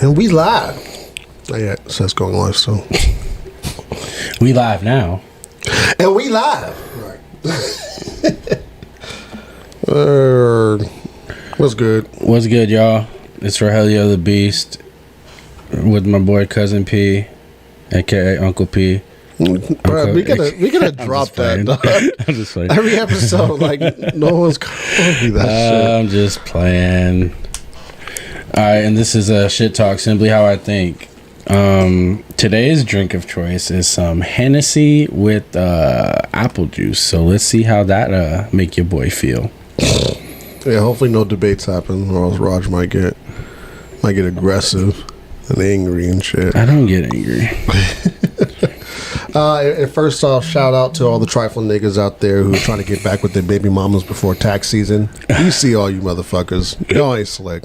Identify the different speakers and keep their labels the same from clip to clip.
Speaker 1: And we live. Oh, yeah, it says going live still.
Speaker 2: We live now.
Speaker 1: And we live. Right. What's good?
Speaker 2: What's good, y'all? It's Rogelio the Beast with my boy Cousin P, aka Uncle P.
Speaker 1: Bro, we gotta drop that, dog.
Speaker 2: I'm just playing.
Speaker 1: Every episode, like, no one's calling me that shit.
Speaker 2: I'm just playing. Alright, and this is a shit talk, simply how I think. Today's drink of choice is some Hennessy with apple juice. So let's see how that make your boy feel.
Speaker 1: Yeah, hopefully no debates happen, or else Raj might get aggressive and angry and shit.
Speaker 2: I don't get angry.
Speaker 1: And first off, shout out to all the trifling niggas out there who are trying to get back with their baby mamas before tax season. You see all you motherfuckers. Y'all ain't slick.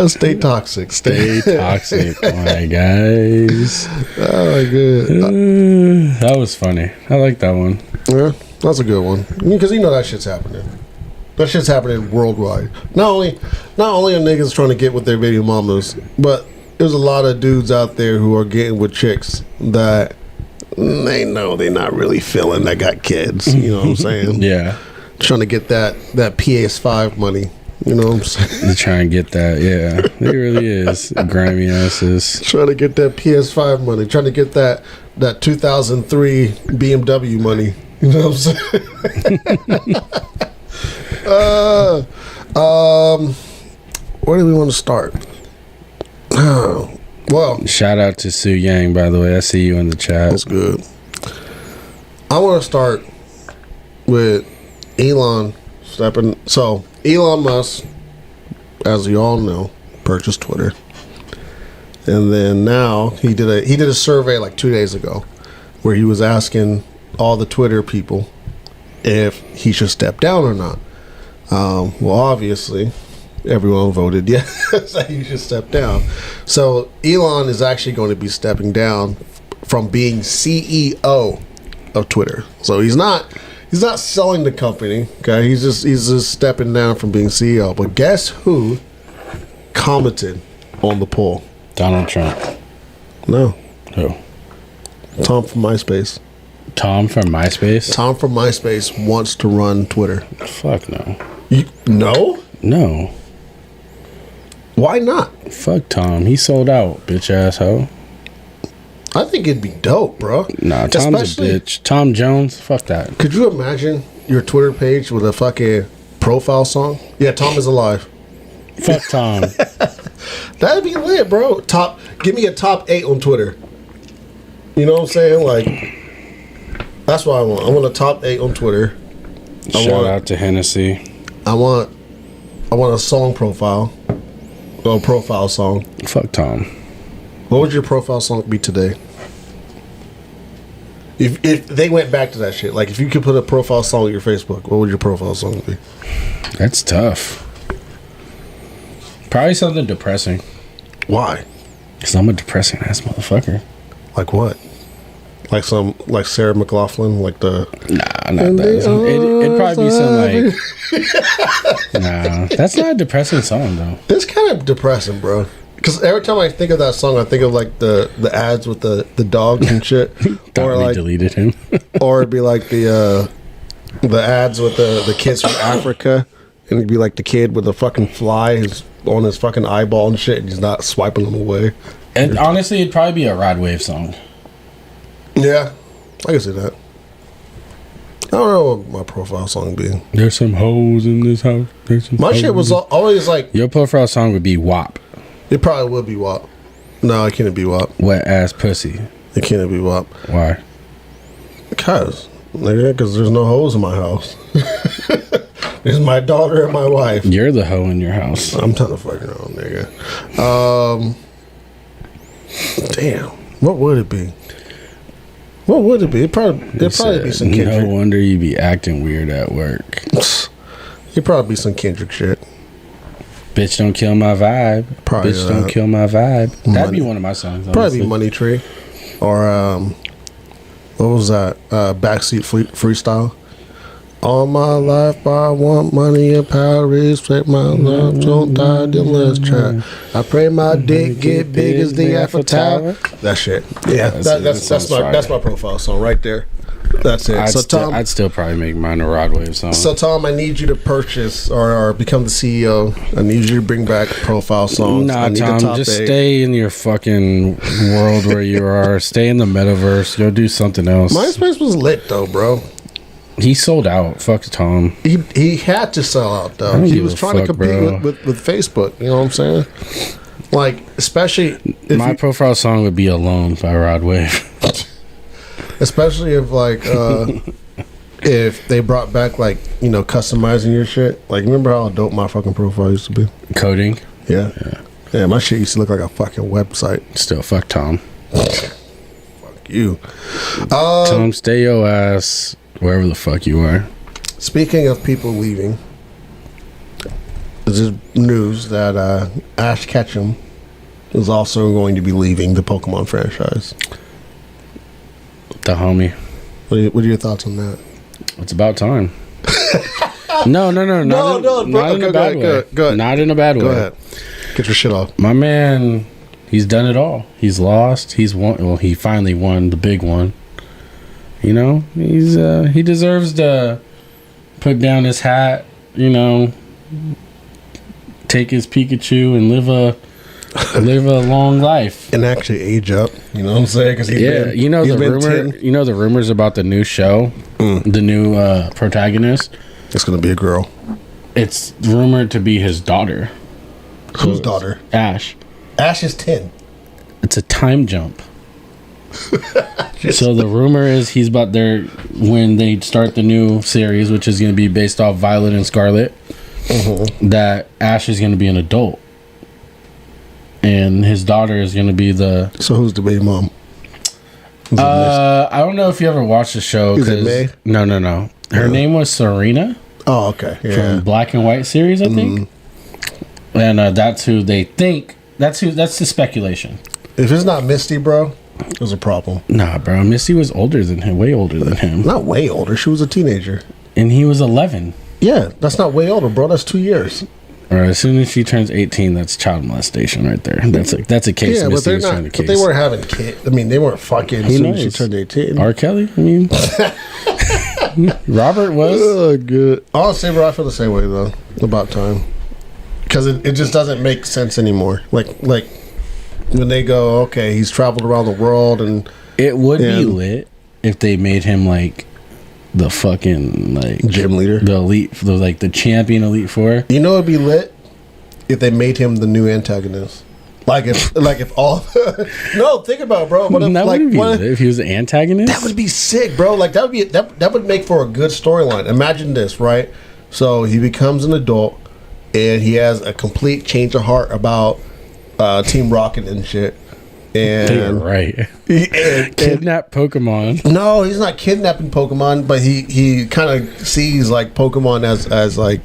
Speaker 1: Stay toxic.
Speaker 2: Stay toxic, my guys.
Speaker 1: Oh my god,
Speaker 2: that was funny. I like that one.
Speaker 1: Yeah, that's a good one because you know that shit's happening. That shit's happening worldwide. Not only are niggas trying to get with their baby mamas, but there's a lot of dudes out there who are getting with chicks that they know they're not really feeling that got kids. You know what I'm saying?
Speaker 2: Yeah.
Speaker 1: Trying to get that PS5 money. You know what I'm saying?
Speaker 2: They're trying to get that, yeah. It really is. Grimy asses.
Speaker 1: Trying to get that PS5 money. Trying to get that 2003 BMW money. You know what I'm saying? Where do we want to start? Well,
Speaker 2: shout out to Sue Yang, by the way. I see you in the chat.
Speaker 1: That's good. I want to start with Elon stepping. So Elon Musk, as you all know, purchased Twitter, and then now he did a survey like 2 days ago, where he was asking all the Twitter people if he should step down or not. Well, obviously, everyone voted yes that he should step down. So Elon is actually going to be stepping down from being CEO of Twitter. So he's not selling the company. Okay, he's just stepping down from being CEO. But guess who commented on the poll?
Speaker 2: Donald Trump.
Speaker 1: No.
Speaker 2: Who?
Speaker 1: Tom from MySpace.
Speaker 2: Tom from MySpace?
Speaker 1: Tom from MySpace wants to run Twitter.
Speaker 2: Fuck no.
Speaker 1: No?
Speaker 2: No.
Speaker 1: Why not?
Speaker 2: Fuck Tom. He sold out, bitch asshole.
Speaker 1: I think it'd be dope, bro.
Speaker 2: Nah, Tom's a bitch. Tom Jones, fuck that.
Speaker 1: Could you imagine your Twitter page with a fucking profile song? Yeah, Tom is alive.
Speaker 2: Fuck Tom.
Speaker 1: That'd be lit, bro. Give me a top 8 on Twitter. You know what I'm saying? Like, that's what I want. I want a top 8 on Twitter.
Speaker 2: Shout out to Hennessy.
Speaker 1: I want a song profile. A profile song.
Speaker 2: Fuck Tom.
Speaker 1: What would your profile song be today? If they went back to that shit, like if you could put a profile song on your Facebook, what would your profile song be?
Speaker 2: That's tough. Probably something depressing.
Speaker 1: Why?
Speaker 2: Because I'm a depressing ass motherfucker.
Speaker 1: Like what? Like Sarah McLachlan, like the...
Speaker 2: Nah, not that. It'd probably be some like... Nah, that's not a depressing song, though.
Speaker 1: It's kind of depressing, bro. Because every time I think of that song, I think of like the ads with the dogs and shit.
Speaker 2: Or like deleted him.
Speaker 1: Or it'd be like the ads with the kids from Africa, and it'd be like the kid with the fucking fly who's on his fucking eyeball and shit, and he's not swiping them away.
Speaker 2: And honestly, it'd probably be a Rod Wave song.
Speaker 1: Yeah, I can see that. I don't know what my profile song would be.
Speaker 2: There's some hoes in this house.
Speaker 1: My shit was always like...
Speaker 2: Your profile song would be WAP.
Speaker 1: It probably would be WAP. No, it can't be WAP.
Speaker 2: Wet ass pussy.
Speaker 1: It can't be WAP.
Speaker 2: Why?
Speaker 1: Because there's no hoes in my house. There's my daughter and my wife.
Speaker 2: You're the hoe in your house.
Speaker 1: I'm trying to fuck around, nigga. Damn. What would it be? What would it be? It'd probably be some Kendrick.
Speaker 2: No wonder you be acting weird at work.
Speaker 1: It'd probably be some Kendrick shit.
Speaker 2: Bitch don't kill my vibe.
Speaker 1: Probably
Speaker 2: Bitch don't kill my vibe. That'd be one of my songs. Honestly.
Speaker 1: Probably be Money Tree. Or what was that? Backseat Freestyle. All my life I want money and power, respect my love, don't die, then let's try. I pray my dick get big as the Eiffel Tower. That shit. Yeah, that's my profile song right there. That's it.
Speaker 2: I'd still probably make mine a Rod Wave song.
Speaker 1: So Tom, I need you to purchase or become the CEO. I need you to bring back profile songs.
Speaker 2: Nah, Tom, just stay in your fucking world where you are. Stay in the metaverse. Go do something else.
Speaker 1: MySpace was lit though, bro.
Speaker 2: He sold out. Fuck Tom.
Speaker 1: He had to sell out though. He was trying to compete with Facebook. You know what I'm saying? Like, especially
Speaker 2: my profile song would be "Alone" by Rod Wave.
Speaker 1: Especially if like if they brought back like, you know, customizing your shit. Like, remember how dope my fucking profile used to be?
Speaker 2: Coding.
Speaker 1: Yeah. My shit used to look like a fucking website.
Speaker 2: Still, fuck Tom.
Speaker 1: Fuck you.
Speaker 2: Tom, stay your ass wherever the fuck you are.
Speaker 1: Speaking of people leaving, there's news that Ash Ketchum is also going to be leaving the Pokemon franchise.
Speaker 2: The homie.
Speaker 1: What are your thoughts on that?
Speaker 2: It's about time. No, not in a bad way.
Speaker 1: Go ahead.
Speaker 2: Not in a bad way.
Speaker 1: Go ahead. Get your shit off.
Speaker 2: My man, he's done it all. He's lost. He's won. Well, he finally won the big one. You know, he deserves to put down his hat. You know, take his Pikachu and live a long life
Speaker 1: and actually age up. You know what I'm saying? Because
Speaker 2: the rumors about the new show, the new protagonist.
Speaker 1: It's gonna be a girl.
Speaker 2: It's rumored to be his daughter.
Speaker 1: Whose daughter?
Speaker 2: Ash.
Speaker 1: Ash is 10.
Speaker 2: It's a time jump. So the rumor is he's about there when they start the new series, which is going to be based off Violet and Scarlet. That Ash is going to be an adult. And his daughter is going to be the...
Speaker 1: So who's the baby mom?
Speaker 2: I don't know if you ever watched the show.
Speaker 1: Is it May?
Speaker 2: No. Her name was Serena.
Speaker 1: Oh, okay. Yeah.
Speaker 2: From Black and White series, I think. And that's who they think. That's the speculation.
Speaker 1: If it's not Misty, bro, there's a problem.
Speaker 2: Nah, bro. Misty was older than him. Way older than him.
Speaker 1: Not way older. She was a teenager.
Speaker 2: And he was 11.
Speaker 1: Yeah, that's not way older, bro. That's 2 years.
Speaker 2: Or as soon as she turns 18, that's child molestation right there. That's a case.
Speaker 1: Yeah, but they're not. But they weren't having kids. I mean, they weren't fucking. As soon as she turned 18.
Speaker 2: R. Kelly. I mean, Robert was.
Speaker 1: Oh, good. Honestly, bro, I feel the same way though. About time, because it just doesn't make sense anymore. Like when they go, okay, he's traveled around the world, and
Speaker 2: it would be lit if they made him like the fucking like
Speaker 1: gym leader,
Speaker 2: the elite, the champion Elite Four.
Speaker 1: You know, it'd be lit if they made him the new antagonist. Like if all no, think about it, bro. What if,
Speaker 2: that wouldn't be lit if he was the antagonist?
Speaker 1: That would be sick, bro. Like that would make for a good storyline. Imagine this, right? So he becomes an adult, and he has a complete change of heart about Team Rocket and shit. And
Speaker 2: right, kidnap Pokemon.
Speaker 1: No, he's not kidnapping Pokemon, but he kind of sees like Pokemon as like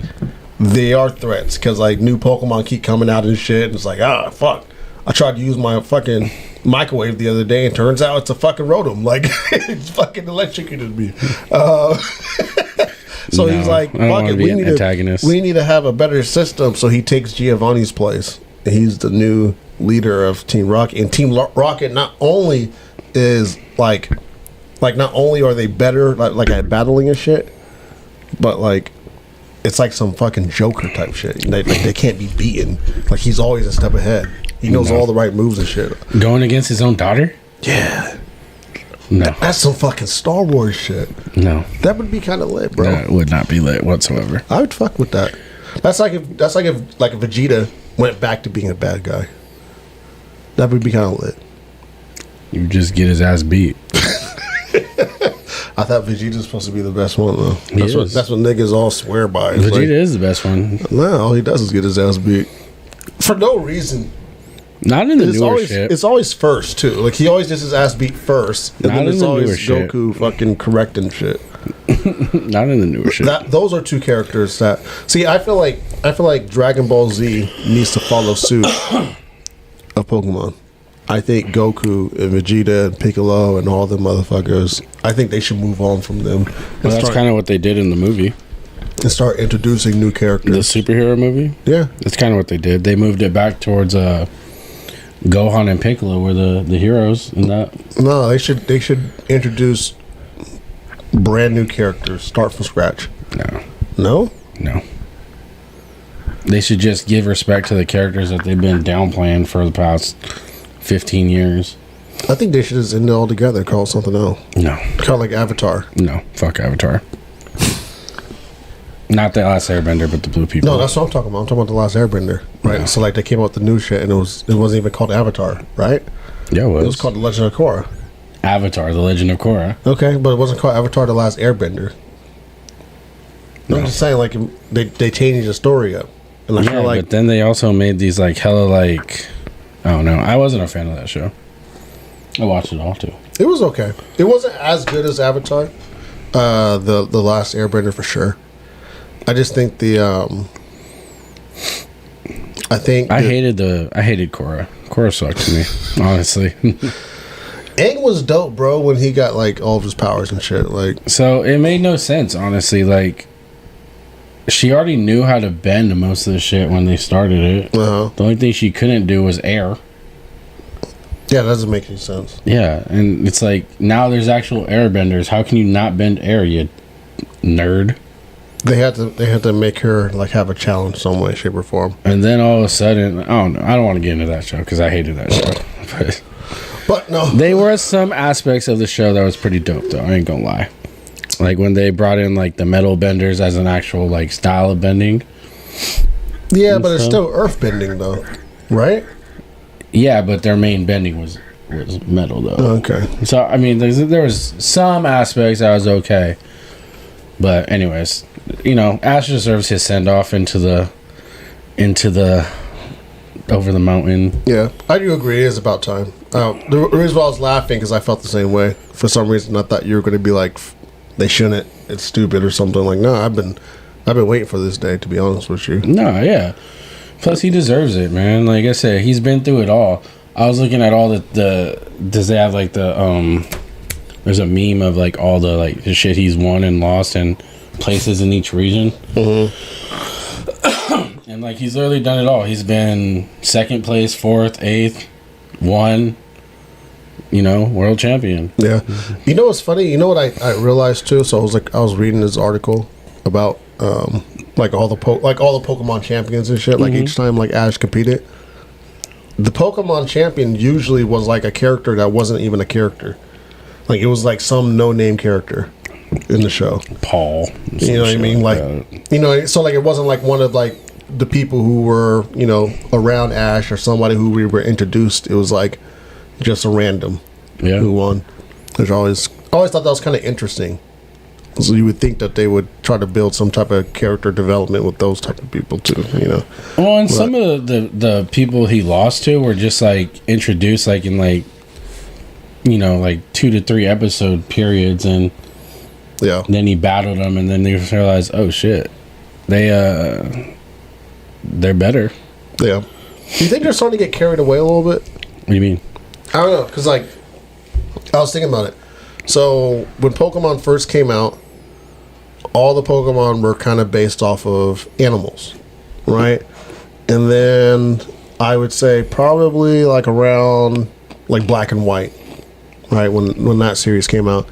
Speaker 1: they are threats because like new Pokemon keep coming out and shit. And it's like, fuck. I tried to use my fucking microwave the other day, and turns out it's a fucking Rotom. Like it's fucking electrocuted me. So he's like, fuck it, we need to have a better system. So he takes Giovanni's place. And he's the new leader of Team Rocket. And Team Rocket not only is like not only are they better like at battling and shit, but like it's like some fucking Joker type shit. They can't be beaten. Like he's always a step ahead. He knows all the right moves and shit.
Speaker 2: Going against his own daughter?
Speaker 1: Yeah.
Speaker 2: No.
Speaker 1: That's some fucking Star Wars shit.
Speaker 2: No.
Speaker 1: That would be kind of lit, bro.
Speaker 2: That would not be lit whatsoever.
Speaker 1: I would fuck with that. That's like if Vegeta went back to being a bad guy. That would be kind of lit.
Speaker 2: You just get his ass beat.
Speaker 1: I thought Vegeta's supposed to be the best one though. That's what niggas all swear by.
Speaker 2: Vegeta is the best one.
Speaker 1: No, all he does is get his ass beat for no reason.
Speaker 2: Not in the newer shit.
Speaker 1: It's always first too. Like he always gets his ass beat first, and then it's always Goku fucking correcting shit.
Speaker 2: Not in the newer shit.
Speaker 1: Those are two characters that see. I feel like Dragon Ball Z needs to follow suit of Pokemon. I think Goku and Vegeta and Piccolo and all the motherfuckers, I think they should move on from them
Speaker 2: Well, that's kind of what they did in the movie,
Speaker 1: and start introducing new
Speaker 2: the
Speaker 1: characters.
Speaker 2: superhero movie.
Speaker 1: Yeah.
Speaker 2: That's kind of what they did. They moved it back towards Gohan and Piccolo were the heroes in that.
Speaker 1: No, they should introduce brand new characters. Start from scratch.
Speaker 2: No,
Speaker 1: No?
Speaker 2: no. They should just give respect to the characters that they've been downplaying for the past 15 years.
Speaker 1: I think they should just end it all together, call it something else.
Speaker 2: No,
Speaker 1: Kind of like Avatar.
Speaker 2: no. Fuck Avatar. Not the last Airbender, but the blue people.
Speaker 1: No, that's what I'm talking about. I'm talking about The Last Airbender, right?
Speaker 2: Yeah.
Speaker 1: So like they came out with the new shit, and it wasn't even called Avatar, right?
Speaker 2: Yeah,
Speaker 1: It was called The Legend of Korra.
Speaker 2: Avatar, The Legend of Korra.
Speaker 1: Okay, but it wasn't called Avatar: The Last Airbender. No. I'm just saying, like they changed the story up, and I
Speaker 2: Yeah,
Speaker 1: feel like
Speaker 2: but then they also made these like hella like, I don't know. I wasn't a fan of that show. I watched it all too.
Speaker 1: it was okay. It wasn't as good as Avatar, the Last Airbender for sure. I just think I
Speaker 2: hated Korra. Korra sucked to me, honestly.
Speaker 1: Aang was dope, bro, when he got like all of his powers and shit. Like,
Speaker 2: So it made no sense, honestly. Like, she already knew how to bend most of the shit when they started it.
Speaker 1: uh-huh.
Speaker 2: The only thing she couldn't do was air.
Speaker 1: Yeah, that doesn't make any sense.
Speaker 2: Yeah, and it's like now there's actual airbenders. How can you not bend air, you nerd?
Speaker 1: They had to make her like have a challenge some way, shape, or form.
Speaker 2: And then all of a sudden, I don't know. I don't want to get into that show because I hated that show. But
Speaker 1: But no,
Speaker 2: there were some aspects of the show that was pretty dope, though. I ain't gonna lie. Like when they brought in like the metal benders as an actual like style of bending.
Speaker 1: yeah, but it's still earth bending though, right?
Speaker 2: Yeah, but their main bending was metal though.
Speaker 1: Okay.
Speaker 2: So I mean, there was some aspects that was okay, but anyways, you know, Ash deserves his send off into the over the mountain.
Speaker 1: Yeah, I do agree. It is about time. The reason why I was laughing because I felt the same way. For some reason, I thought you were going to be like, they shouldn't. It's stupid or something. Like, no, I've been waiting for this day. To be honest with you.
Speaker 2: No, yeah. Plus, he deserves it, man. Like I said, he's been through it all. I was looking at all the does they have like the there's a meme of like all the like the shit he's won and lost and places in each region. And like he's literally done it all. He's been second place, fourth, eighth, won. You know, world champion.
Speaker 1: Yeah. You know what's funny? You know what I realized too? So I was reading this article about like all the Pokemon champions and shit. Like each time like Ash competed, the Pokemon champion usually was like a character that wasn't even a character. Like it was like some no-name character in the show.
Speaker 2: Paul.
Speaker 1: You know what I mean? Like you know, so like it wasn't like one of like the people who were, you know, around Ash or somebody who we were introduced. It was like just a random who won. Which I always thought that was kind of interesting. So you would think that they would try to build some type of character development with those type of people too, you know.
Speaker 2: Well, and some of the people he lost to were just like introduced like in like, you know, like 2 to 3 episode periods, and
Speaker 1: Yeah.
Speaker 2: then he battled them, and then they realized, oh shit, they're better.
Speaker 1: Yeah. Do you think they're starting to get carried away a little bit?
Speaker 2: What do you mean?
Speaker 1: I don't know, because like I was thinking about it. So when Pokemon first came out, all the Pokemon were kind of based off of animals, right? And then I would say probably like around like Black and White, right? When that series came out,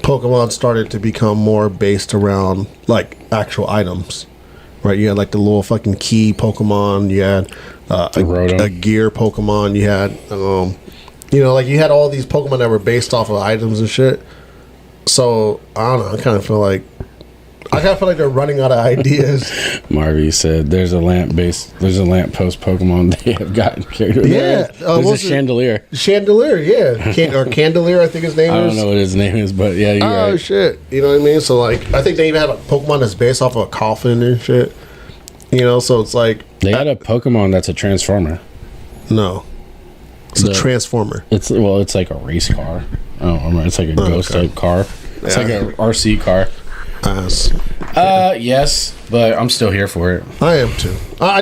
Speaker 1: Pokemon started to become more based around like actual items, right? You had like the little fucking key Pokemon, you had a gear Pokemon, you had you know, like you had all these Pokemon that were based off of items and shit. So I don't know. I kind of feel like they're running out of ideas.
Speaker 2: Marvy said, "There's a lamp post Pokemon they have gotten carried away."
Speaker 1: Yeah,
Speaker 2: there's a chandelier.
Speaker 1: Chandelier, yeah, or Candelier, I think his name is.
Speaker 2: I don't know what his name is, but yeah, you're right.
Speaker 1: Oh shit, you know what I mean? So like, I think they even have a Pokemon that's based off of a coffin and shit. You know, so it's like
Speaker 2: They got a Pokemon that's a Transformer.
Speaker 1: No, it's a Transformer.
Speaker 2: It's like a race car. I don't remember. It's like a ghost type car. It's like a RC car. Yes, but I'm still here for it.
Speaker 1: I am too. I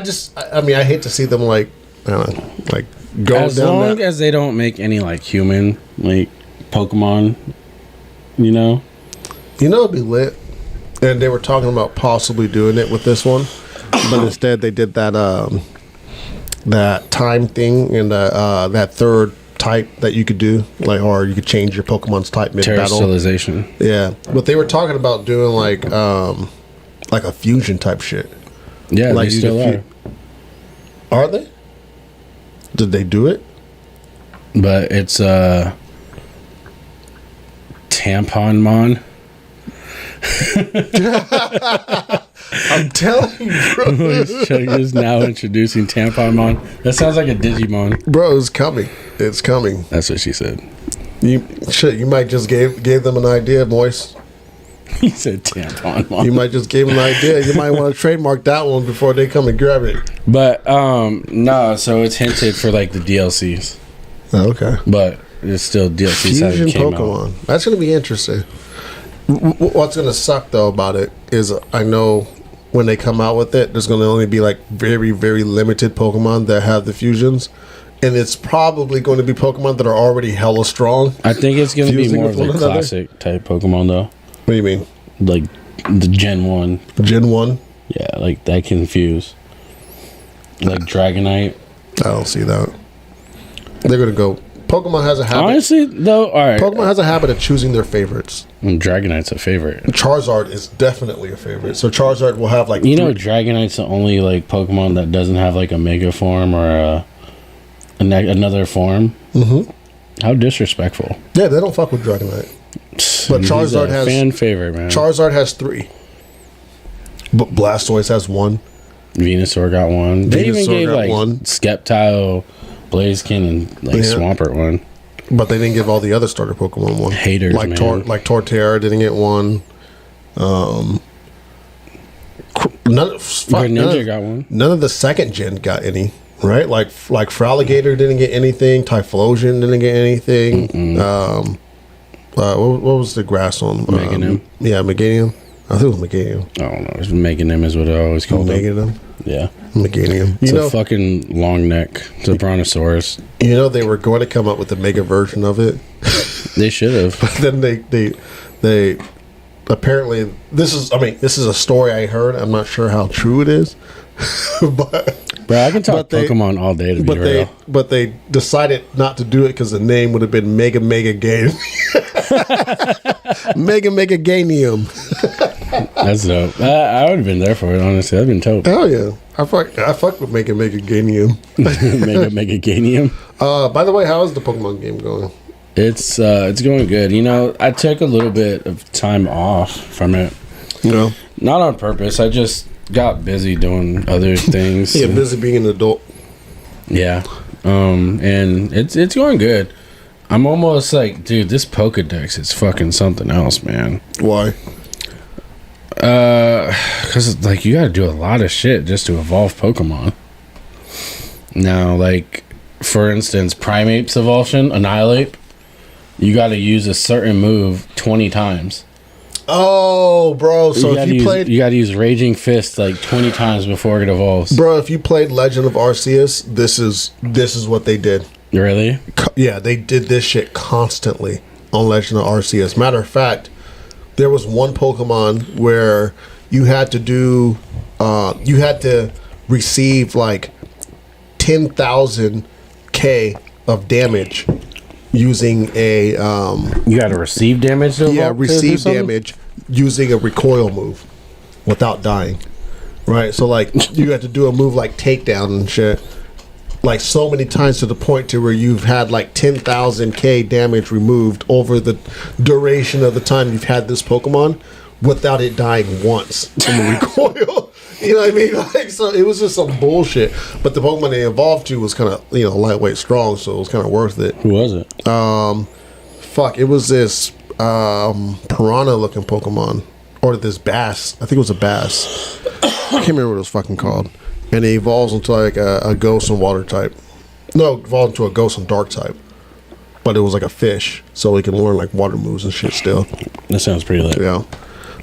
Speaker 1: mean, I hate to see them like, I don't know, like going
Speaker 2: As
Speaker 1: down
Speaker 2: long
Speaker 1: that.
Speaker 2: as they don't make any like human like Pokemon, you know.
Speaker 1: It'd be lit. And they were talking about possibly doing it with this one, but instead they did that time thing and that third type that you could do, like, or you could change your Pokemon's type mid battle.
Speaker 2: Terrestrialization.
Speaker 1: Yeah, but they were talking about doing like a fusion type shit.
Speaker 2: Yeah,
Speaker 1: Like
Speaker 2: they
Speaker 1: you
Speaker 2: still
Speaker 1: could
Speaker 2: are.
Speaker 1: Are they? Did they do it?
Speaker 2: But it's Tamponmon.
Speaker 1: I'm telling you, bro.
Speaker 2: Chugga is now introducing Tamponmon. That sounds like a Digimon.
Speaker 1: Bro, it's coming. It's coming.
Speaker 2: That's what she said.
Speaker 1: You might just gave them an idea, Moist.
Speaker 2: He said Tamponmon.
Speaker 1: You might just give them an idea. You might want to trademark that one before they come and grab it.
Speaker 2: But no, so it's hinted for like the DLCs.
Speaker 1: Oh, okay.
Speaker 2: But it's still DLCs
Speaker 1: Fusion
Speaker 2: that came
Speaker 1: Pokemon.
Speaker 2: out.
Speaker 1: That's going to be interesting. What's going to suck, though, about it is I know when they come out with it, there's going to only be like very, very limited Pokemon that have the fusions. And it's probably going to be Pokemon that are already hella strong.
Speaker 2: I think it's going to be
Speaker 1: Fusing
Speaker 2: more
Speaker 1: with
Speaker 2: of the
Speaker 1: one another?
Speaker 2: classic type Pokemon though.
Speaker 1: What do you mean?
Speaker 2: Like the Gen 1.
Speaker 1: Gen 1?
Speaker 2: Yeah, like that can fuse. Like Dragonite.
Speaker 1: I don't see that. They're going to go. Pokemon has a habit.
Speaker 2: Honestly, though, alright.
Speaker 1: Pokemon has a habit of choosing their favorites.
Speaker 2: Dragonite's a favorite.
Speaker 1: Charizard is definitely a favorite. So Charizard will have like
Speaker 2: You know, Dragonite's the only like Pokemon that doesn't have like a Mega form or another form.
Speaker 1: Mm-hmm.
Speaker 2: How disrespectful.
Speaker 1: Yeah, they don't fuck with Dragonite. But
Speaker 2: He's
Speaker 1: Charizard
Speaker 2: a
Speaker 1: has
Speaker 2: fan favorite, man.
Speaker 1: Charizard has 3. But Blastoise has 1.
Speaker 2: Venusaur got one. They even
Speaker 1: Venusaur
Speaker 2: gave
Speaker 1: got
Speaker 2: like
Speaker 1: one.
Speaker 2: Skeptile, Blaziken, and like
Speaker 1: Yeah.
Speaker 2: Swampert one.
Speaker 1: But they didn't give all the other starter Pokemon one.
Speaker 2: Haters,
Speaker 1: like
Speaker 2: man.
Speaker 1: like Torterra didn't get one.
Speaker 2: Greninja got one.
Speaker 1: None of the second gen got any. Right? Like Feraligatr didn't get anything. Typhlosion didn't get anything. What was the grass one?
Speaker 2: Meganium.
Speaker 1: Yeah, Meganium. I think it was Meganium.
Speaker 2: I don't know. It's Meganium is what I always called them.
Speaker 1: Meganium.
Speaker 2: Yeah.
Speaker 1: Meganium.
Speaker 2: It's a fucking long neck. It's a Brontosaurus.
Speaker 1: They were going to come up with a mega version of it.
Speaker 2: They should have.
Speaker 1: Then they apparently this is a story I heard. I'm not sure how true it is. but
Speaker 2: Bro, I can talk
Speaker 1: But they-
Speaker 2: Pokemon all day to be real.
Speaker 1: but they decided not to do it because the name would have been Mega Game. Mega Ganium.
Speaker 2: That's dope. I would have been there for it, honestly. I've been dope.
Speaker 1: Hell yeah. I fuck with Mega Ganium.
Speaker 2: Mega Ganium.
Speaker 1: By the way, how is the Pokemon game going?
Speaker 2: It's going good. I took a little bit of time off from it.
Speaker 1: No.
Speaker 2: Not on purpose. I just got busy doing other things.
Speaker 1: Yeah, busy being an adult.
Speaker 2: Yeah. And it's going good. I'm almost like, dude, this Pokedex is fucking something else, man.
Speaker 1: Why?
Speaker 2: Because like you got to do a lot of shit just to evolve Pokemon. Now, like for instance, Primate's evolution, Annihilate, you got to use a certain move 20 times.
Speaker 1: Oh, bro. So if you played,
Speaker 2: you got to use Raging Fist like 20 times before it evolves.
Speaker 1: bro, if you played Legend of Arceus, this is what they did.
Speaker 2: Really?
Speaker 1: Yeah, they did this shit constantly on Legend of Arceus. Matter of fact, there was one Pokemon where you had to receive like 10,000 K of damage using a
Speaker 2: You got to receive damage to evolve, to do
Speaker 1: receive
Speaker 2: something?
Speaker 1: damage using a recoil move without dying. Right? So like you had to do a move like takedown and shit. Like so many times to the point to where you've had like 10,000 K damage removed over the duration of the time you've had this Pokemon without it dying once from a recoil. You know what I mean? Like, so it was just some bullshit. But the Pokemon they evolved to was kind of lightweight strong, so it was kind of worth it.
Speaker 2: Who was it?
Speaker 1: It was this piranha looking Pokemon, or this bass. I think it was a bass. I can't remember what it was fucking called. And it evolves into like a ghost and water type. No, it evolved into a ghost and dark type. But it was like a fish, so he can learn like water moves and shit still.
Speaker 2: That sounds pretty lit.
Speaker 1: Yeah.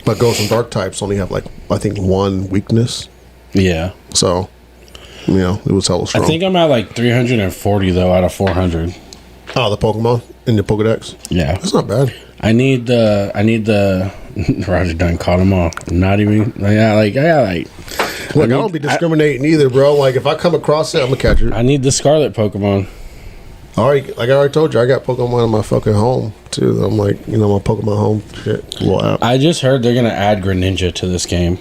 Speaker 1: But ghost and dark types only have like, I think, one weakness.
Speaker 2: Yeah.
Speaker 1: So You know, it was hella strong.
Speaker 2: I think I'm at like 340 though out of 400.
Speaker 1: Oh, the Pokemon in your Pokedex?
Speaker 2: Yeah.
Speaker 1: That's not bad.
Speaker 2: I need the Roger Dunn caught them all. Not even
Speaker 1: Look, I don't be discriminating either, bro. Like, if I come across it, I'm gonna catch it.
Speaker 2: I need the Scarlet Pokemon.
Speaker 1: Like I already told you, I got Pokemon in my fucking home too. I'm like, you know, my Pokemon home shit little app.
Speaker 2: I just heard they're gonna add Greninja to this game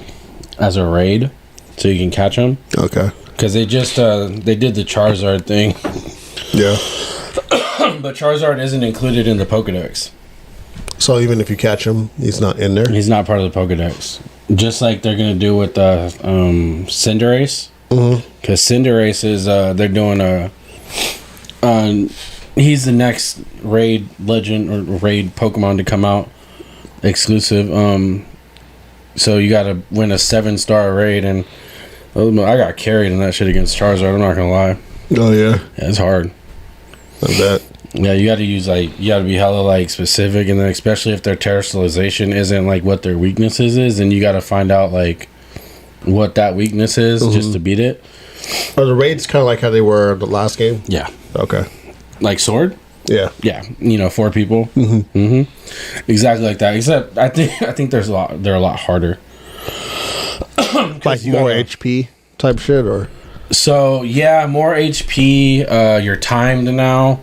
Speaker 2: as a raid, so you can catch them.
Speaker 1: Okay.
Speaker 2: Because they just they did the Charizard thing,
Speaker 1: Yeah.
Speaker 2: but Charizard isn't included in the Pokedex.
Speaker 1: So even if you catch him, he's not in there.
Speaker 2: He's not part of the Pokedex. Just like they're gonna do with Cinderace.
Speaker 1: Mm-hmm.
Speaker 2: Because Cinderace is they're doing a. He's the next raid legend or raid Pokemon to come out exclusive. So you got to win a 7-star raid, and I got carried in that shit against Charizard. I'm not gonna lie.
Speaker 1: Oh yeah.
Speaker 2: Yeah, it's hard.
Speaker 1: Like that.
Speaker 2: Yeah, you got to use you got to be hella specific, and then especially if their terrestrialization isn't like what their weaknesses is, and you got to find out what that weakness is just to beat it.
Speaker 1: Are the raids kind of like how they were the last game?
Speaker 2: Yeah.
Speaker 1: Okay.
Speaker 2: Like Sword?
Speaker 1: Yeah.
Speaker 2: Yeah. 4 people. Exactly like that. Except I think they're a lot harder.
Speaker 1: Like more HP type shit, or?
Speaker 2: So yeah, more HP. You're timed now,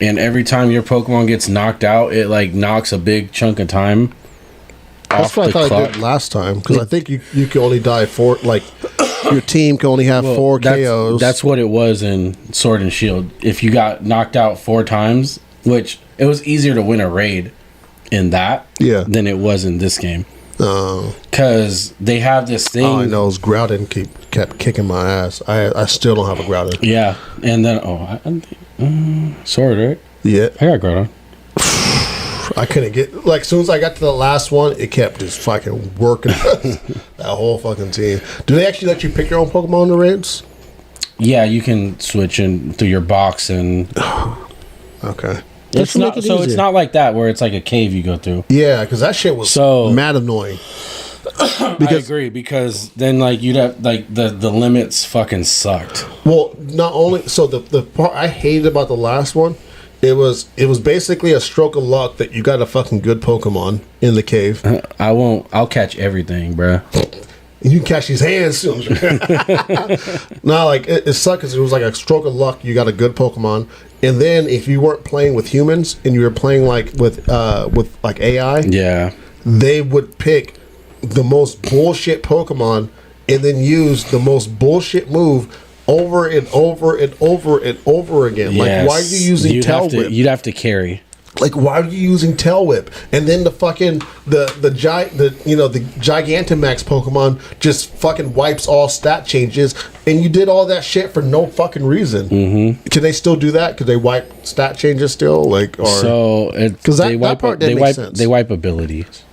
Speaker 2: and every time your Pokemon gets knocked out, it knocks a big chunk of time.
Speaker 1: That's what I thought I did last time, because I think you can only die 4. Your team can only have 4 KOs.
Speaker 2: That's what it was in Sword and Shield. If you got knocked out 4 times, which it was easier to win a raid in that than it was in this game. Because they have this thing.
Speaker 1: All I know is Groudon kept kicking my ass. I still don't have a Groudon.
Speaker 2: Yeah, and then Sword, right?
Speaker 1: Yeah,
Speaker 2: I got Groudon.
Speaker 1: I couldn't get as soon as I got to the last one, it kept just fucking working. That whole fucking team. Do they actually let you pick your own Pokemon in the raids?
Speaker 2: Yeah, you can switch in through your box and.
Speaker 1: Okay.
Speaker 2: It's not it's not like that where it's like a cave you go through.
Speaker 1: Yeah, because that shit was mad annoying.
Speaker 2: I agree, because then you'd have the limits fucking sucked.
Speaker 1: Well, not only the part I hated about the last one, it was basically a stroke of luck that you got a fucking good Pokemon in the cave.
Speaker 2: I'll catch everything, bruh.
Speaker 1: You can catch these hands soon. No, it sucked because it was like a stroke of luck. You got a good Pokemon, and then if you weren't playing with humans and you were playing with AI,
Speaker 2: yeah,
Speaker 1: they would pick the most bullshit Pokemon and then use the most bullshit move over and over and over and over again.
Speaker 2: Yes.
Speaker 1: Why are you using Tail Whip?
Speaker 2: You'd have to carry.
Speaker 1: Why are you using Tail Whip? And then the fucking the Gigantamax Pokemon just fucking wipes all stat changes, and you did all that shit for no fucking reason. Mm-hmm. Can they still do that? Could they wipe stat changes still? Because that part didn't make sense.
Speaker 2: They wipe abilities.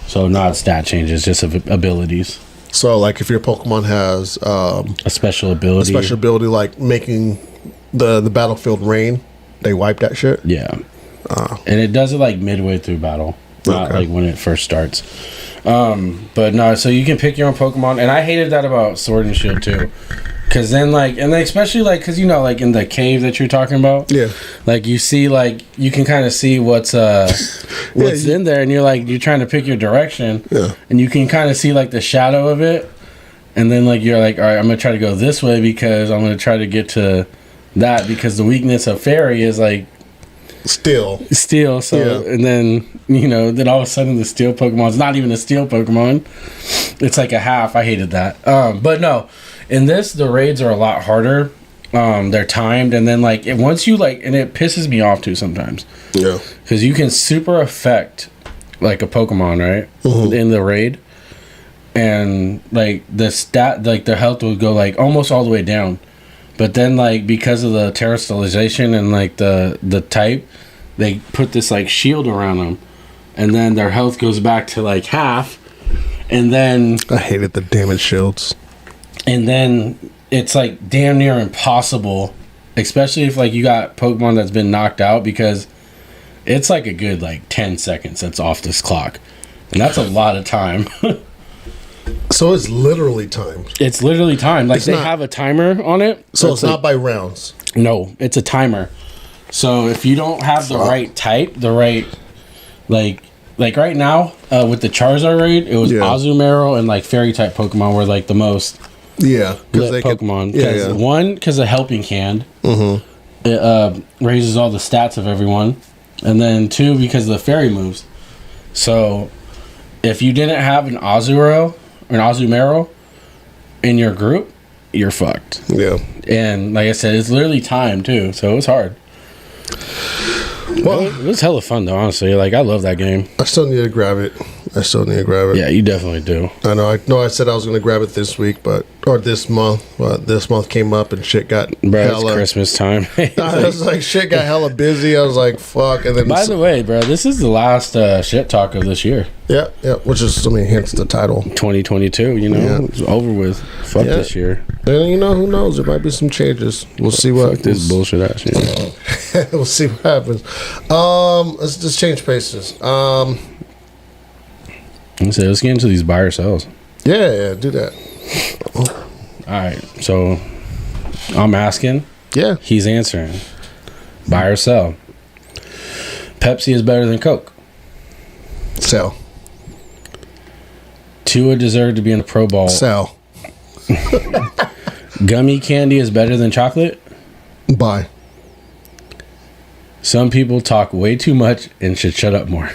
Speaker 2: So not stat changes, just abilities.
Speaker 1: So if your Pokemon has
Speaker 2: a special ability,
Speaker 1: like making the battlefield rain. They wipe that shit?
Speaker 2: Yeah. And it does it midway through battle. Not when it first starts. But no, so you can pick your own Pokemon. And I hated that about Sword and Shield too. Because then and then especially because in the cave that you're talking about.
Speaker 1: Yeah.
Speaker 2: You see you can kind of see what's in there. And you're trying to pick your direction.
Speaker 1: Yeah.
Speaker 2: And you can kind of see the shadow of it. And then you're all right, I'm going to try to go this way because I'm going to try to get to that, because the weakness of Fairy is
Speaker 1: steel.
Speaker 2: So and then then all of a sudden the steel Pokemon's not even a steel Pokemon. It's a half. I hated that. But no, in this the raids are a lot harder. They're timed, and then once you and it pisses me off too sometimes.
Speaker 1: Yeah.
Speaker 2: Because you can super affect a Pokemon, right? Mm-hmm. In the raid. And the stat their health will go almost all the way down. But then, because of the terrestrialization and, the type, they put this, shield around them. And then their health goes back to, half. And then...
Speaker 1: I hated the damage shields.
Speaker 2: And then it's, damn near impossible. Especially if, you got Pokemon that's been knocked out. Because it's, a good, 10 seconds that's off this clock. And that's a lot of time.
Speaker 1: So it's literally timed.
Speaker 2: It's literally timed. Like
Speaker 1: It's
Speaker 2: they
Speaker 1: not-
Speaker 2: have a timer on it.
Speaker 1: So it's
Speaker 2: like-
Speaker 1: not by rounds.
Speaker 2: No, it's a timer. So if you don't have the right type, the right like right now with the Charizard raid, it was
Speaker 1: Yeah.
Speaker 2: Azumarill and like Fairy type Pokemon were like the most
Speaker 1: Yeah,
Speaker 2: lit Pokemon.
Speaker 1: Yeah,
Speaker 2: Cause
Speaker 1: yeah.
Speaker 2: One, because of Helping Hand, it raises all the stats of everyone, and then two, because of the Fairy moves. So if you didn't have an Azumarill or an Azumarill in your group, you're fucked.
Speaker 1: Yeah.
Speaker 2: And like I said, it's literally timed too, so it was hard.
Speaker 1: Well,
Speaker 2: It was hella fun though, honestly. Like I love that game.
Speaker 1: I still need to grab it.
Speaker 2: Yeah, you definitely do.
Speaker 1: I know. I said I was going to grab it this week, or this month. But this month came up and shit got
Speaker 2: Bro, it's
Speaker 1: hella.
Speaker 2: Christmas time.
Speaker 1: I was like, shit got hella busy. I was like, fuck. And then,
Speaker 2: By the way, bro, this is the last shit talk of this year.
Speaker 1: yeah, which is, I mean, hence the title.
Speaker 2: 2022, you know,
Speaker 1: Yeah.
Speaker 2: it's over with. Fuck
Speaker 1: Yeah.
Speaker 2: this year.
Speaker 1: And you know, who knows? There might be some changes. We'll see what
Speaker 2: Fuck this bullshit ass shit.
Speaker 1: we'll see what happens. Let's just change paces.
Speaker 2: Let's get into these buy or sells.
Speaker 1: Yeah, do that.
Speaker 2: All right, so I'm asking,
Speaker 1: Yeah,
Speaker 2: he's answering. Buy or sell? Pepsi is better than Coke.
Speaker 1: sell,
Speaker 2: Tua deserved to be in the Pro Bowl.
Speaker 1: sell,
Speaker 2: Gummy candy is better than chocolate.
Speaker 1: buy,
Speaker 2: Some people talk way too much and should shut up more.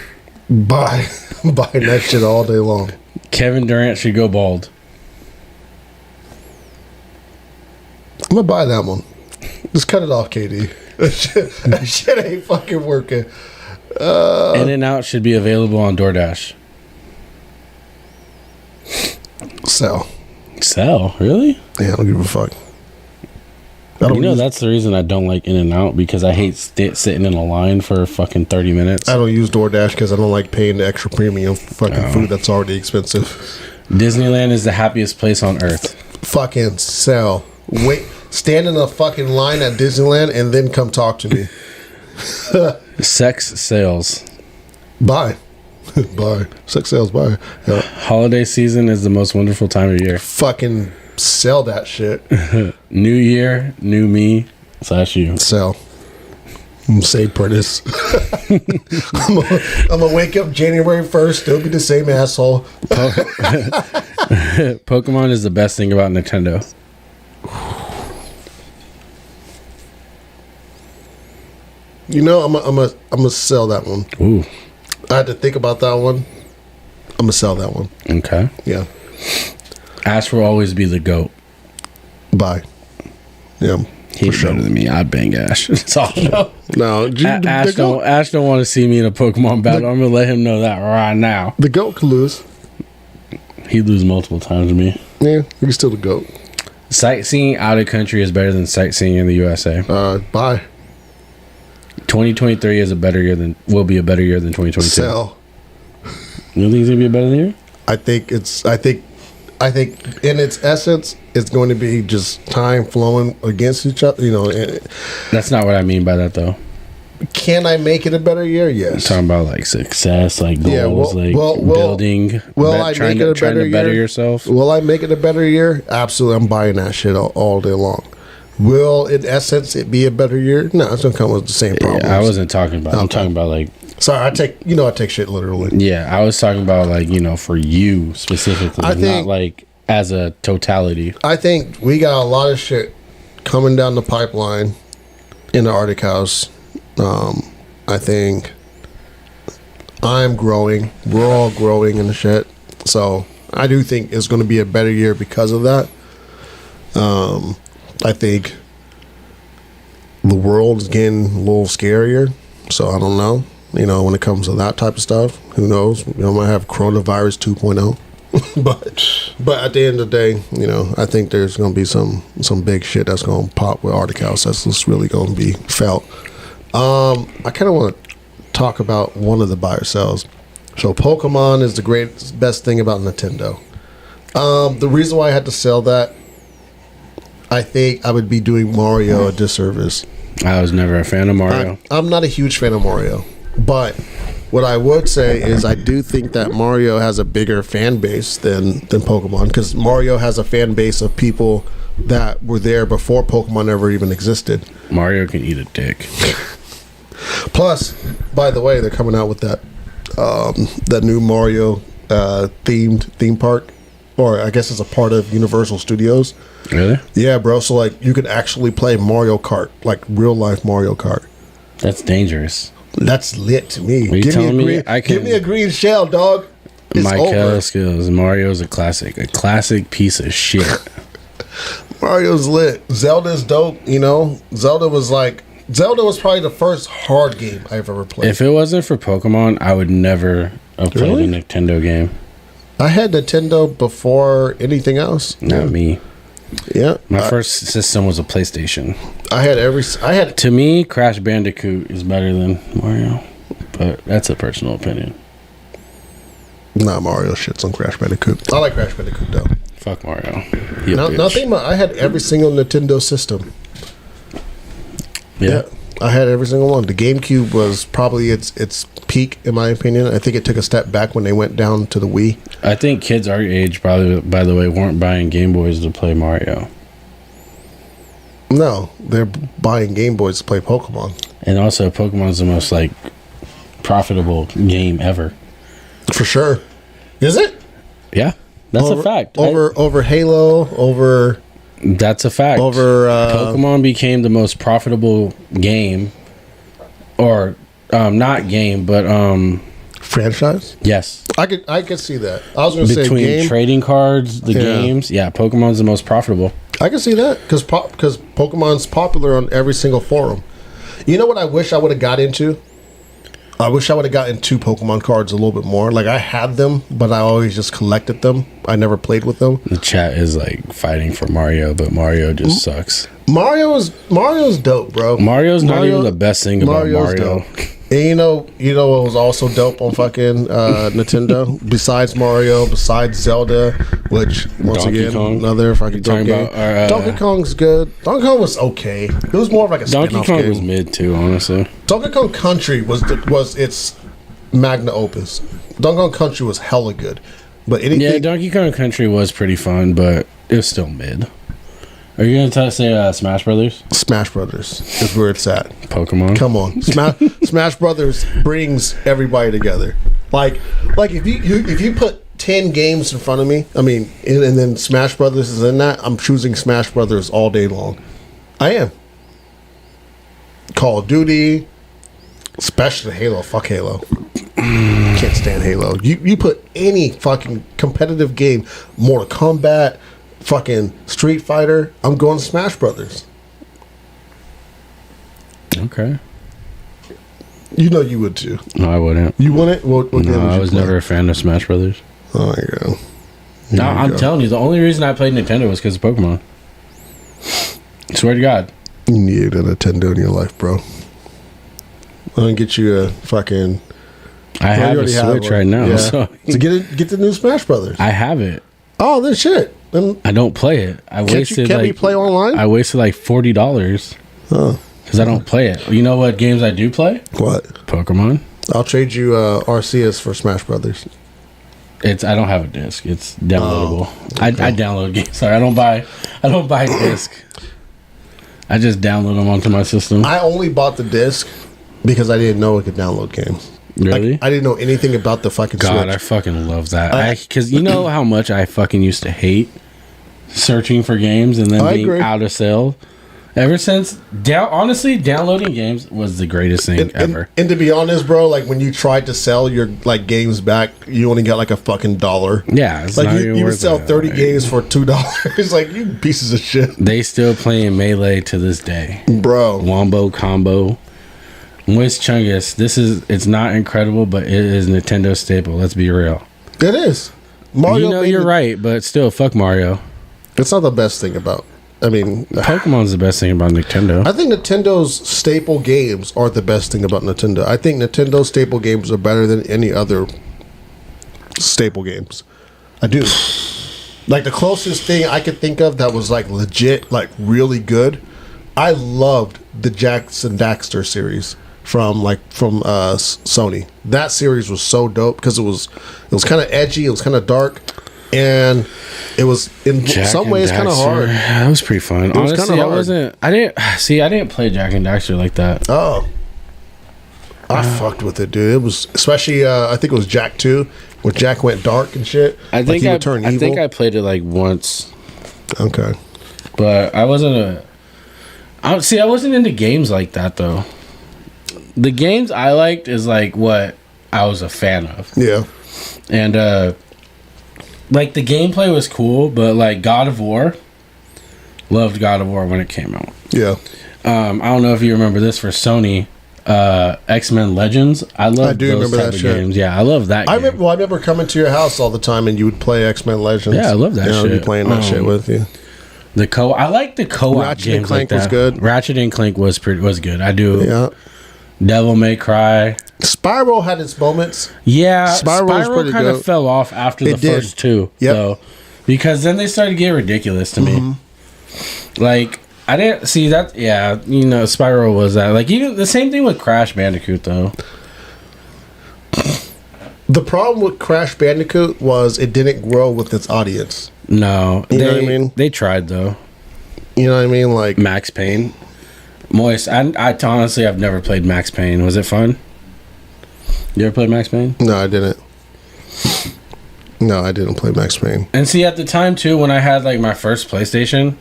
Speaker 1: buy, buying that shit all day long.
Speaker 2: Kevin Durant should go bald.
Speaker 1: I'm gonna buy that one. Just cut it off, KD. That shit ain't fucking working.
Speaker 2: In-N-Out should be available on DoorDash.
Speaker 1: Sell.
Speaker 2: Sell? Really?
Speaker 1: Yeah, I don't give a fuck. I
Speaker 2: You
Speaker 1: don't
Speaker 2: know,
Speaker 1: use,
Speaker 2: that's the reason I don't like In-N-Out, because I hate sitting in a line for fucking 30 minutes.
Speaker 1: I don't use DoorDash because I don't like paying the extra premium for fucking
Speaker 2: Oh.
Speaker 1: food that's already expensive.
Speaker 2: Disneyland is the happiest place on earth.
Speaker 1: Fucking sell. Wait, stand in a fucking line at Disneyland and then come talk to me.
Speaker 2: Sex sales.
Speaker 1: Bye. Bye. Sex sales, bye. Yeah.
Speaker 2: Holiday season is the most wonderful time of year.
Speaker 1: Fucking sell that shit.
Speaker 2: New year, new me / you.
Speaker 1: Sell. Say Prentice. I'm gonna wake up January 1st, still be the same asshole.
Speaker 2: Pokemon is the best thing about Nintendo.
Speaker 1: You know, I'm gonna sell that one.
Speaker 2: Ooh,
Speaker 1: I had to think about that one. I'm gonna sell that one.
Speaker 2: okay.
Speaker 1: Yeah.
Speaker 2: Ash will always be the GOAT.
Speaker 1: Bye. Yeah.
Speaker 2: He's
Speaker 1: For sure.
Speaker 2: better than me. I'd bang Ash. That's all I know.
Speaker 1: No,
Speaker 2: Ash don't want to see me in a Pokemon battle. I'm gonna let him know that right now.
Speaker 1: the goat can lose.
Speaker 2: He'd lose multiple times to me.
Speaker 1: Yeah, he's still the goat.
Speaker 2: Sightseeing out of country is better than sightseeing in the USA.
Speaker 1: Bye.
Speaker 2: 2023 is will be a better year than 2022.
Speaker 1: Sell.
Speaker 2: You don't think it's gonna be a better year?
Speaker 1: I think in its essence, it's going to be just time flowing against each other. You know, and
Speaker 2: That's not what I mean by that though.
Speaker 1: can I make it a better year?
Speaker 2: I'm
Speaker 1: Yes.
Speaker 2: talking about like success, like goals,
Speaker 1: Yeah, well,
Speaker 2: building.
Speaker 1: will I
Speaker 2: trying
Speaker 1: make it a
Speaker 2: trying
Speaker 1: better
Speaker 2: to better
Speaker 1: year?
Speaker 2: yourself.
Speaker 1: Will I make it a better year? Absolutely. I'm buying that shit all day long. Will, in essence, it be a better year? No, it's gonna come with the same problems.
Speaker 2: Yeah, I wasn't talking about. I'm
Speaker 1: Okay.
Speaker 2: talking about like.
Speaker 1: Sorry, I take shit literally.
Speaker 2: Yeah, I was talking about like for you specifically,
Speaker 1: I
Speaker 2: not
Speaker 1: think-
Speaker 2: like as a totality.
Speaker 1: I think we got a lot of shit coming down the pipeline in the Arctic House. I think I'm growing. We're all growing in the shit. So I do think it's going to be a better year because of that. I think the world is getting a little scarier. So I don't know. You know, when it comes to that type of stuff, who knows? You know, might have coronavirus 2.0. but at the end of the day, you know, I think there's going to be some big shit that's going to pop with Arctic House. That's just really going to be felt. I kind of want to talk about one of the buy or sells. So Pokemon is the best thing about Nintendo. The reason why I had to sell that, I think I would be doing Mario a disservice.
Speaker 2: I was never a fan of Mario.
Speaker 1: I'm not a huge fan of Mario, but What I would say is I do think that Mario has a bigger fan base than Pokemon, because Mario has a fan base of people that were there before Pokemon ever even existed.
Speaker 2: Mario can eat a dick.
Speaker 1: Plus, by the way, they're coming out with that new Mario themed theme park, or I guess it's a part of Universal Studios.
Speaker 2: Really?
Speaker 1: Yeah, bro. So like, you could actually play Mario Kart, like real life Mario Kart.
Speaker 2: That's dangerous.
Speaker 1: That's lit to me.
Speaker 2: Are you telling me I can?
Speaker 1: Give me a green shell, dog. It's
Speaker 2: My
Speaker 1: over.
Speaker 2: skills. Mario's a classic piece of shit.
Speaker 1: Mario's lit. Zelda's dope. You know, Zelda was probably the first hard game I've ever played.
Speaker 2: If it wasn't for Pokemon, I would never have played
Speaker 1: Really?
Speaker 2: a Nintendo game.
Speaker 1: I had Nintendo before anything else.
Speaker 2: Not me.
Speaker 1: Yeah,
Speaker 2: My first system was a PlayStation.
Speaker 1: I had
Speaker 2: To me, Crash Bandicoot is better than Mario, but that's a personal opinion.
Speaker 1: not Mario shits on Crash Bandicoot. I like Crash Bandicoot though.
Speaker 2: Fuck Mario. He a bitch.
Speaker 1: Nothing. I had every single Nintendo system.
Speaker 2: Yeah.
Speaker 1: I had every single one. The GameCube was probably its peak, in my opinion. I think it took a step back when they went down to the Wii.
Speaker 2: I think kids our age probably, by the way, weren't buying Game Boys to play Mario.
Speaker 1: No, they're buying Game Boys to play Pokemon.
Speaker 2: And also, Pokemon's the most, like, profitable game ever.
Speaker 1: For sure. Is it?
Speaker 2: Yeah. That's a fact.
Speaker 1: Over Halo, over
Speaker 2: That's a fact. Pokemon became the most profitable game, or not game, but
Speaker 1: franchise.
Speaker 2: yes.
Speaker 1: I could see that. I was going to say
Speaker 2: Between
Speaker 1: game.
Speaker 2: trading cards, the games, yeah, Pokemon's the most profitable.
Speaker 1: I can see that because Pokemon's popular on every single forum. You know what I wish I would have got into? I wish I would have got into Pokemon cards a little bit more. Like, I had them, but I always just collected them. I never played with them.
Speaker 2: The chat is like fighting for Mario, but Mario just sucks.
Speaker 1: Mario's dope, bro.
Speaker 2: Mario's not even the best thing about Mario.
Speaker 1: Dope. And you know what was also dope on fucking Nintendo besides Mario, besides Zelda, which once
Speaker 2: Donkey
Speaker 1: again
Speaker 2: Kong.
Speaker 1: another fucking dope
Speaker 2: talking
Speaker 1: game.
Speaker 2: about,
Speaker 1: Donkey Kong's good. Donkey Kong was okay. It was more of like a
Speaker 2: Donkey
Speaker 1: spin-off
Speaker 2: Kong
Speaker 1: game.
Speaker 2: was mid too, honestly.
Speaker 1: Donkey Kong Country was its magna opus. Donkey Kong Country was hella good, but anything.
Speaker 2: Yeah, Donkey Kong Country was pretty fun, but it was still mid. Are you gonna say Smash Brothers?
Speaker 1: Smash Brothers is where it's at.
Speaker 2: Pokemon.
Speaker 1: Come on, Smash Brothers brings everybody together. Like if you put 10 games in front of me, I mean, and then Smash Brothers is in that, I'm choosing Smash Brothers all day long. I am. Call of Duty, especially Halo. Fuck Halo. Can't stand Halo. You put any fucking competitive game, Mortal Kombat, fucking Street Fighter, I'm going Smash Brothers.
Speaker 2: Okay.
Speaker 1: You know you would too.
Speaker 2: No, I wouldn't.
Speaker 1: You wouldn't? What game
Speaker 2: No,
Speaker 1: would
Speaker 2: I
Speaker 1: you
Speaker 2: was
Speaker 1: play?
Speaker 2: never a fan of Smash Brothers.
Speaker 1: Oh my god.
Speaker 2: No,
Speaker 1: Here we
Speaker 2: I'm
Speaker 1: go.
Speaker 2: telling you, the only reason I played Nintendo was because of Pokemon. Swear to God.
Speaker 1: You need a Nintendo in your life, bro. I'm gonna get you a fucking.
Speaker 2: I
Speaker 1: Well,
Speaker 2: have
Speaker 1: you
Speaker 2: a
Speaker 1: already have
Speaker 2: Switch
Speaker 1: one.
Speaker 2: right now,
Speaker 1: Yeah.
Speaker 2: so
Speaker 1: So get the new Smash Brothers.
Speaker 2: I have it.
Speaker 1: Oh, then shit. Then
Speaker 2: I don't play it. I wasted
Speaker 1: can't we
Speaker 2: like
Speaker 1: play online?
Speaker 2: I wasted like $40
Speaker 1: Oh,
Speaker 2: because I don't play it. You know what games I do play?
Speaker 1: what?
Speaker 2: Pokemon.
Speaker 1: I'll trade you Arceus for Smash Brothers.
Speaker 2: I don't have a disc. It's downloadable.
Speaker 1: Oh,
Speaker 2: I
Speaker 1: okay.
Speaker 2: download games. Sorry, I don't buy disc. I just download them onto my system.
Speaker 1: I only bought the disc because I didn't know it could download games.
Speaker 2: Really?
Speaker 1: Like, I didn't know anything about the fucking
Speaker 2: God,
Speaker 1: Switch.
Speaker 2: I fucking love that. Because you know how much I fucking used to hate searching for games and then
Speaker 1: I
Speaker 2: being
Speaker 1: agree.
Speaker 2: out of sale. Ever since, honestly, downloading games was the greatest thing ever.
Speaker 1: And to be honest, bro, like when you tried to sell your like games back, you only got like a fucking $1.
Speaker 2: Yeah, it's
Speaker 1: Like
Speaker 2: not
Speaker 1: you
Speaker 2: even
Speaker 1: would
Speaker 2: worth
Speaker 1: sell
Speaker 2: it.
Speaker 1: 30
Speaker 2: Like,
Speaker 1: games for $2. Like, you pieces of shit,
Speaker 2: They still playing Melee to this day.
Speaker 1: bro.
Speaker 2: Wombo combo. Moist Chungus. It's not incredible, but it is Nintendo staple. Let's be real.
Speaker 1: It is. Mario.
Speaker 2: You know
Speaker 1: made
Speaker 2: you're
Speaker 1: it-
Speaker 2: right, but still, fuck Mario.
Speaker 1: It's not the best thing about. I mean,
Speaker 2: Pokemon's the best thing about Nintendo.
Speaker 1: I think Nintendo's staple games are the best thing about Nintendo. I think Nintendo's staple games are better than any other staple games. I do. Like the closest thing I could think of that was like legit, like really good. I loved the Jackson Daxter series from Sony. That series was so dope because it was kind of edgy, it was kind of dark, and it was in some ways kind of hard.
Speaker 2: That was pretty fun. Honestly, I didn't play Jak and Daxter like that.
Speaker 1: Oh, I fucked with it, dude. It was especially I think it was Jak 2, where Jak went dark and shit.
Speaker 2: I think I played it like once.
Speaker 1: Okay,
Speaker 2: but I wasn't I wasn't into games like that though. The games I liked is like what I was a fan of.
Speaker 1: Yeah.
Speaker 2: And like the gameplay was cool, but like God of War, loved God of War when it came out.
Speaker 1: Yeah.
Speaker 2: I don't know if you remember this for Sony, X-Men Legends. I do those type of games. Yeah, I love that.
Speaker 1: I remember coming to your house all the time, and you would play X-Men Legends.
Speaker 2: Yeah, I love that shit.
Speaker 1: I'd be playing that shit with you.
Speaker 2: I like the co-op
Speaker 1: Ratchet
Speaker 2: games
Speaker 1: and Clank
Speaker 2: like
Speaker 1: was
Speaker 2: that.
Speaker 1: good.
Speaker 2: Ratchet and Clank was good. I do.
Speaker 1: Yeah.
Speaker 2: Devil May Cry.
Speaker 1: Spyro had its moments.
Speaker 2: Yeah,
Speaker 1: Spyro
Speaker 2: kind of fell off after the first two, though, because then they started getting ridiculous to me. Like I didn't see that. Yeah, Spyro was that. Like even the same thing with Crash Bandicoot, though.
Speaker 1: The problem with Crash Bandicoot was it didn't grow with its audience.
Speaker 2: No,
Speaker 1: you know what I mean.
Speaker 2: They tried though.
Speaker 1: You know what I mean, like
Speaker 2: Max Payne. Moist, I honestly I've never played Max Payne. Was it fun? You ever played Max Payne?
Speaker 1: No, I didn't. No, I didn't play Max Payne.
Speaker 2: And see, at the time too, when I had like my first PlayStation,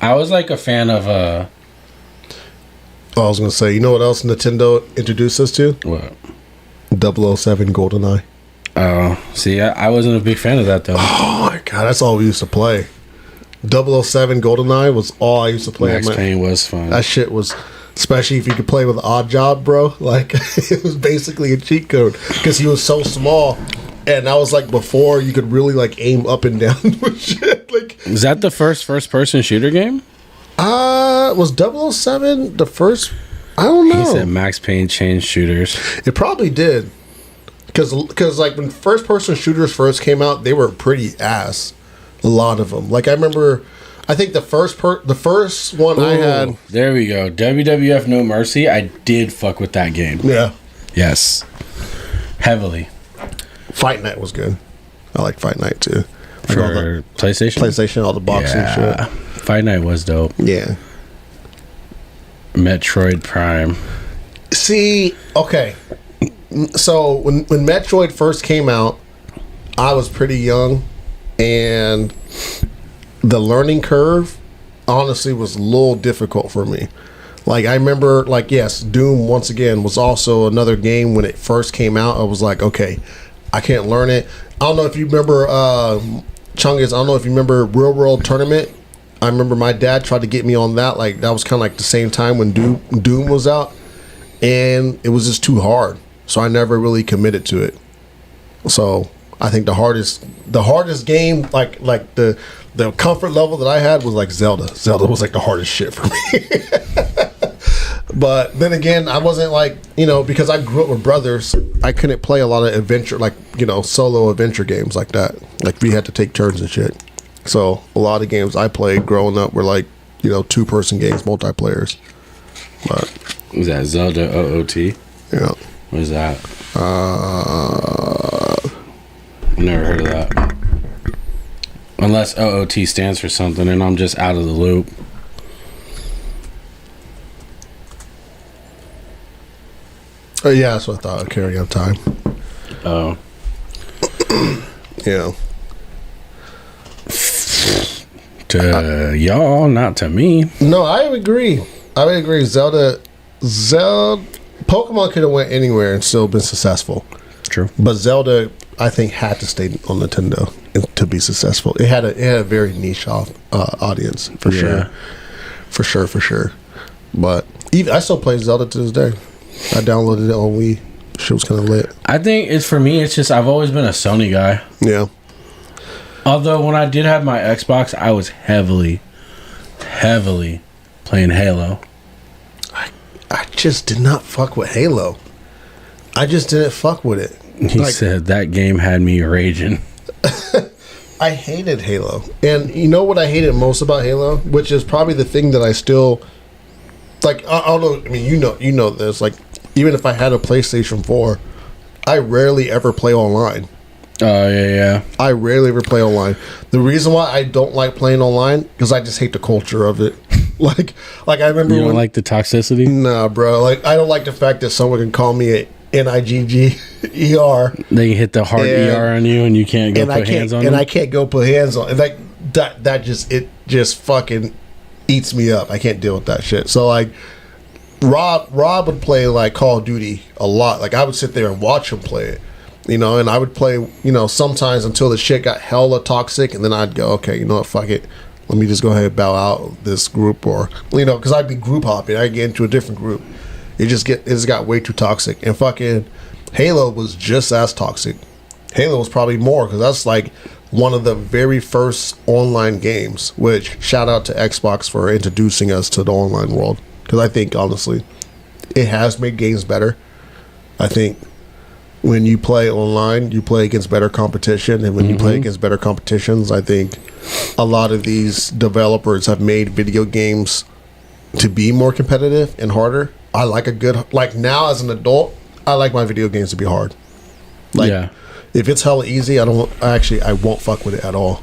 Speaker 2: I was like a fan of
Speaker 1: I was gonna say, you know what else Nintendo introduced us to?
Speaker 2: What?
Speaker 1: 007 GoldenEye.
Speaker 2: Oh, see, I wasn't a big fan of that though.
Speaker 1: Oh my god, that's all we used to play. 007 GoldenEye was all I used to play.
Speaker 2: Max Payne was fun.
Speaker 1: That shit was, especially if you could play with Odd Job, bro. Like it was basically a cheat code because he was so small, and that was like before you could really like aim up and down with shit. Like,
Speaker 2: is that the first person shooter game?
Speaker 1: Was 007 the first? I don't know.
Speaker 2: He said Max Payne changed shooters.
Speaker 1: It probably did, because like when first person shooters first came out, they were pretty ass. A lot of them. Like I remember, I think the first one I had.
Speaker 2: There we go. WWF No Mercy. I did fuck with that game.
Speaker 1: Yeah.
Speaker 2: Yes. Heavily.
Speaker 1: Fight Night was good. I like Fight Night too. Like
Speaker 2: for PlayStation,
Speaker 1: all the boxing shit.
Speaker 2: Fight Night was dope.
Speaker 1: Yeah.
Speaker 2: Metroid Prime.
Speaker 1: See, okay. So when Metroid first came out, I was pretty young. And the learning curve, honestly, was a little difficult for me. Like, I remember, like, yes, Doom, once again, was also another game when it first came out. I was like, okay, I can't learn it. I don't know if you remember, Chungus, I don't know if you remember Real World Tournament. I remember my dad tried to get me on that. Like, that was kind of like the same time when Doom was out. And it was just too hard. So I never really committed to it. So I think the hardest game, like the comfort level that I had was like Zelda. Zelda was like the hardest shit for me. But then again, I wasn't like, because I grew up with brothers, I couldn't play a lot of adventure, like, solo adventure games like that. Like we had to take turns and shit. So a lot of games I played growing up were like, 2-person games, multiplayers. But
Speaker 2: was that Zelda OOT?
Speaker 1: Yeah.
Speaker 2: What is that? Never heard of that. Unless OOT stands for something and I'm just out of the loop.
Speaker 1: Oh yeah, that's what I thought. Carry on time.
Speaker 2: Oh.
Speaker 1: Yeah.
Speaker 2: To y'all, not to me.
Speaker 1: No, I would agree. Zelda, Pokemon could have went anywhere and still been successful.
Speaker 2: True.
Speaker 1: But Zelda, I think, had to stay on Nintendo to be successful. It had a very niche audience for sure. For sure. But even I still play Zelda to this day. I downloaded it on Wii. Shit was kind of lit.
Speaker 2: I think it's for me. It's just I've always been a Sony guy.
Speaker 1: Yeah.
Speaker 2: Although when I did have my Xbox, I was heavily playing Halo.
Speaker 1: I just did not fuck with Halo. I just didn't fuck with it.
Speaker 2: He said that game had me raging.
Speaker 1: I hated Halo. And you know what I hated most about Halo? Which is probably the thing that I still... Like, I don't know. I mean, you know this. Like, even if I had a PlayStation 4, I rarely ever play online.
Speaker 2: Oh, yeah.
Speaker 1: I rarely ever play online. The reason why I don't like playing online, because I just hate the culture of it. like I remember
Speaker 2: You don't like the toxicity?
Speaker 1: Nah, bro. Like, I don't like the fact that someone can call me a NIGGER.
Speaker 2: They can hit the hard ER on you and you can't go put hands on them?
Speaker 1: And I can't go put hands on. And like, that just fucking eats me up. I can't deal with that shit. So, like, Rob would play, like, Call of Duty a lot. Like, I would sit there and watch him play it. You know, and I would play, you know, sometimes until the shit got hella toxic, and then I'd go, okay, you know what, fuck it. Let me just go ahead and bow out this group, or, you know, because I'd be group hopping. I'd get into a different group. It just got way too toxic. And fucking Halo was just as toxic. Halo was probably more, because that's like one of the very first online games, which shout out to Xbox for introducing us to the online world. Because I think, honestly, it has made games better. I think when you play online, you play against better competition. And when you play against better competitions, I think a lot of these developers have made video games to be more competitive and harder. I like like now as an adult, I like my video games to be hard. Like, if it's hella easy, I won't fuck with it at all.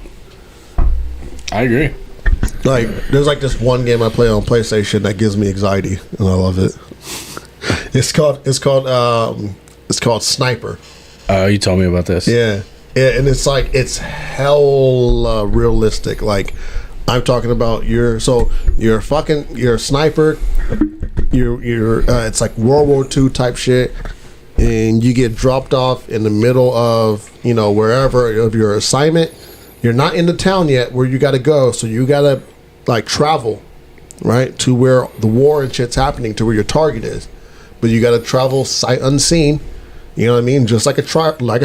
Speaker 2: I agree.
Speaker 1: Like, there's like this one game I play on PlayStation that gives me anxiety, and I love it. It's called Sniper.
Speaker 2: Oh, you told me about this.
Speaker 1: Yeah, and it's like, it's hella realistic. Like, I'm talking about you're a sniper. It's like World War II type shit, and you get dropped off in the middle of, you know, wherever of your assignment. You're not in the town yet where you got to go, so you got to like travel, right, to where the war and shit's happening, to where your target is. But you got to travel sight unseen. You know what I mean? Just like a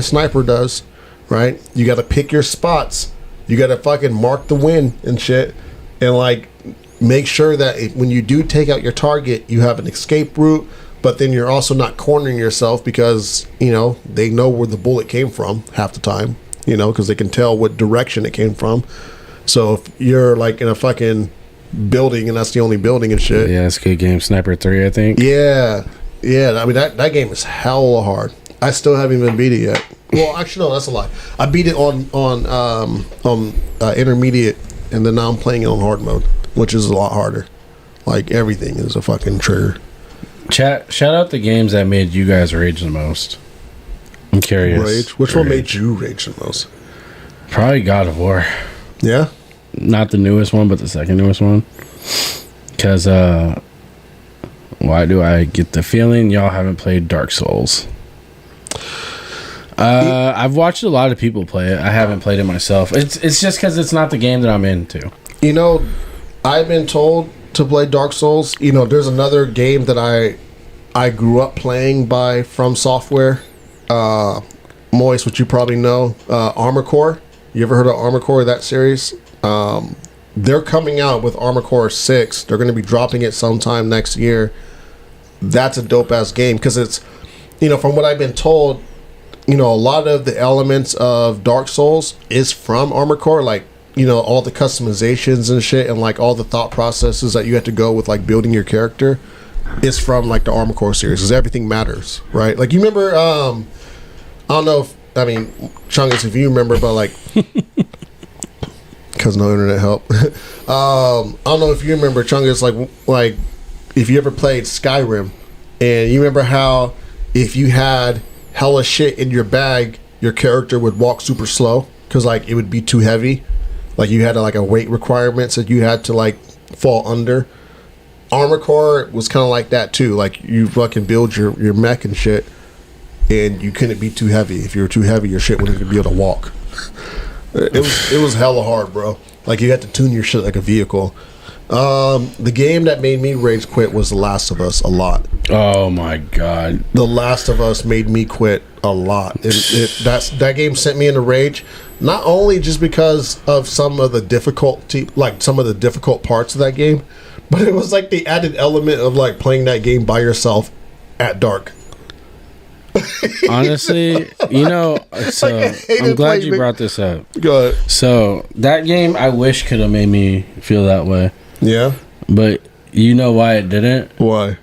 Speaker 1: sniper does, right? You got to pick your spots. You got to fucking mark the win and shit, and like make sure that when you do take out your target, you have an escape route. But then you're also not cornering yourself, because, you know, they know where the bullet came from half the time. You know, because they can tell what direction it came from. So if you're like in a fucking building and that's the only building and shit.
Speaker 2: Yeah, it's a good game. Sniper 3, I think.
Speaker 1: Yeah. I mean, that game is hella hard. I still haven't even beat it yet. Well, actually, no, that's a lie. I beat it on intermediate, and then now I'm playing it on hard mode, which is a lot harder. Like, everything is a fucking trigger.
Speaker 2: Chat, shout out the games that made you guys rage the most. I'm curious.
Speaker 1: Rage? Which one made you rage the most?
Speaker 2: Probably God of War.
Speaker 1: Yeah?
Speaker 2: Not the newest one, but the second newest one. Because, why do I get the feeling y'all haven't played Dark Souls? I've watched a lot of people play it. I haven't played it myself. It's just because it's not the game that I'm into. You
Speaker 1: know, I've been told to play Dark Souls. You know, there's another game that I grew up playing by From Software. Moist, which you probably know, Armor Core. You ever heard of Armor Core, that series? They're coming out with Armor Core 6. They're going to be dropping it sometime next year. That's a dope ass game, because it's, you know, from what I've been told, you know, a lot of the elements of Dark Souls is from Armor Core, like, you know, all the customizations and shit, and like all the thought processes that you have to go with, like building your character, is from like the Armor Core series, because everything matters, right? Like, you remember, I don't know if, I mean, Chungus, if you remember, but like, because no internet help. I don't know if you remember, Chungus, like if you ever played Skyrim, and you remember how if you had hella shit in your bag, your character would walk super slow, because like it would be too heavy. Like, you had like a weight requirements that you had to like fall under. Armor Core was kind of like that too. Like, you fucking build your mech and shit, and you couldn't be too heavy. If you were too heavy, your shit wouldn't be able to walk. It was hella hard, bro. Like, you had to tune your shit like a vehicle. The game that made me rage quit was The Last of Us a lot.
Speaker 2: Oh my god,
Speaker 1: The Last of Us made me quit a lot. That game sent me into rage, not only just because of some of the difficulty, like some of the difficult parts of that game, but it was like the added element of like playing that game by yourself at dark.
Speaker 2: Honestly, you know, so I'm glad you brought this up.
Speaker 1: Go ahead.
Speaker 2: So that game, I wish could have made me feel that way.
Speaker 1: Yeah,
Speaker 2: but you know why it didn't?
Speaker 1: Why?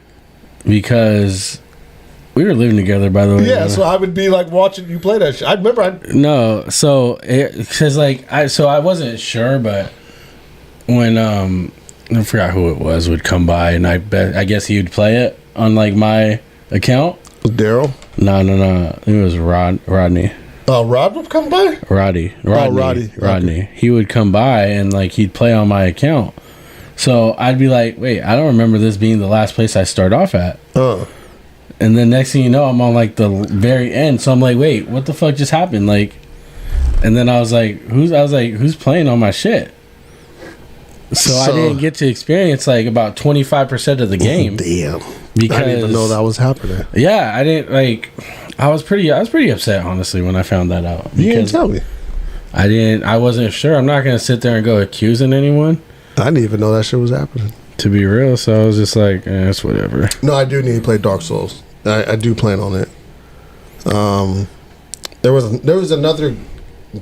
Speaker 2: Because We were living together, by the way.
Speaker 1: Yeah, so I would be like watching you play that shit. I remember
Speaker 2: No, so because like I wasn't sure, but when I forgot who it was would come by, and I guess he would play it on like my account.
Speaker 1: Daryl?
Speaker 2: No, it was Rodney.
Speaker 1: Rod would come by?
Speaker 2: Rodney.
Speaker 1: Rodney.
Speaker 2: Okay. He would come by and like he'd play on my account. So I'd be like, wait, I don't remember this being the last place I start off at. And then next thing you know, I'm on like the very end. So I'm like, wait, what the fuck just happened? Like, and then I was like, who's playing on my shit? So I didn't get to experience like about 25% of the game.
Speaker 1: Damn.
Speaker 2: Because
Speaker 1: I didn't even know that was happening.
Speaker 2: Yeah, I didn't like. I was pretty upset, honestly, when I found that out.
Speaker 1: You didn't tell me.
Speaker 2: I wasn't sure. I'm not gonna sit there and go accusing anyone.
Speaker 1: I didn't even know that shit was happening.
Speaker 2: To be real, so I was just like, it's whatever.
Speaker 1: No, I do need to play Dark Souls. I do plan on it. There was another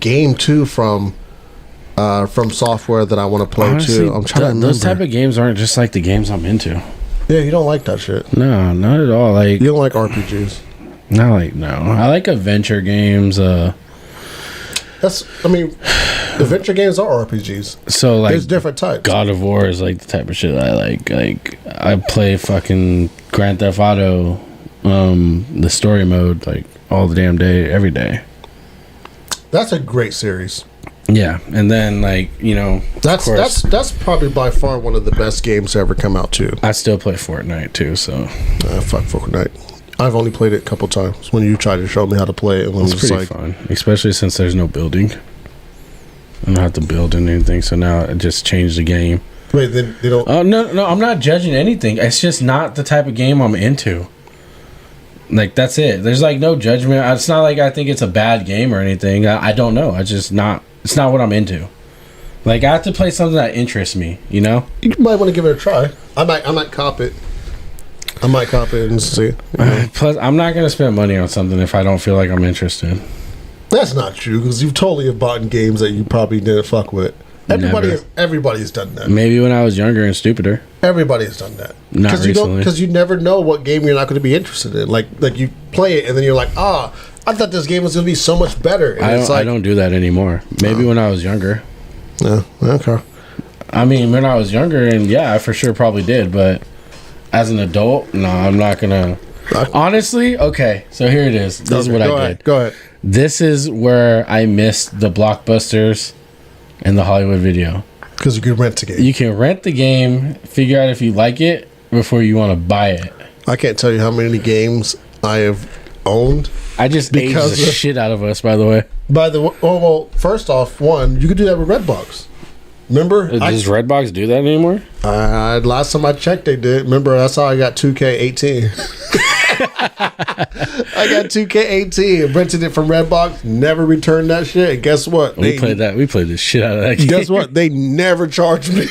Speaker 1: game too from software that I want to play. Honestly, too. I'm trying to remember.
Speaker 2: Those type of games aren't just like the games I'm into.
Speaker 1: Yeah, you don't like that shit.
Speaker 2: No, not at all. Like
Speaker 1: you don't like RPGs.
Speaker 2: No. I like adventure games.
Speaker 1: Adventure games are RPGs.
Speaker 2: So like,
Speaker 1: there's different types.
Speaker 2: God of War is like the type of shit I like. Like I play fucking Grand Theft Auto, the story mode, like all the damn day, every day.
Speaker 1: That's a great series.
Speaker 2: Yeah, and then like
Speaker 1: that's probably by far one of the best games to ever come out too.
Speaker 2: I still play Fortnite too, so
Speaker 1: fuck Fortnite. I've only played it a couple times when you tried to show me how to play it.
Speaker 2: It's pretty fun, especially since there's no building. I don't have to build anything, so now I just changed the game.
Speaker 1: Wait, they don't?
Speaker 2: Oh no, I'm not judging anything. It's just not the type of game I'm into. Like that's it. There's like no judgment. It's not like I think it's a bad game or anything. I don't know. It's not what I'm into. Like I have to play something that interests me. You know.
Speaker 1: You might want to give it a try. I might cop it. I might cop it and see.
Speaker 2: Plus, I'm not gonna spend money on something if I don't feel like I'm interested.
Speaker 1: That's not true because you've totally have bought games that you probably didn't fuck with. Everybody's done that.
Speaker 2: Maybe when I was younger and stupider.
Speaker 1: Everybody has done that.
Speaker 2: Not recently.
Speaker 1: Because you never know what game you're not going to be interested in. Like you play it and then you're like, I thought this game was going to be so much better. And
Speaker 2: I don't do that anymore. Maybe when I was younger.
Speaker 1: Yeah. Okay.
Speaker 2: I mean, when I was younger, and yeah, I for sure probably did, but as an adult, no, I'm not gonna. Honestly, okay, so here it is. This is what I did.
Speaker 1: Go ahead.
Speaker 2: This is where I missed the Blockbusters and the Hollywood Video.
Speaker 1: Because you can rent the game.
Speaker 2: You can rent the game, figure out if you like it before you want to buy it.
Speaker 1: I can't tell you how many games I have owned.
Speaker 2: I just aged the shit out of us, by the way.
Speaker 1: First off, you could do that with Redbox. Remember?
Speaker 2: Does Redbox do that anymore?
Speaker 1: Last time I checked, they did. Remember, that's how I got 2K18. I got 2K18, rented it from Redbox, never returned that shit. And guess what?
Speaker 2: We played the shit out of that game.
Speaker 1: Guess what? They never charged me.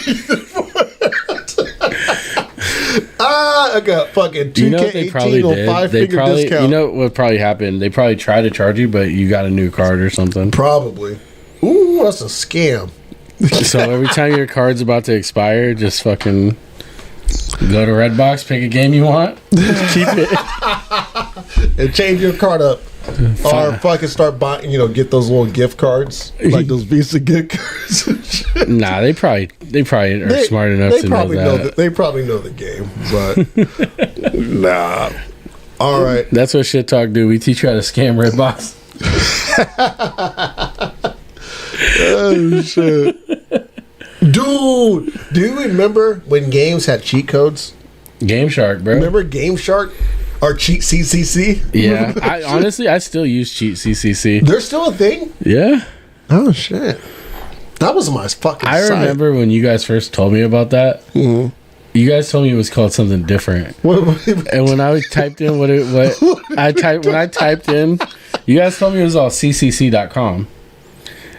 Speaker 1: I got fucking 2K18 on 5-figure discount.
Speaker 2: You know what probably happened? They probably tried to charge you, but you got a new card or something.
Speaker 1: Probably. Ooh, that's a scam.
Speaker 2: So every time your card's about to expire, just fucking go to Redbox, pick a game you want, keep it,
Speaker 1: and change your card up. Or fucking start buying, get those little gift cards, like those Visa gift cards.
Speaker 2: Nah, they probably are smart enough to know that.
Speaker 1: They probably know the game, but nah. All right,
Speaker 2: that's what Shit Talk do. We teach you how to scam Redbox.
Speaker 1: Oh shit, dude! Do you remember when games had cheat codes?
Speaker 2: Game Shark, bro.
Speaker 1: Remember Game Shark? Or Cheat CCC?
Speaker 2: Yeah, I still use Cheat CCC.
Speaker 1: There's still a thing?
Speaker 2: Yeah.
Speaker 1: Oh shit, that was my fucking.
Speaker 2: I remember when you guys first told me about that. Mm-hmm. You guys told me it was called something different. And when I typed in when I typed in, you guys told me it was all ccc.com.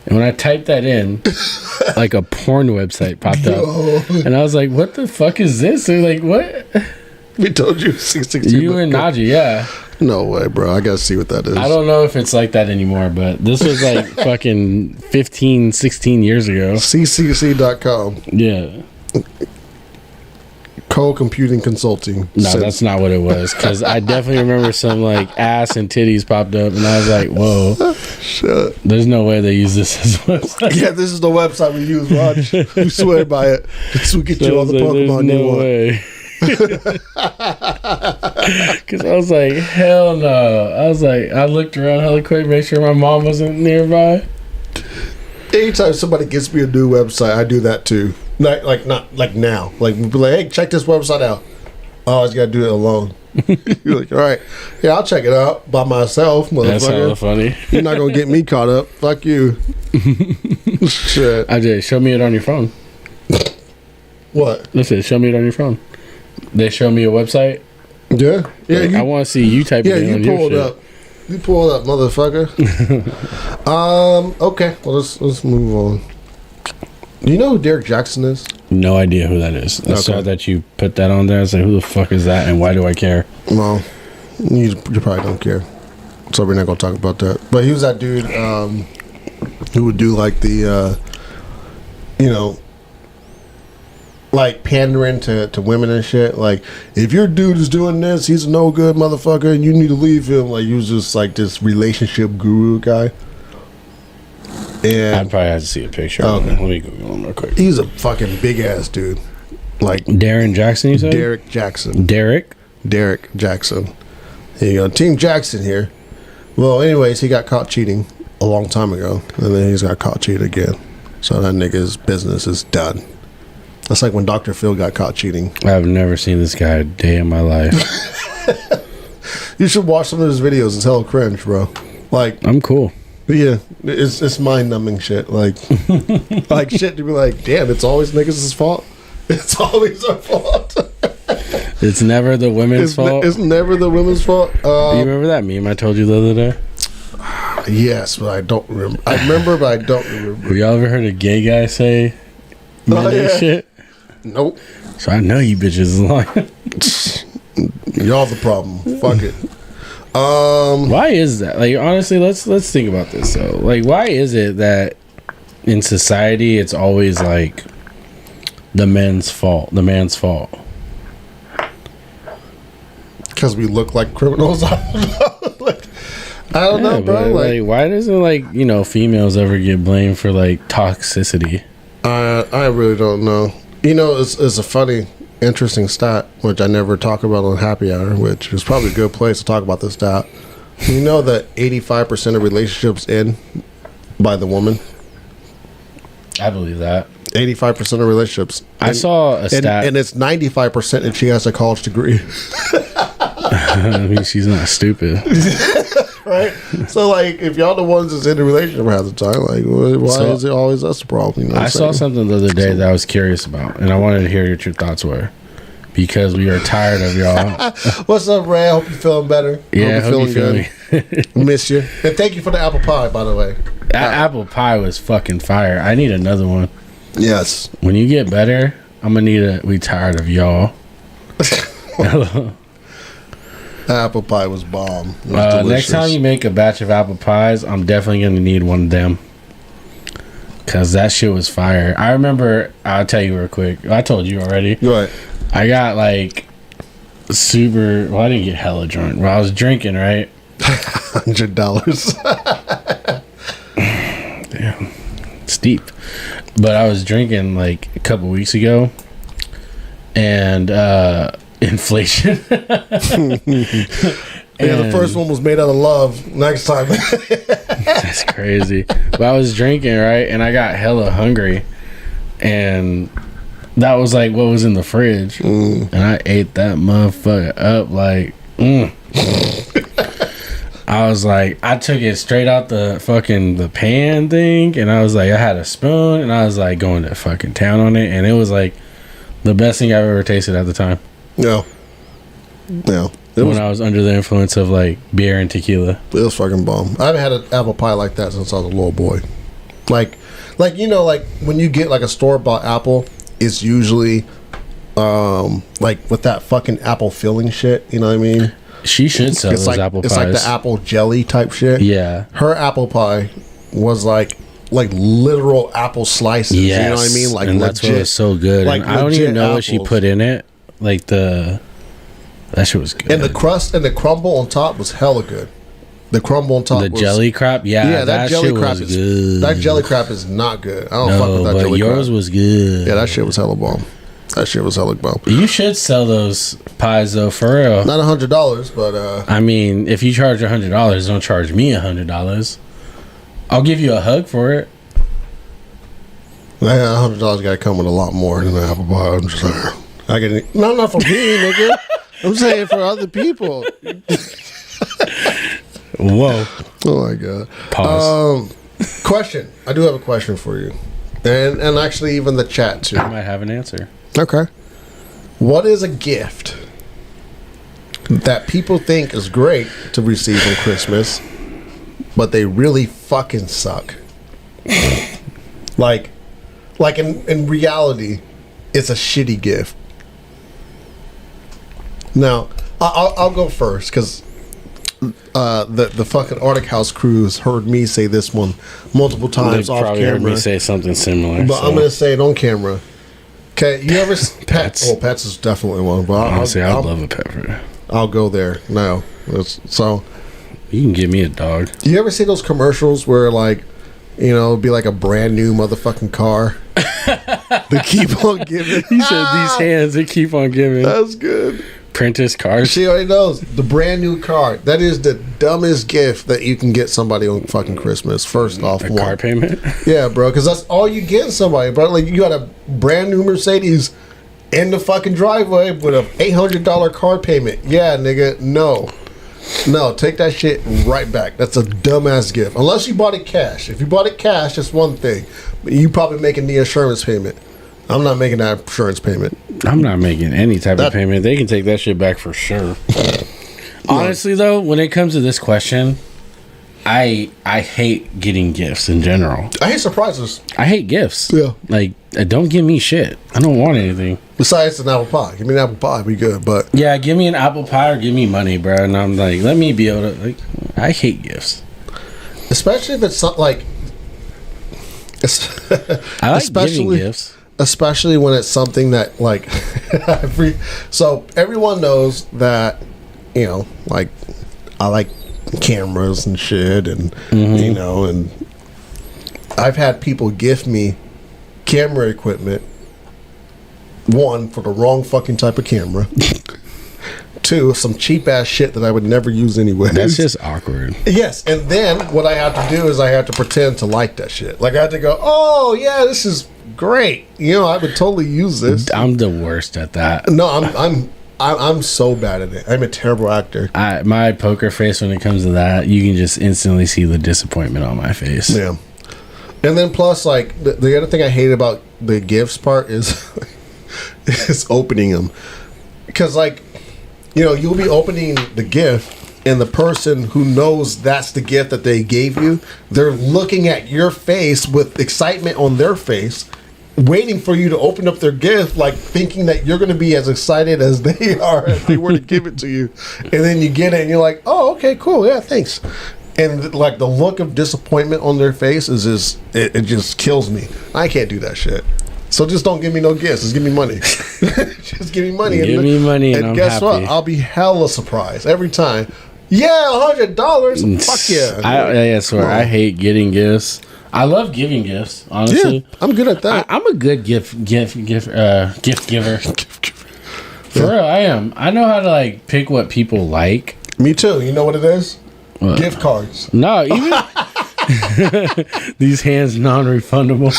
Speaker 2: And when I typed that in, like a porn website popped up, and I was like, "What the fuck is this?" They're like, "What?"
Speaker 1: We told you 616.
Speaker 2: You and Najee, yeah.
Speaker 1: No way, bro. I gotta see what that is.
Speaker 2: I don't know if it's like that anymore, but this was like fucking 15, 16 years ago.
Speaker 1: ccc.com.
Speaker 2: Yeah.
Speaker 1: Co-computing consulting.
Speaker 2: No, that's not what it was. Because I definitely remember some like ass and titties popped up, and I was like, "Whoa,
Speaker 1: shit.
Speaker 2: There's no way they use this as a website."
Speaker 1: Yeah, this is the website we use, Raj. We swear by it. So we get you all the Pokemon you want.
Speaker 2: Way. Because I was like, hell no. I looked around hella quick, make sure my mom wasn't nearby.
Speaker 1: Anytime somebody gets me a new website, I do that too. Not like now. Like we'll be like, hey, check this website out. Oh, I just gotta do it alone. You're like, all right, yeah, I'll check it out by myself, motherfucker.
Speaker 2: That's hella funny.
Speaker 1: You're not gonna get me caught up. Fuck you. Shit.
Speaker 2: I did. Show me it on your phone.
Speaker 1: What?
Speaker 2: Listen, show me it on your phone. They show me a website.
Speaker 1: Yeah, yeah.
Speaker 2: Like, I want to see you type it in on your
Speaker 1: pull it
Speaker 2: shit.
Speaker 1: up. You pull it up, motherfucker. Okay. Well, let's move on. Do you know who Derek Jackson is?
Speaker 2: No idea who that is. I saw that you put that on there. I was like, who the fuck is that, and why do I care?
Speaker 1: Well, you probably don't care, so we're not gonna talk about that. But he was that dude who would do like the, like pandering to women and shit. Like, if your dude is doing this, he's a no good motherfucker, and you need to leave him. Like, he was just like this relationship guru guy. And
Speaker 2: I'd probably have to see a picture.
Speaker 1: Okay.
Speaker 2: Let me Google him real quick.
Speaker 1: he's a fucking big ass dude. Like
Speaker 2: Darren Jackson, you said?
Speaker 1: Derek Jackson.
Speaker 2: Derek
Speaker 1: Jackson. Here you go. Team Jackson here. Well, anyways, he got caught cheating a long time ago, and then he's got caught cheating again. So that nigga's business is done. That's like when Dr. Phil got caught cheating.
Speaker 2: I've never seen this guy a day in my life.
Speaker 1: You should watch some of his videos. It's hella cringe, bro. Like,
Speaker 2: I'm cool.
Speaker 1: yeah, it's mind numbing shit. Like, like shit to be like, damn, it's always niggas' fault. It's always our fault.
Speaker 2: It's never the women's fault.
Speaker 1: It's never the women's fault.
Speaker 2: Do you remember that meme I told you the other day?
Speaker 1: Yes, but I don't remember. I remember, but I don't remember.
Speaker 2: Have y'all ever heard a gay guy say men ain't shit?
Speaker 1: Nope.
Speaker 2: So I know you bitches is lying.
Speaker 1: Y'all the problem. Fuck it.
Speaker 2: Why is that? Like, honestly, let's think about this though. Like, why is it that in society it's always like the man's fault?
Speaker 1: Because we look like criminals. I don't know, bro.
Speaker 2: Like, why doesn't females ever get blamed for like toxicity?
Speaker 1: I really don't know. It's a funny, interesting stat, which I never talk about on Happy Hour, which is probably a good place to talk about this stat. You know that 85% of relationships end by the woman?
Speaker 2: I believe that.
Speaker 1: 85% of relationships.
Speaker 2: I saw a stat.
Speaker 1: And it's 95% if she has a college degree.
Speaker 2: I mean, she's not stupid.
Speaker 1: Right? So, like, if y'all the ones that's in the relationship half the time, like, why is it always us the problem?
Speaker 2: I saw something the other day that I was curious about, and I wanted to hear what your thoughts were. Because we are tired of y'all.
Speaker 1: What's up, Ray? I hope you're feeling better.
Speaker 2: Yeah, hope you're feeling
Speaker 1: good. Miss you. And thank you for the apple pie, by the way.
Speaker 2: That apple pie was fucking fire. I need another one.
Speaker 1: Yes.
Speaker 2: When you get better, I'm going to need a we tired of y'all.
Speaker 1: Apple pie was bomb. It was
Speaker 2: next time you make a batch of apple pies, I'm definitely going to need one of them. Because that shit was fire. I remember, I'll tell you real quick. I told you already.
Speaker 1: Right.
Speaker 2: I got like super, well, I didn't get hella drunk. Well, I was drinking, right?
Speaker 1: $100.
Speaker 2: Damn. It's deep. But I was drinking like a couple weeks ago. And inflation.
Speaker 1: Yeah, the first one was made out of love. Next time.
Speaker 2: That's crazy. But I was drinking, right? And I got hella hungry. And that was like what was in the fridge. And I ate that motherfucker up like, I was like, I took it straight out the pan thing. And I was like, I had a spoon. And I was like going to fucking town on it. And it was like the best thing I've ever tasted at the time.
Speaker 1: Yeah. Yeah.
Speaker 2: When I was under the influence of like beer and tequila.
Speaker 1: It was fucking bomb. I haven't had an apple pie like that since I was a little boy. Like when you get like a store-bought apple, it's usually like with that fucking apple filling shit, you know what I mean?
Speaker 2: She should sell those apple pies.
Speaker 1: It's like the apple jelly type shit.
Speaker 2: Yeah.
Speaker 1: Her apple pie was like literal apple slices. Yes. You know what I mean? Like
Speaker 2: and that's what was so good. Like, and I don't even know what she put in it. Like that shit was good.
Speaker 1: And the crust and the crumble on top was hella good. The crumble on top
Speaker 2: The
Speaker 1: was...
Speaker 2: jelly crap? Yeah,
Speaker 1: that jelly
Speaker 2: shit
Speaker 1: crap
Speaker 2: was
Speaker 1: is
Speaker 2: good.
Speaker 1: That jelly crap is not good. I don't fuck
Speaker 2: No,
Speaker 1: with that
Speaker 2: but
Speaker 1: jelly
Speaker 2: yours
Speaker 1: crap.
Speaker 2: was good.
Speaker 1: Yeah, that shit was hella bomb. That shit was hella bomb.
Speaker 2: You should sell those pies though, for real.
Speaker 1: Not $100, but
Speaker 2: I mean, if you charge $100, don't charge me $100. I'll give you a hug for it.
Speaker 1: $100 got to come with a lot more than an apple pie. I'm just saying. I get no, not for me, nigga. I'm saying for other people.
Speaker 2: Whoa.
Speaker 1: Oh my god.
Speaker 2: Pause.
Speaker 1: Question. I do have a question for you, and actually even the chat too.
Speaker 2: I might have an answer.
Speaker 1: Okay. What is a gift that people think is great to receive on Christmas, but they really fucking suck? like in reality, it's a shitty gift. Now, I'll go first because the fucking Arctic House crews heard me say this one multiple times
Speaker 2: They
Speaker 1: off
Speaker 2: probably
Speaker 1: camera.
Speaker 2: heard me say something similar.
Speaker 1: But
Speaker 2: so.
Speaker 1: I'm gonna say it on camera. Okay, you ever
Speaker 2: Pets.
Speaker 1: Pets is definitely one. But
Speaker 2: Honestly, I'd love a pepper.
Speaker 1: I'll go there now. So
Speaker 2: You can give me a dog.
Speaker 1: you ever see those commercials where like, it'd be like a brand new motherfucking car? They keep on giving.
Speaker 2: He said these hands, they keep on giving.
Speaker 1: That's good.
Speaker 2: Prentice cars.
Speaker 1: She already knows the brand new car. That is the dumbest gift that you can get somebody on fucking Christmas. First off,
Speaker 2: A car payment?
Speaker 1: Yeah, bro, because that's all you get somebody, bro. Like you got a brand new Mercedes in the fucking driveway with a $800 car payment. Yeah, nigga, no, take that shit right back. That's a dumbass gift. Unless you bought it cash. If you bought it cash, that's one thing. But you probably making the insurance payment. I'm not making that insurance payment.
Speaker 2: I'm not making any type of payment. They can take that shit back for sure. Honestly, though, when it comes to this question, I hate getting gifts in general.
Speaker 1: I hate surprises.
Speaker 2: I hate gifts.
Speaker 1: Yeah.
Speaker 2: Like, don't give me shit. I don't want anything.
Speaker 1: Besides an apple pie. Give me an apple pie, be good. But
Speaker 2: Yeah, give me an apple pie or give me money, bro. And I'm like, let me be able to. Like, I hate gifts.
Speaker 1: especially if it's not like.
Speaker 2: I like giving gifts.
Speaker 1: Especially when it's something that like so everyone knows that like I like cameras and shit and and I've had people gift me camera equipment, one for the wrong fucking type of camera, two some cheap ass shit that I would never use anyway.
Speaker 2: That's just awkward.
Speaker 1: Yes, and then what I have to do is I have to pretend to like that shit. Like I have to go, oh yeah, this is great. I would totally use this.
Speaker 2: I'm the worst at that.
Speaker 1: No, I'm so bad at it. I'm a terrible actor.
Speaker 2: My poker face when it comes to that, you can just instantly see the disappointment on my face.
Speaker 1: Yeah, and then plus like the other thing I hate about the gifts part is is opening them because like you'll be opening the gift. And the person who knows that's the gift that they gave you, they're looking at your face with excitement on their face, waiting for you to open up their gift, like thinking that you're going to be as excited as they are if they were to give it to you. And then you get it and you're like, oh, okay, cool. Yeah, thanks. And like the look of disappointment on their face is just, it just kills me. I can't do that shit. So just don't give me no gifts. Just give me money. Just give me money.
Speaker 2: Give me money and I'm
Speaker 1: guess what?
Speaker 2: happy.
Speaker 1: I'll be hella surprised every time. Yeah, $100. Fuck yeah.
Speaker 2: I swear, I hate getting gifts. I love giving gifts, honestly.
Speaker 1: Yeah, I'm good at that.
Speaker 2: I'm a good gift giver. For real, I am. I know how to like pick what people like.
Speaker 1: Me too. You know what it is?
Speaker 2: What?
Speaker 1: Gift cards.
Speaker 2: No, even these hands non-refundable.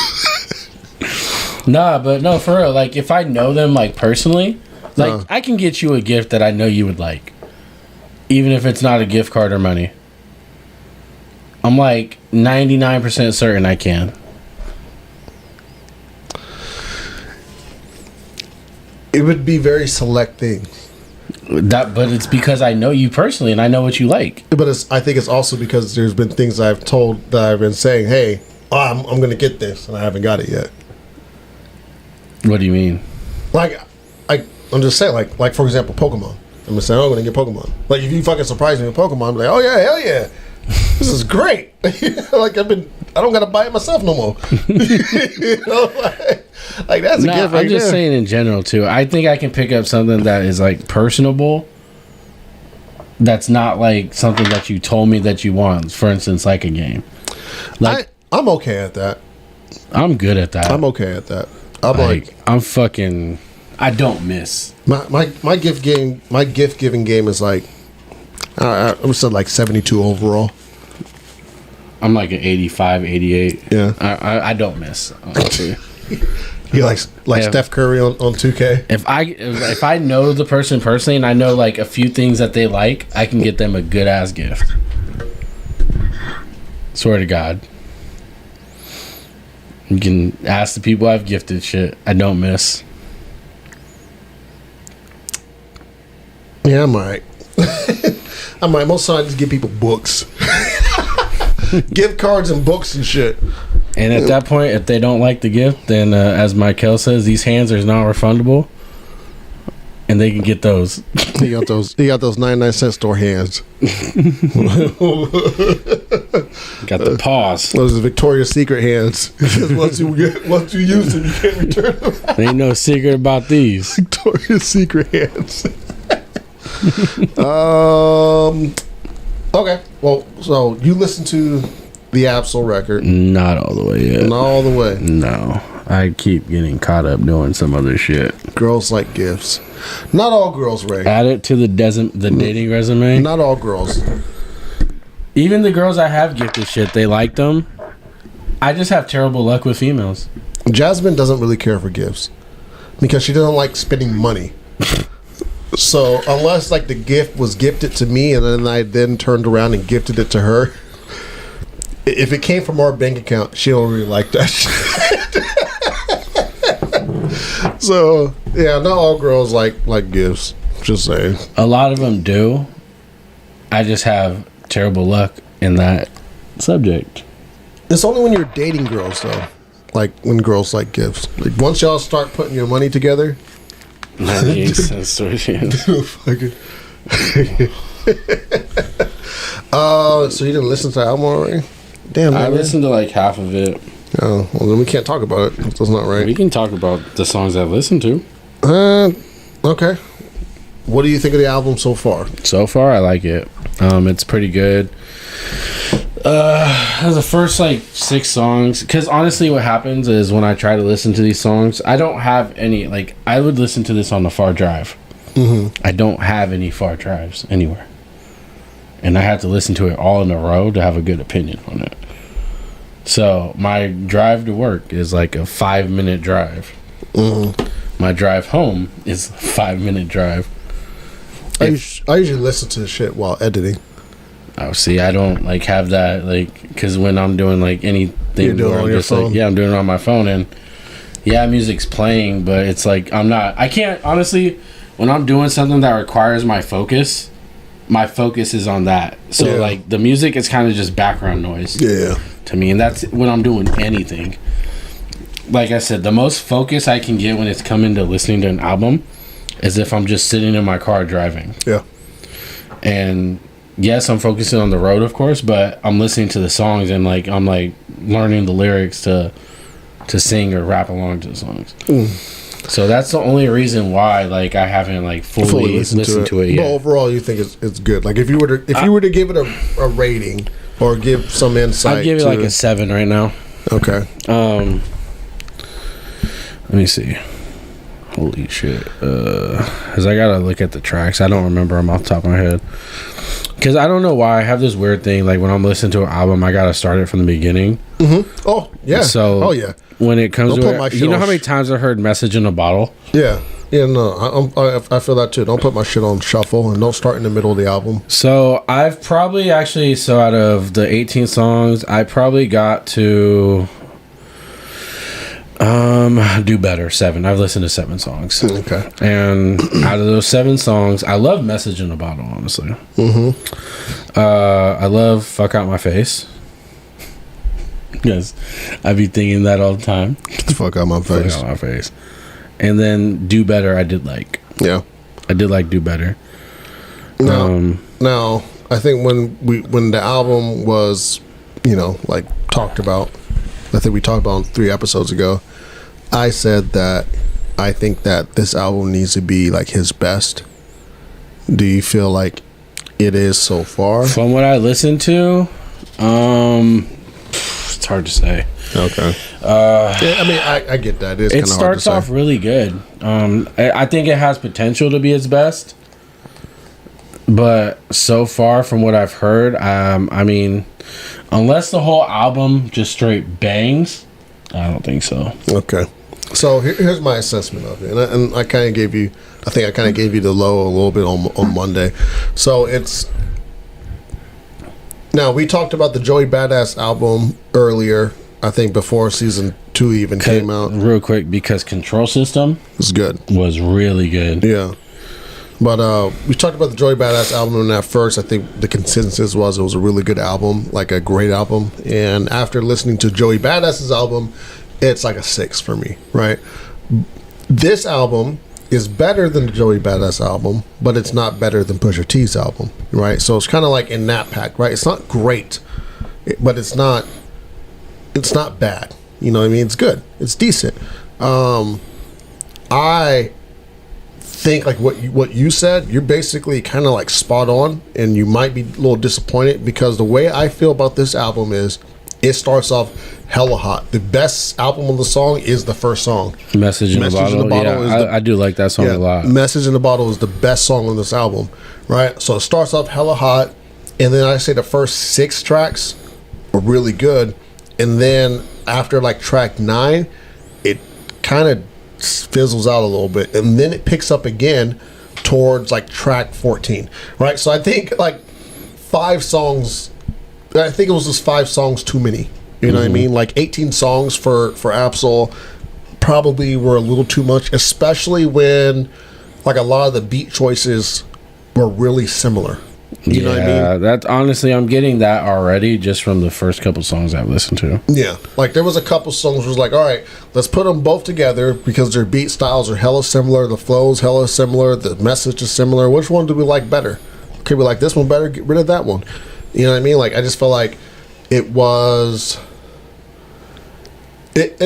Speaker 2: Nah, but no, for real. Like if I know them like personally, like I can get you a gift that I know you would like, even if it's not a gift card or money. I'm like 99% certain I can.
Speaker 1: It would be very select things.
Speaker 2: But it's because I know you personally and I know what you like.
Speaker 1: But I think it's also because there's been things I've told that I've been saying, hey, I'm going to get this, and I haven't got it yet.
Speaker 2: What do you mean?
Speaker 1: Like, I'm just saying, like for example, Pokemon. I'm just saying, I'm going to get Pokemon. Like, if you fucking surprise me with Pokemon, I'm like, oh yeah, hell yeah. This is great. Like, I don't got to buy it myself no more. Like that's a
Speaker 2: No,
Speaker 1: gift right
Speaker 2: I'm just
Speaker 1: there.
Speaker 2: saying in general too. I think I can pick up something that is like personable. That's not like something that you told me that you want. For instance, like a game. Like
Speaker 1: I'm okay at that.
Speaker 2: I'm good at that.
Speaker 1: I'm okay at that. I'm like
Speaker 2: I'm fucking. I don't miss.
Speaker 1: my gift game. My gift giving game is like I would say like 72 overall.
Speaker 2: I'm like an 85, 88.
Speaker 1: Yeah.
Speaker 2: I don't miss. Honestly.
Speaker 1: He likes
Speaker 2: Yeah.
Speaker 1: Steph Curry on 2K.
Speaker 2: If I know the person personally and I know like a few things that they like, I can get them a good ass gift. Swear to God. You can ask the people I've gifted shit. I don't miss.
Speaker 1: Yeah, I'm alright. I'm like most times I just give people books, gift cards and books and shit.
Speaker 2: And at that point, if they don't like the gift, then as Michael says, these hands are not refundable, and they can get those.
Speaker 1: He got those 99-cent store hands.
Speaker 2: Got the paws.
Speaker 1: Those are Victoria's Secret hands. once you use them, you can't return them.
Speaker 2: There ain't no secret about these.
Speaker 1: Victoria's Secret hands. Okay. Well, so you listen to the Absol record,
Speaker 2: Not all the way yet.
Speaker 1: not all the way.
Speaker 2: No. I keep getting caught up doing some other shit.
Speaker 1: Girls like gifts. Not all girls, Ray.
Speaker 2: Add it to the dating resume.
Speaker 1: Not all girls.
Speaker 2: Even the girls I have gifted shit, they like them. I just have terrible luck with females.
Speaker 1: Jasmine doesn't really care for gifts because she doesn't like spending money. So unless like the gift was gifted to me and then I then turned around and gifted it to her, if it came from our bank account, she don't really like that shit. So yeah, not all girls like gifts. Just saying.
Speaker 2: A lot of them do. I just have terrible luck in that subject.
Speaker 1: It's only when you're dating girls though. Like when girls like gifts. Like once y'all start putting your money together.
Speaker 2: 98 cents towards you.
Speaker 1: So you didn't listen to the album already? Damn,
Speaker 2: I
Speaker 1: man.
Speaker 2: listened to like half of it.
Speaker 1: Oh, well then we can't talk about it. That's not right.
Speaker 2: We can talk about the songs I've listened to.
Speaker 1: Okay. What do you think of the album so far?
Speaker 2: So far, I like it. It's pretty good. The first like 6 songs, because honestly what happens is when I try to listen to these songs, I don't have any, like, I would listen to this on the far drive. I don't have any far drives anywhere, and I have to listen to it all in a row to have a good opinion on it. So my drive to work is like a 5-minute drive. My drive home is a 5-minute drive.
Speaker 1: I usually listen to the shit while editing.
Speaker 2: Oh, see, I don't like have that, like, because when I'm doing like anything,
Speaker 1: You're doing it
Speaker 2: where
Speaker 1: on
Speaker 2: I'm
Speaker 1: your
Speaker 2: just like,
Speaker 1: phone?
Speaker 2: yeah, I'm doing it on my phone, and yeah, music's playing, but it's like I can't honestly, when I'm doing something that requires my focus is on that. So
Speaker 1: Yeah.
Speaker 2: like the music is kind of just background noise
Speaker 1: Yeah.
Speaker 2: to me, and that's when I'm doing anything. Like I said, the most focus I can get when it's coming to listening to an album is if I'm just sitting in my car driving.
Speaker 1: Yeah.
Speaker 2: And yes, I'm focusing on the road, of course, but I'm listening to the songs and like I'm like learning the lyrics to sing or rap along to the songs. So that's the only reason why like I haven't like fully listened to it yet.
Speaker 1: But overall, you think it's good. Like if you were to give it a rating or give some insight,
Speaker 2: I'd give it
Speaker 1: to
Speaker 2: like a 7 right now.
Speaker 1: Okay.
Speaker 2: Let me see. Holy shit. Cause I gotta look at the tracks. I don't remember them off the top of my head. Cause I don't know why I have this weird thing. Like when I'm listening to an album, I gotta start it from the beginning.
Speaker 1: Oh yeah.
Speaker 2: So
Speaker 1: oh yeah.
Speaker 2: When it comes
Speaker 1: Don't put
Speaker 2: to
Speaker 1: my
Speaker 2: it,
Speaker 1: shit
Speaker 2: you know
Speaker 1: on
Speaker 2: how many times I heard "Message in a Bottle"?
Speaker 1: Yeah. Yeah. No, I feel that too. Don't put my shit on shuffle and don't start in the middle of the album.
Speaker 2: So I've probably actually, so out of the 18 songs, I probably got to Do Better 7. I've listened to 7 songs.
Speaker 1: Okay.
Speaker 2: And out of those 7 songs, I love Message in a Bottle, honestly. I love Fuck Out My Face. Yes, I be thinking that all the time.
Speaker 1: Get the fuck out my
Speaker 2: Fuck
Speaker 1: face.
Speaker 2: Out My Face. And then Do Better, I did like.
Speaker 1: Yeah.
Speaker 2: I did like Do Better.
Speaker 1: Now, I think when the album was, like talked about, I think we talked about 3 episodes ago. I said that I think that this album needs to be like his best. Do you feel like it is so far?
Speaker 2: From what I listened to, it's hard to say.
Speaker 1: Okay. Yeah, I mean, I get that. It's
Speaker 2: It
Speaker 1: kind of hard to
Speaker 2: starts
Speaker 1: say.
Speaker 2: off really good. I think it has potential to be its best, but so far from what I've heard, I mean, unless the whole album just straight bangs, I don't think so.
Speaker 1: Okay. So here's my assessment of it, and I kind of gave you. I think I kind of gave you the low a little bit on Monday. So it's now we talked about the Joey Badass album earlier. I think before season 2 even came out.
Speaker 2: Real quick, because Control System
Speaker 1: It's good.
Speaker 2: was really good.
Speaker 1: Yeah. But we talked about the Joey Badass album, and at first I think the consensus was it was a really good album, like a great album. And after listening to Joey Badass's album, it's like a 6 for me, right? This album is better than the Joey Badass album, but it's not better than Pusha T's album, right? So it's kind of like in that pack, right? It's not great, but it's not bad. You know what I mean? It's good. It's decent. I think like what you said, you're basically kind of like spot on, and you might be a little disappointed because the way I feel about this album is it starts off hella hot. The best album on the song is the first song.
Speaker 2: Message in the Bottle. Yeah, I do like that song a lot.
Speaker 1: Message in the Bottle is the best song on this album, right? So it starts off hella hot, and then I say the first 6 tracks are really good, and then after like track 9, it kind of fizzles out a little bit, and then it picks up again towards like track 14, right? So I think like 5 songs. I think it was just 5 songs too many. You know what I mean? Like 18 songs for Absol probably were a little too much, especially when like a lot of the beat choices were really similar. You know what I mean?
Speaker 2: That honestly, I'm getting that already just from the first couple songs I've listened to.
Speaker 1: Yeah, like there was a couple songs where it was like, all right, let's put them both together because their beat styles are hella similar, the flow's hella similar, the message is similar. Which one do we like better? Okay, we like this one better, get rid of that one. You know what I mean? Like I just felt like it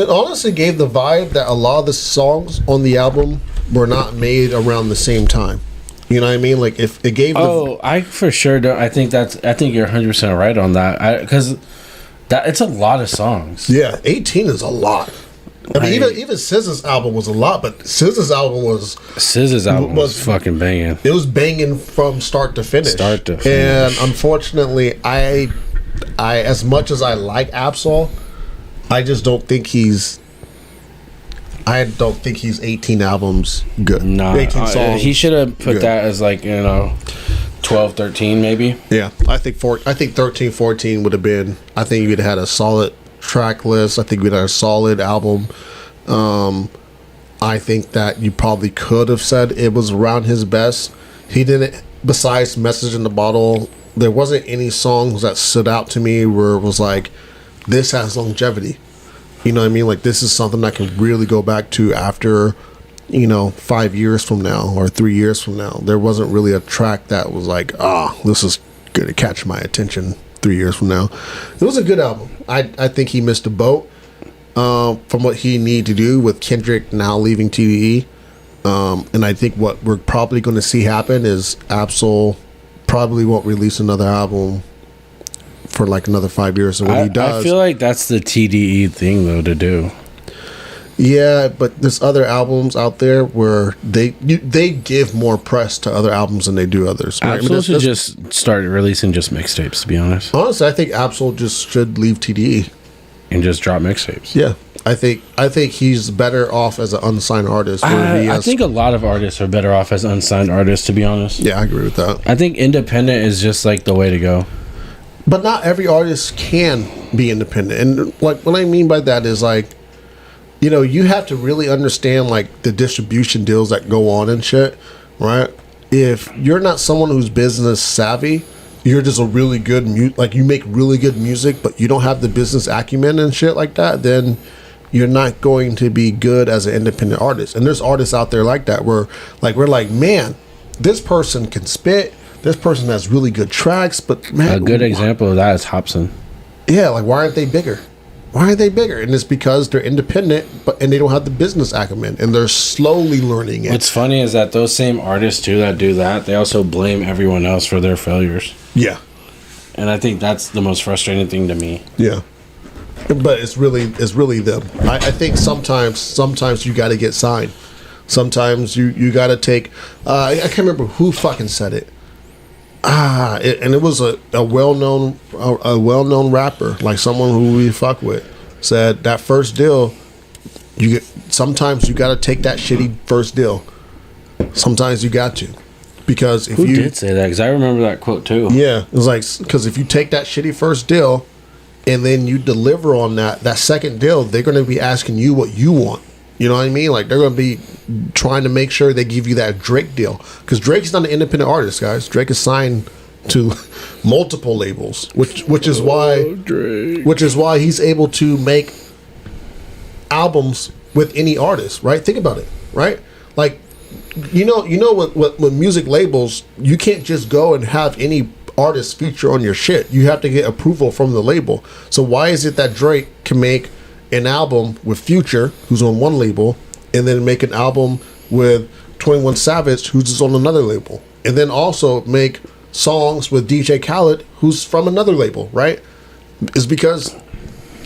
Speaker 1: honestly gave the vibe that a lot of the songs on the album were not made around the same time. You know what I mean? Like if it gave
Speaker 2: I for sure don't. I think you're 100% right on that. Because it's a lot of songs.
Speaker 1: Yeah, 18 is a lot. I mean, even SZA's album was a lot, but SZA's album was
Speaker 2: fucking banging.
Speaker 1: It was banging from start to finish. And unfortunately, I as much as I like Absol, I just don't think he's 18 albums good.
Speaker 2: Nah,
Speaker 1: 18 songs.
Speaker 2: He should have put
Speaker 1: good.
Speaker 2: that as like 12, 13 maybe.
Speaker 1: Yeah, I think 13, 14 would have been. I think you'd have had a solid track list. I think we'd had a solid album. I think that you probably could have said it was around his best. He didn't. Besides Message in the Bottle, there wasn't any songs that stood out to me where it was like, this has longevity. You know what I mean? Like this is something I can really go back to after, 5 years from now or 3 years from now. There wasn't really a track that was like, this is going to catch my attention 3 years from now. It was a good album. I think he missed a boat from what he needed to do with Kendrick now leaving TDE. And I think what we're probably going to see happen is Absol probably won't release another album for like another 5 years. And when he does,
Speaker 2: I feel like that's the TDE thing though to do.
Speaker 1: Yeah, but there's other albums out there where they give more press to other albums than they do others. Right?
Speaker 2: Absol should just start releasing just mixtapes, to be honest.
Speaker 1: Honestly, I think Absol just should leave TDE
Speaker 2: and just drop mixtapes.
Speaker 1: Yeah, I think he's better off as an unsigned artist.
Speaker 2: I think a lot of artists are better off as unsigned artists, to be honest.
Speaker 1: Yeah, I agree with that.
Speaker 2: I think independent is just like the way to go.
Speaker 1: But not every artist can be independent, and like what I mean by that is like, you have to really understand like the distribution deals that go on and shit, right? If you're not someone who's business savvy, you're just a really good you make really good music, but you don't have the business acumen and shit like that, then you're not going to be good as an independent artist. And there's artists out there like that where like we're like, man, this person can spit, this person has really good tracks, but man,
Speaker 2: a good example of that is Hobson.
Speaker 1: Yeah, like why aren't they bigger? Why are they bigger? And it's because they're independent, and they don't have the business acumen, and they're slowly learning it.
Speaker 2: What's funny is that those same artists too that do that, they also blame everyone else for their failures.
Speaker 1: Yeah,
Speaker 2: And I think that's the most frustrating thing to me.
Speaker 1: yeah. But it's really them. I think sometimes you got to get signed. Sometimes you got to take. I can't remember who fucking said it. And it was a well-known rapper, like someone who we fuck with, said that first deal, sometimes you got to take that shitty first deal. Sometimes you got to, because if
Speaker 2: Who
Speaker 1: you
Speaker 2: did say that? Because I remember that quote too.
Speaker 1: yeah, it was like, because if you take that shitty first deal and then you deliver on that second deal, they're going to be asking you what you want. You know what I mean? Like, they're going to be trying to make sure they give you that Drake deal. Because Drake's not an independent artist, guys. Drake is signed to multiple labels, which is why he's able to make albums with any artist, right? Think about it, right? Like, you know what music labels, you can't just go and have any artist feature on your shit. You have to get approval from the label. So why is it that Drake can make an album with Future, who's on one label, and then make an album with 21 Savage, who's on another label, and then also make songs with DJ Khaled, who's from another label, right? Is because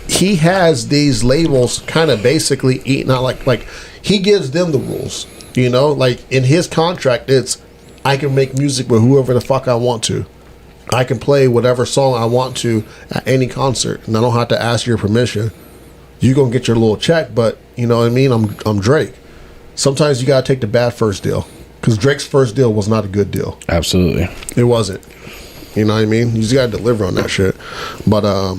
Speaker 1: he has these labels kind of basically eating out, like he gives them the rules, you know? Like, in his contract, it's, I can make music with whoever the fuck I want to. I can play whatever song I want to at any concert, and I don't have to ask your permission. You gonna get your little check, but you know what I mean? I'm Drake. Sometimes you gotta take the bad first deal, because Drake's first deal was not a good deal.
Speaker 2: Absolutely.
Speaker 1: It wasn't. You know what I mean? You just gotta deliver on that shit. But
Speaker 2: I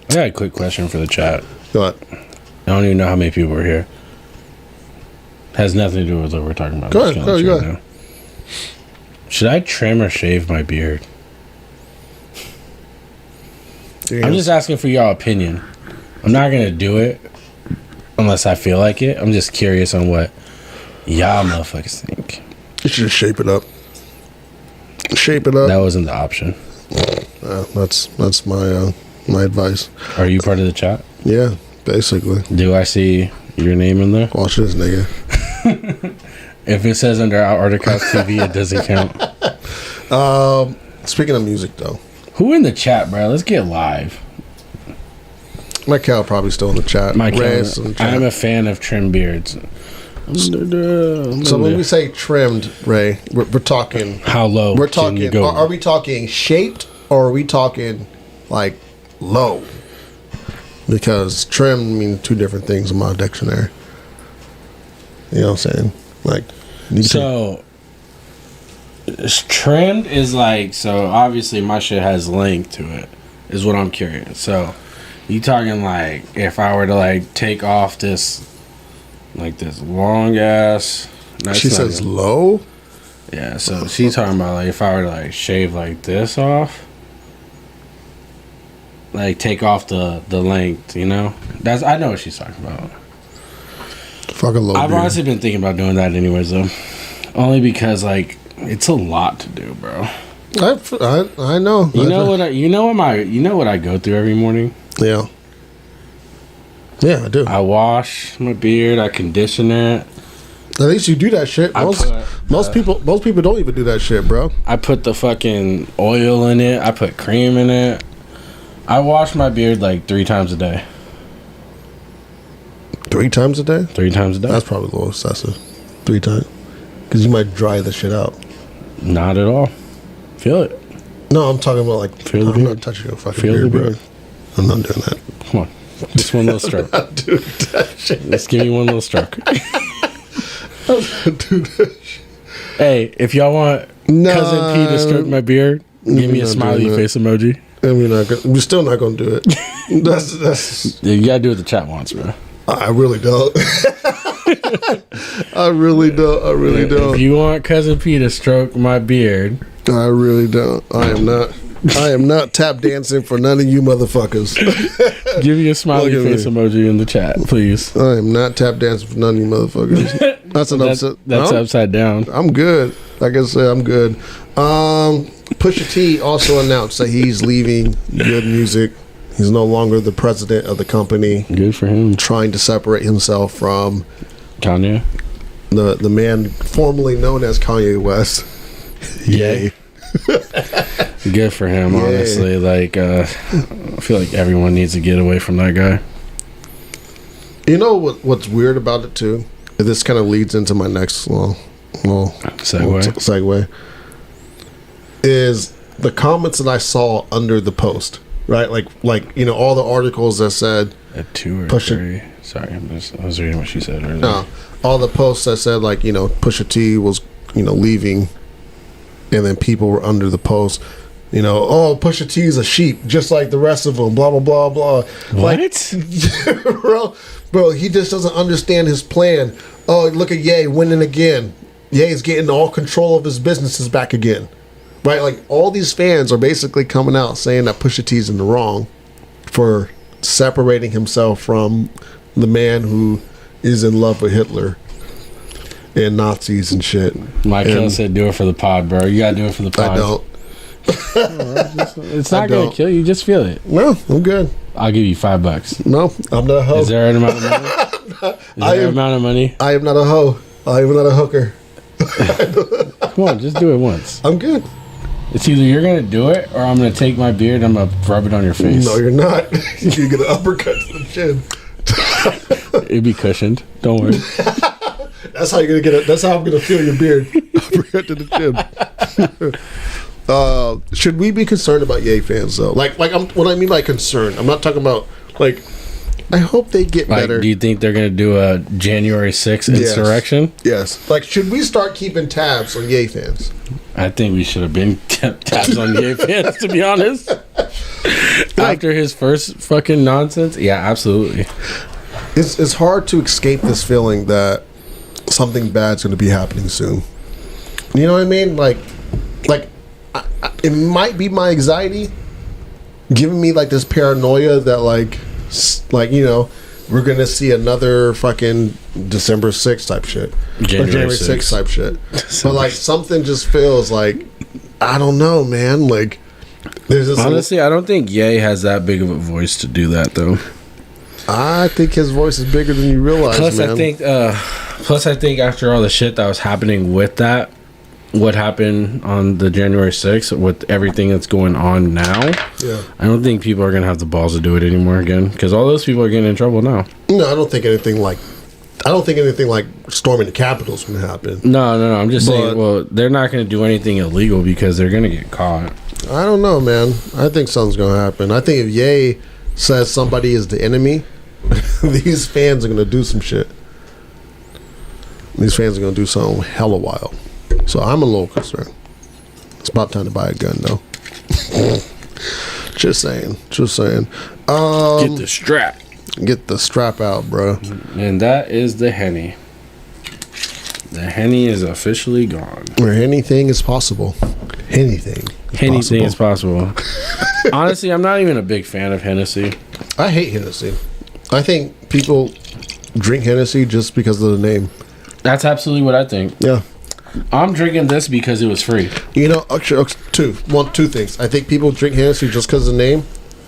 Speaker 2: got a quick question for the chat.
Speaker 1: what?
Speaker 2: I don't even know how many people are here. Has nothing to do with what we're talking about.
Speaker 1: Go
Speaker 2: I'm
Speaker 1: ahead,
Speaker 2: just
Speaker 1: go
Speaker 2: gonna
Speaker 1: ahead,
Speaker 2: let you know. Should I trim or shave my beard? I'm just asking for your opinion. I'm not gonna do it unless I feel like it. I'm just curious on what y'all motherfuckers think.
Speaker 1: You should just shape it up. Shape it up.
Speaker 2: That wasn't the option.
Speaker 1: That's my advice.
Speaker 2: Are you part of the chat?
Speaker 1: Yeah, basically.
Speaker 2: Do I see your name in there?
Speaker 1: Watch this, nigga.
Speaker 2: If it says under our Articast TV, it doesn't count.
Speaker 1: Speaking of music, though,
Speaker 2: Who in the chat, bro? Let's get live.
Speaker 1: my Cal probably still in the chat.
Speaker 2: My
Speaker 1: Reyes in the chat.
Speaker 2: I'm a fan of trim beards.
Speaker 1: So when we say trimmed, Ray, we're talking.
Speaker 2: How low?
Speaker 1: We're
Speaker 2: can you
Speaker 1: talking.
Speaker 2: go?
Speaker 1: Are we talking shaped, or are we talking like low? Because trim mean two different things in my dictionary. You know what I'm saying? Like,
Speaker 2: So, trimmed is like, so obviously my shit has length to it, is what I'm curious. So, you talking like, if I were to like take off this, like this long ass. No,
Speaker 1: she
Speaker 2: it's not
Speaker 1: says
Speaker 2: good.
Speaker 1: low.
Speaker 2: Yeah, so she's talking about like if I were to like shave like this off. Like take off the length, you know? I know what she's talking about.
Speaker 1: Fuck a low.
Speaker 2: I've
Speaker 1: beard.
Speaker 2: honestly been thinking about doing that anyways though. Only because like it's a lot to do, bro.
Speaker 1: I know.
Speaker 2: You know what I go through every morning?
Speaker 1: Yeah. Yeah, I do.
Speaker 2: I wash my beard, I condition it.
Speaker 1: At least you do that shit. Most people don't even do that shit, bro.
Speaker 2: I put the fucking oil in it, I put cream in it. I wash my beard like 3 times a day.
Speaker 1: 3 times a day?
Speaker 2: 3 times a day?
Speaker 1: That's probably a little excessive. 3 times. Because you might dry the shit out.
Speaker 2: Not at all. Feel it.
Speaker 1: No, I'm talking about like,
Speaker 2: Feel the
Speaker 1: I'm not
Speaker 2: beard.
Speaker 1: touching your fucking
Speaker 2: Feel the
Speaker 1: beard, bro.
Speaker 2: beard.
Speaker 1: I'm not doing that.
Speaker 2: Come on. Just one little stroke.
Speaker 1: Dude, that shit.
Speaker 2: Let's give me one little stroke.
Speaker 1: Dude, that shit.
Speaker 2: Hey, if y'all want
Speaker 1: Nah.
Speaker 2: Cousin P to stroke my beard, give me a
Speaker 1: not
Speaker 2: smiley
Speaker 1: doing that.
Speaker 2: face emoji.
Speaker 1: And we're still not gonna do it. That's
Speaker 2: Yeah, you gotta do what the chat wants, bro.
Speaker 1: I really don't. I really
Speaker 2: If
Speaker 1: don't.
Speaker 2: you want Cousin P to stroke my beard,
Speaker 1: I really don't. I am not tap dancing for none of you motherfuckers.
Speaker 2: give me a smiley
Speaker 1: Look at
Speaker 2: face
Speaker 1: me.
Speaker 2: emoji in the chat, please.
Speaker 1: I am not tap dancing for none of you motherfuckers. That's an upset.
Speaker 2: That's
Speaker 1: I'm,
Speaker 2: upside down.
Speaker 1: I'm good. Like I said, I'm good. Pusha T also announced that he's leaving Good Music He's no longer the president of the company,
Speaker 2: Good for him.
Speaker 1: trying to separate himself from
Speaker 2: Kanye.
Speaker 1: the man formerly known as Kanye West. Yay.
Speaker 2: Good for him,
Speaker 1: Yay.
Speaker 2: honestly. Like, I feel like everyone needs to get away from that guy.
Speaker 1: You know what's weird about it too? This kind of leads into my next little segue. Is the comments that I saw under the post, right? Like you know, all the articles that said
Speaker 2: At 2 or
Speaker 1: Pusha-
Speaker 2: 3. Sorry, I was reading what she said earlier.
Speaker 1: all the posts that said like, you know, Pusha T was, you know, leaving, and then people were under the post, you know, oh, Pusha T is a sheep just like the rest of them, blah blah blah blah.
Speaker 2: What?
Speaker 1: Like, bro, he just doesn't understand his plan. Oh, look at Ye winning again. Ye's getting all control of his businesses back again. Right? Like, all these fans are basically coming out saying that Pusha T's in the wrong for separating himself from the man who is in love with Hitler and Nazis and shit.
Speaker 2: Mike
Speaker 1: And
Speaker 2: Hill said, "Do it for the pod, bro. You gotta do it for the pod."
Speaker 1: I don't.
Speaker 2: It's
Speaker 1: I
Speaker 2: not gonna
Speaker 1: don't.
Speaker 2: kill you. Just feel it.
Speaker 1: No, I'm good.
Speaker 2: I'll give you $5.
Speaker 1: No, I'm not a hoe.
Speaker 2: Is there an amount of money? Is
Speaker 1: I
Speaker 2: there an
Speaker 1: am-
Speaker 2: amount of money?
Speaker 1: I am not a hoe. I am not a hooker.
Speaker 2: Come on, just do it once.
Speaker 1: I'm good.
Speaker 2: It's either you're gonna do it or I'm gonna take my beard and I'm gonna rub it on your face.
Speaker 1: No, you're not. You get an uppercut to the chin.
Speaker 2: It'd be cushioned. Don't worry.
Speaker 1: That's how you're gonna get it. That's how I'm gonna feel your beard. Uppercut to the chin. Should we be concerned about Ye fans though? Like what I mean by concerned, I'm not talking about like. I hope they get
Speaker 2: Like,
Speaker 1: better.
Speaker 2: do you think they're gonna do a January 6th
Speaker 1: Yes.
Speaker 2: insurrection?
Speaker 1: Yes. Like, should we start keeping tabs on Ye fans?
Speaker 2: I think we should have been kept tabs on gay fans, to be honest. After his first fucking nonsense, yeah, absolutely.
Speaker 1: It's hard to escape this feeling that something bad's going to be happening soon. You know what I mean? Like it might be my anxiety giving me like this paranoia that like you know, we're going to see another fucking December 6th type shit. Or January 6th type shit. But like something just feels like, I don't know, man. Like there's this
Speaker 2: Honestly, I don't think Ye has that big of a voice to do that, though.
Speaker 1: I think his voice is bigger than you realize,
Speaker 2: Plus,
Speaker 1: man.
Speaker 2: I think after all the shit that was happening with that, what happened on the January 6th with everything that's going on now,
Speaker 1: Yeah.
Speaker 2: I don't think people are gonna have the balls to do it anymore again, because all those people are getting in trouble now.
Speaker 1: No, I don't think anything like storming the Capitol is going to happen.
Speaker 2: No. I'm just saying.
Speaker 1: But-
Speaker 2: Well, they're not gonna do anything illegal because they're gonna get caught.
Speaker 1: I don't know, man. I think something's going to happen. I think if Ye says somebody is the enemy, these fans are going to do some shit. These fans are going to do something hella wild. So I'm a little concerned. It's about time to buy a gun, though. Just saying.
Speaker 2: Get the strap.
Speaker 1: Get the strap out, bro.
Speaker 2: And that is the Henny. The Henny is officially gone.
Speaker 1: Where anything is possible. Anything. Is
Speaker 2: Anything is
Speaker 1: possible.
Speaker 2: possible. Honestly, I'm not even a big fan of Hennessy.
Speaker 1: I hate Hennessy. I think people drink Hennessy just because of the name.
Speaker 2: That's absolutely what I think.
Speaker 1: Yeah.
Speaker 2: I'm drinking this because it was free.
Speaker 1: You know, actually, two things. I think people drink Hennessy just because of the name,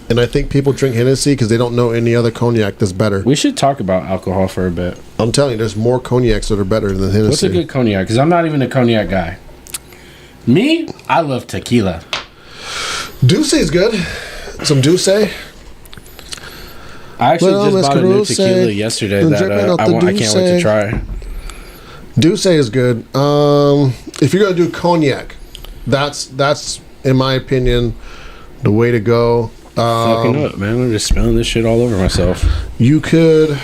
Speaker 1: and I think people drink Hennessy because they don't know any other cognac that's better.
Speaker 2: We should talk about alcohol for a bit.
Speaker 1: I'm telling you, there's more cognacs that are better than Hennessy.
Speaker 2: What's a good cognac? Because I'm not even a cognac guy. Me, I love tequila.
Speaker 1: Douce is good. Some Douce.
Speaker 2: I actually
Speaker 1: Well,
Speaker 2: just bought a new
Speaker 1: Escarouse,
Speaker 2: tequila yesterday that
Speaker 1: dripping out
Speaker 2: I
Speaker 1: the
Speaker 2: can't wait to
Speaker 1: Douce.
Speaker 2: try.
Speaker 1: Douce is good. If you're gonna do cognac, that's in my opinion the way to go.
Speaker 2: Fucking up, man. I'm just spilling this shit all over myself.
Speaker 1: You could.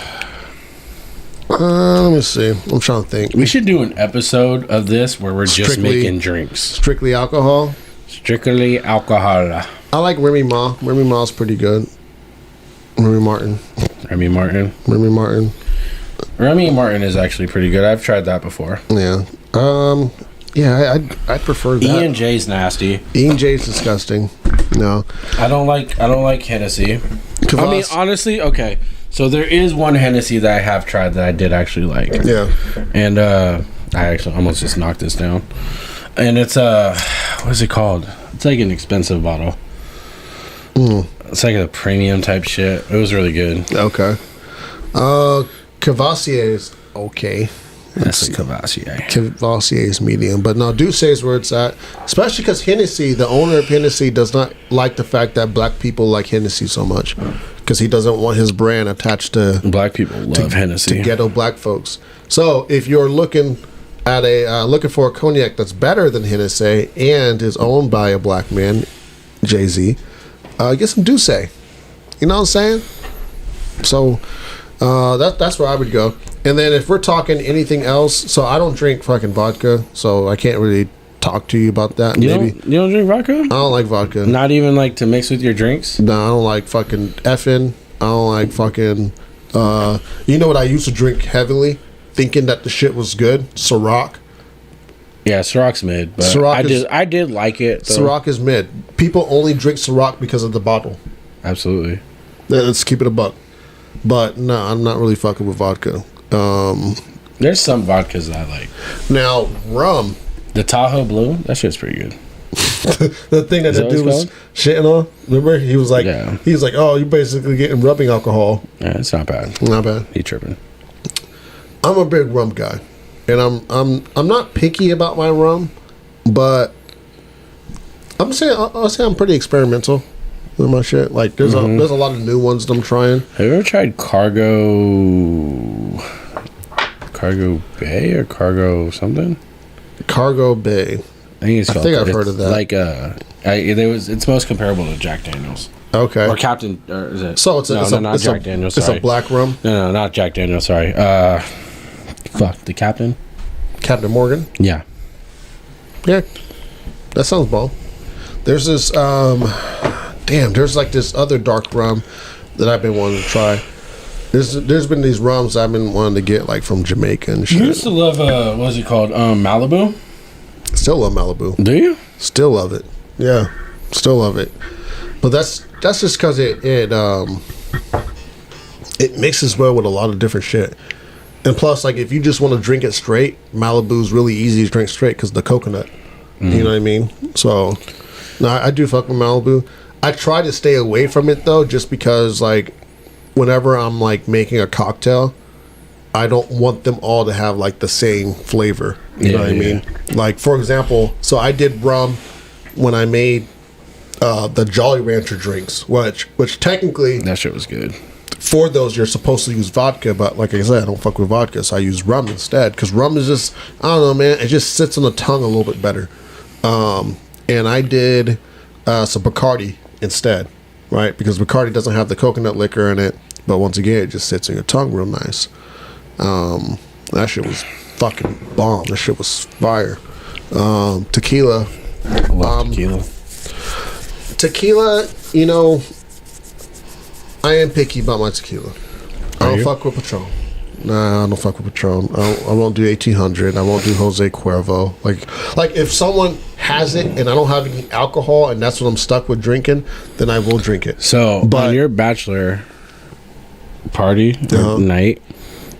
Speaker 1: Let me see. I'm trying to think.
Speaker 2: We should do an episode of this where we're just
Speaker 1: Strictly-
Speaker 2: making drinks.
Speaker 1: Strictly alcohol.
Speaker 2: Strictly alcohol.
Speaker 1: I like Remy Ma. Remy Ma's pretty good. Remy Martin.
Speaker 2: Remy Martin.
Speaker 1: Remy Martin.
Speaker 2: Remy Martin is actually pretty good. I've tried that before.
Speaker 1: Yeah. Yeah, I prefer that.
Speaker 2: E&J's nasty.
Speaker 1: E&J's disgusting. No.
Speaker 2: I don't like Hennessy. I mean, honestly, okay. So there is one Hennessy that I have tried that I did actually like.
Speaker 1: Yeah.
Speaker 2: And I actually almost just knocked this down. And it's what is it called? It's like an expensive bottle. It's like a premium type shit. It was really good.
Speaker 1: Okay. Cavassier is okay.
Speaker 2: That's a Cavassier.
Speaker 1: Cavassier is medium, but no, Douce is where it's at. Especially because Hennessy, the owner of Hennessy, does not like the fact that black people like Hennessy so much, because he doesn't want his brand attached to
Speaker 2: Black people love Hennessy.
Speaker 1: to ghetto black folks. So if you're looking at looking for a cognac that's better than Hennessy and is owned by a black man, Jay-Z, get some Douce. You know what I'm saying? So that's where I would go. And then if we're talking anything else, so I don't drink fucking vodka, so I can't really talk to you about that.
Speaker 2: You
Speaker 1: Maybe
Speaker 2: don't drink vodka?
Speaker 1: I don't like vodka.
Speaker 2: Not even like to mix with your drinks?
Speaker 1: No, I don't like fucking effing. I don't like fucking. You know what I used to drink heavily, thinking that the shit was good? Ciroc.
Speaker 2: Yeah, Ciroc's mid, but
Speaker 1: Ciroc
Speaker 2: I did like it. Though.
Speaker 1: Ciroc is mid. People only drink Ciroc because of the bottle.
Speaker 2: Absolutely.
Speaker 1: Let's keep it a buck. But no, I'm not really fucking with vodka.
Speaker 2: There's some vodkas that I like.
Speaker 1: Now rum.
Speaker 2: The Tahoe Blue, that shit's pretty good.
Speaker 1: The thing that the dude was shitting on. Remember, he was like, "Oh, you're basically getting rubbing alcohol."
Speaker 2: Yeah, it's not bad.
Speaker 1: Not bad.
Speaker 2: He tripping.
Speaker 1: I'm a big rum guy, and I'm not picky about my rum, but I'll say I'm pretty experimental with my shit. Like there's a lot of new ones that I'm trying.
Speaker 2: Have you ever tried Cargo Bay or Cargo something?
Speaker 1: Cargo Bay.
Speaker 2: I think it's called.
Speaker 1: I've heard of that.
Speaker 2: Like it's most comparable to Jack Daniels.
Speaker 1: Okay.
Speaker 2: Or Captain, or is it?
Speaker 1: So not
Speaker 2: Jack Daniels.
Speaker 1: It's
Speaker 2: Sorry.
Speaker 1: a black rum.
Speaker 2: No, not Jack Daniels. Sorry. Fuck the Captain.
Speaker 1: Captain Morgan.
Speaker 2: Yeah.
Speaker 1: Yeah. That sounds ball. There's this there's like this other dark rum that I've been wanting to try. There's been these rums I've been wanting to get like from Jamaica and shit.
Speaker 2: You used to love what is it called? Malibu?
Speaker 1: Still love Malibu.
Speaker 2: Do you?
Speaker 1: Still love it. Yeah. Still love it. But that's just because it mixes well with a lot of different shit. And plus, like if you just want to drink it straight, Malibu's really easy to drink straight because the coconut. You know what I mean? So, no, I do fuck with Malibu. I try to stay away from it though, just because like whenever I'm like making a cocktail, I don't want them all to have like the same flavor. You know what I mean? Like for example, so I did rum when I made the Jolly Rancher drinks, which technically
Speaker 2: That shit was good.
Speaker 1: for those you're supposed to use vodka, but like I said, I don't fuck with vodka, so I use rum instead because rum is just, I don't know, man, it just sits on the tongue a little bit better. And I did some Bacardi instead, right? Because Bacardi doesn't have the coconut liquor in it, but once again, it just sits on your tongue real nice. That shit was fucking bomb. That shit was fire. Tequila.
Speaker 2: I love tequila.
Speaker 1: Tequila, you know, I am picky about my tequila. I don't fuck with Patron. Nah, I don't fuck with Patron. I won't do 1800. I won't do Jose Cuervo. Like if someone has it and I don't have any alcohol and that's what I'm stuck with drinking, then I will drink it.
Speaker 2: So on your bachelor party night,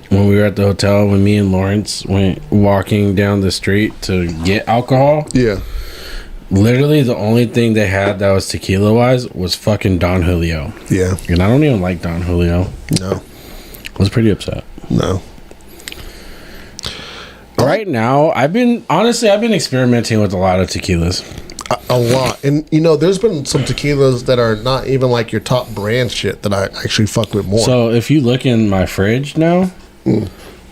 Speaker 2: when we were at the hotel, when me and Lawrence went walking down the street to get alcohol,
Speaker 1: yeah,
Speaker 2: literally the only thing they had that was tequila wise was fucking Don Julio.
Speaker 1: Yeah.
Speaker 2: And I don't even like Don Julio.
Speaker 1: No.
Speaker 2: I was pretty upset.
Speaker 1: No.
Speaker 2: Right now, I've been experimenting with a lot of tequilas.
Speaker 1: A lot. And, you know, there's been some tequilas that are not even like your top brand shit that I actually fuck with more.
Speaker 2: So, if you look in my fridge now,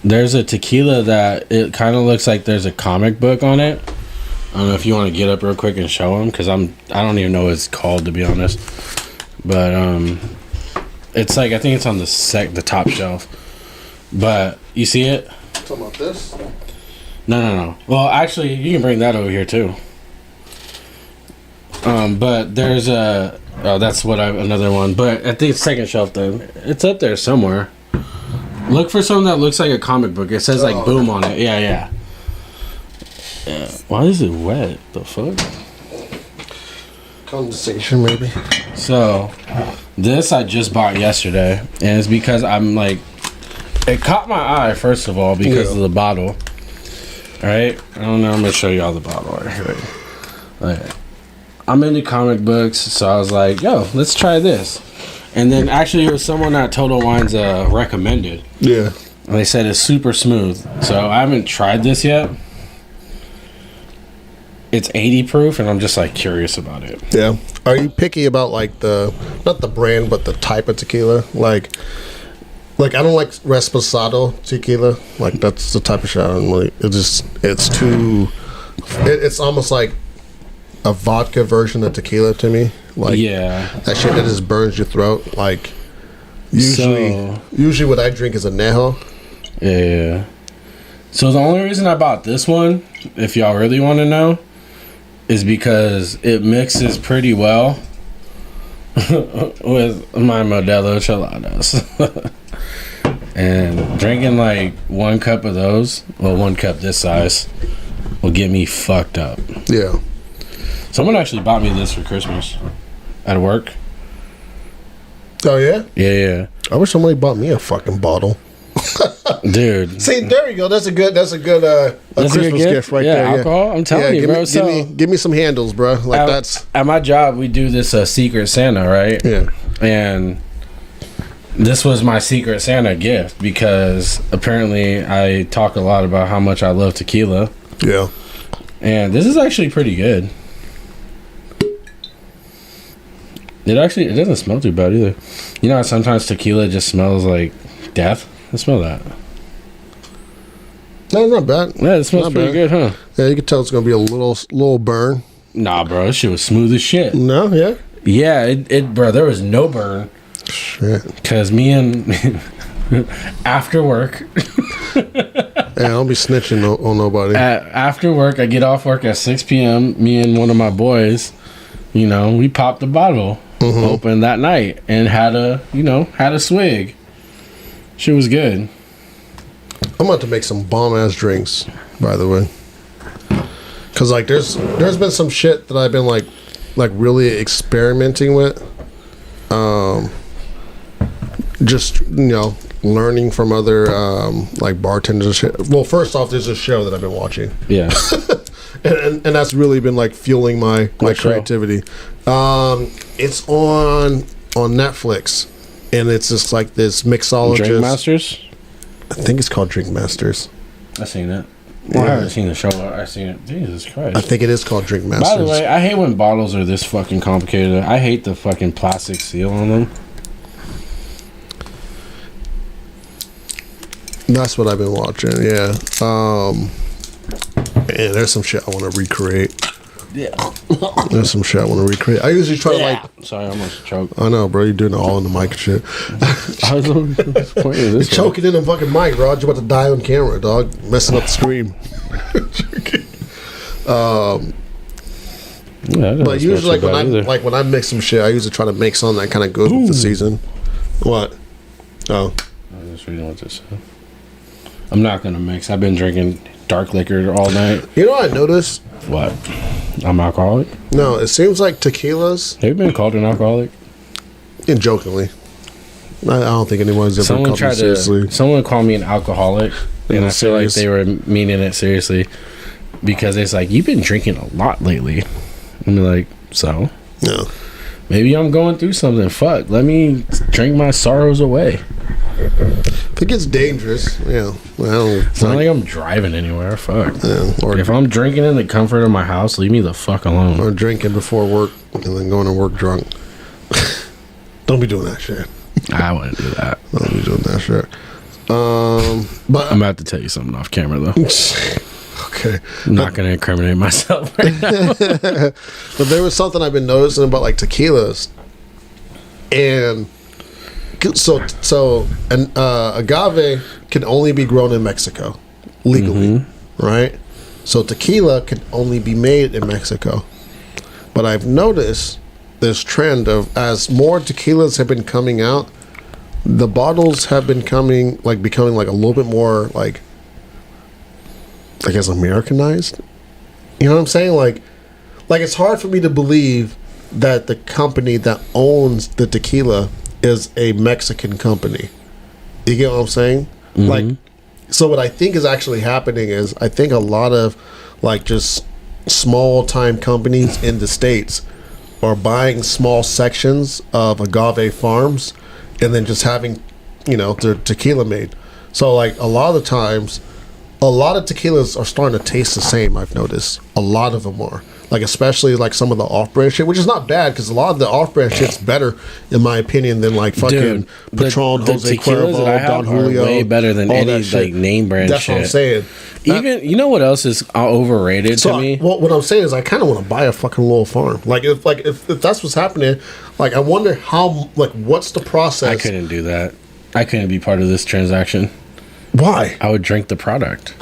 Speaker 2: there's a tequila that it kind of looks like there's a comic book on it. I don't know if you want to get up real quick and show them, because I don't even know what it's called, to be honest. But, it's like, I think it's on the top shelf. But, you see it?
Speaker 1: Talking about this?
Speaker 2: No. Well, actually, you can bring that over here too. But there's that's another one. But at the second shelf though, it's up there somewhere. Look for something that looks like a comic book. It says like boom on it. Yeah. Why is it wet? The fuck?
Speaker 1: Condensation maybe.
Speaker 2: So, this I just bought yesterday, and it's because I'm like, it caught my eye first of all because of the bottle. All right, I don't know. I'm gonna show you all the bottle right here. Okay. I'm into comic books, so I was like, yo, let's try this. And then actually, it was someone at Total Wines recommended.
Speaker 1: Yeah.
Speaker 2: And they said it's super smooth. So I haven't tried this yet. It's 80 proof, and I'm just like curious about it.
Speaker 1: Yeah. Are you picky about like not the brand, but the type of tequila? Like I don't like Reposado tequila. Like that's the type of shit I don't like. It's too. It's almost like a vodka version of tequila to me. Like
Speaker 2: Yeah.
Speaker 1: that shit that just burns your throat. Like usually what I drink is a Nejo.
Speaker 2: Yeah. So the only reason I bought this one, if y'all really want to know, is because it mixes pretty well with my Modelo Cheladas. And drinking like 1 cup of those, well, 1 cup this size, will get me fucked up.
Speaker 1: Yeah.
Speaker 2: Someone actually bought me this for Christmas at work.
Speaker 1: Oh yeah.
Speaker 2: Yeah.
Speaker 1: I wish somebody bought me a fucking bottle.
Speaker 2: Dude.
Speaker 1: See, there you go. That's a good
Speaker 2: That's
Speaker 1: Christmas gift right there.
Speaker 2: Alcohol? I'm telling you, bro.
Speaker 1: Give me some handles, bro. Like that's
Speaker 2: at my job, we do this Secret Santa, right?
Speaker 1: yeah.
Speaker 2: And this was my Secret Santa gift because apparently I talk a lot about how much I love tequila.
Speaker 1: Yeah.
Speaker 2: And this is actually pretty good. It doesn't smell too bad either. You know how sometimes tequila just smells like death? I smell that.
Speaker 1: No, not bad.
Speaker 2: Yeah, it smells
Speaker 1: Not
Speaker 2: pretty
Speaker 1: bad.
Speaker 2: good, huh?
Speaker 1: Yeah, you can tell it's gonna be a little burn.
Speaker 2: Nah, bro, this shit was smooth as shit.
Speaker 1: No, yeah.
Speaker 2: Yeah, it bro, there was no burn.
Speaker 1: Shit.
Speaker 2: Because me and after work,
Speaker 1: Yeah, don't be snitching on nobody.
Speaker 2: after work, I get off work at 6 p.m. Me and one of my boys, we popped a bottle open that night and had a swig. Shit was good.
Speaker 1: I'm about to make some bomb ass drinks, by the way. Cause like there's been some shit that I've been like really experimenting with. Just learning from other like bartenders and shit. Well, first off, there's a show that I've been watching.
Speaker 2: Yeah.
Speaker 1: and that's really been like fueling my
Speaker 2: What show?
Speaker 1: creativity. It's on Netflix, and it's just like this mixologist.
Speaker 2: Drink Masters?
Speaker 1: I think it's called Drink Masters.
Speaker 2: I seen it. Well, I
Speaker 1: Yeah.
Speaker 2: haven't seen the show. I seen it. Jesus Christ.
Speaker 1: I think it is called Drink Masters.
Speaker 2: By the way, I hate when bottles are this fucking complicated. I hate the fucking plastic seal on them.
Speaker 1: That's what I've been watching. Yeah. And there's some shit I want to recreate.
Speaker 2: Yeah.
Speaker 1: There's some shit I want to recreate. I usually try to like.
Speaker 2: Sorry, I almost choked.
Speaker 1: I know, bro. You're doing it all in the mic and shit.
Speaker 2: I was pointing this way.
Speaker 1: Choking in the fucking mic, Rod. You're about to die on camera, dog. Messing up the screen.
Speaker 2: Yeah,
Speaker 1: But usually, when I mix some shit, I usually try to make something that kind of goes with the season. What? Oh,
Speaker 2: I was just reading what this said. I'm not gonna mix. I've been drinking dark liquor all night.
Speaker 1: you know what I noticed?
Speaker 2: What? I'm alcoholic.
Speaker 1: No, it seems like tequilas.
Speaker 2: Have you been called an alcoholic?
Speaker 1: And jokingly, I don't think anyone's ever
Speaker 2: Someone
Speaker 1: called me
Speaker 2: tried
Speaker 1: seriously.
Speaker 2: Someone called me an alcoholic, and
Speaker 1: Yeah,
Speaker 2: I feel like
Speaker 1: serious.
Speaker 2: they were meaning it seriously because it's like you've been drinking a lot lately. I'm like, so
Speaker 1: No.
Speaker 2: maybe I'm going through something. Fuck, let me drink my sorrows away.
Speaker 1: If it gets dangerous, well, I don't.
Speaker 2: It's not like I'm driving anywhere. Fuck.
Speaker 1: Yeah, or
Speaker 2: If I'm drinking in the comfort of my house, leave me the fuck alone.
Speaker 1: or drinking before work and then going to work drunk. Don't be doing that shit.
Speaker 2: I wouldn't do that.
Speaker 1: Don't be doing that shit. But
Speaker 2: I'm about to tell you something off camera though.
Speaker 1: okay.
Speaker 2: I'm not gonna incriminate myself right now.
Speaker 1: But there was something I've been noticing about like tequilas, and so agave can only be grown in Mexico legally, right? So tequila can only be made in Mexico. But I've noticed this trend of as more tequilas have been coming out, the bottles have been becoming like a little bit more like I guess Americanized. You know what I'm saying? Like it's hard for me to believe that the company that owns the tequila is a Mexican company. You get what I'm saying? Like, so what I think is actually happening is I think a lot of like just small time companies in the States or buying small sections of agave farms and then just having, the tequila made. So like a lot of the times, a lot of tequilas are starting to taste the same. I've noticed a lot of them are. Like especially like some of the off-brand shit, which is not bad because a lot of the off-brand shit's better in my opinion than like fucking Patron, Jose
Speaker 2: tequilas that I
Speaker 1: Cuervo,
Speaker 2: have
Speaker 1: Don Julio.
Speaker 2: are way better than
Speaker 1: all
Speaker 2: any
Speaker 1: that shit.
Speaker 2: like name brand
Speaker 1: That's
Speaker 2: shit.
Speaker 1: what I'm saying.
Speaker 2: Even you know what else is overrated to me?
Speaker 1: Well, what I'm saying is I kind of want to buy a fucking little farm. If that's what's happening, like I wonder how what's the process?
Speaker 2: I couldn't do that. I couldn't be part of this transaction.
Speaker 1: Why?
Speaker 2: I would drink the product.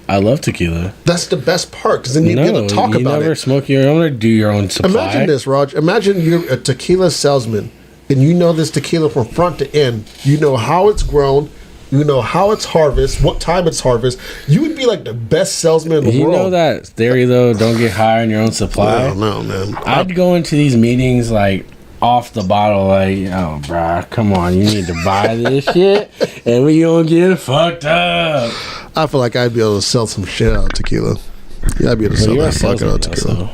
Speaker 2: I love tequila.
Speaker 1: That's the best part because then you get to talk
Speaker 2: you
Speaker 1: about
Speaker 2: never
Speaker 1: it.
Speaker 2: smoke your own or do your own supply.
Speaker 1: Imagine this, Raj. Imagine you're a tequila salesman and you know this tequila from front to end. You know how it's grown. You know how it's harvest, what time it's harvest. You would be like the best salesman in the world.
Speaker 2: You know that theory though, don't get high on your own supply.
Speaker 1: No, man.
Speaker 2: I'd go into these meetings like off the bottle, like, oh, bruh, come on, you need to buy this shit, and we gonna get fucked up.
Speaker 1: I feel like I'd be able to sell some shit out of tequila. Yeah, I'd be able to sell
Speaker 2: You're a
Speaker 1: that fuck out of
Speaker 2: salesman,
Speaker 1: tequila.
Speaker 2: though, so.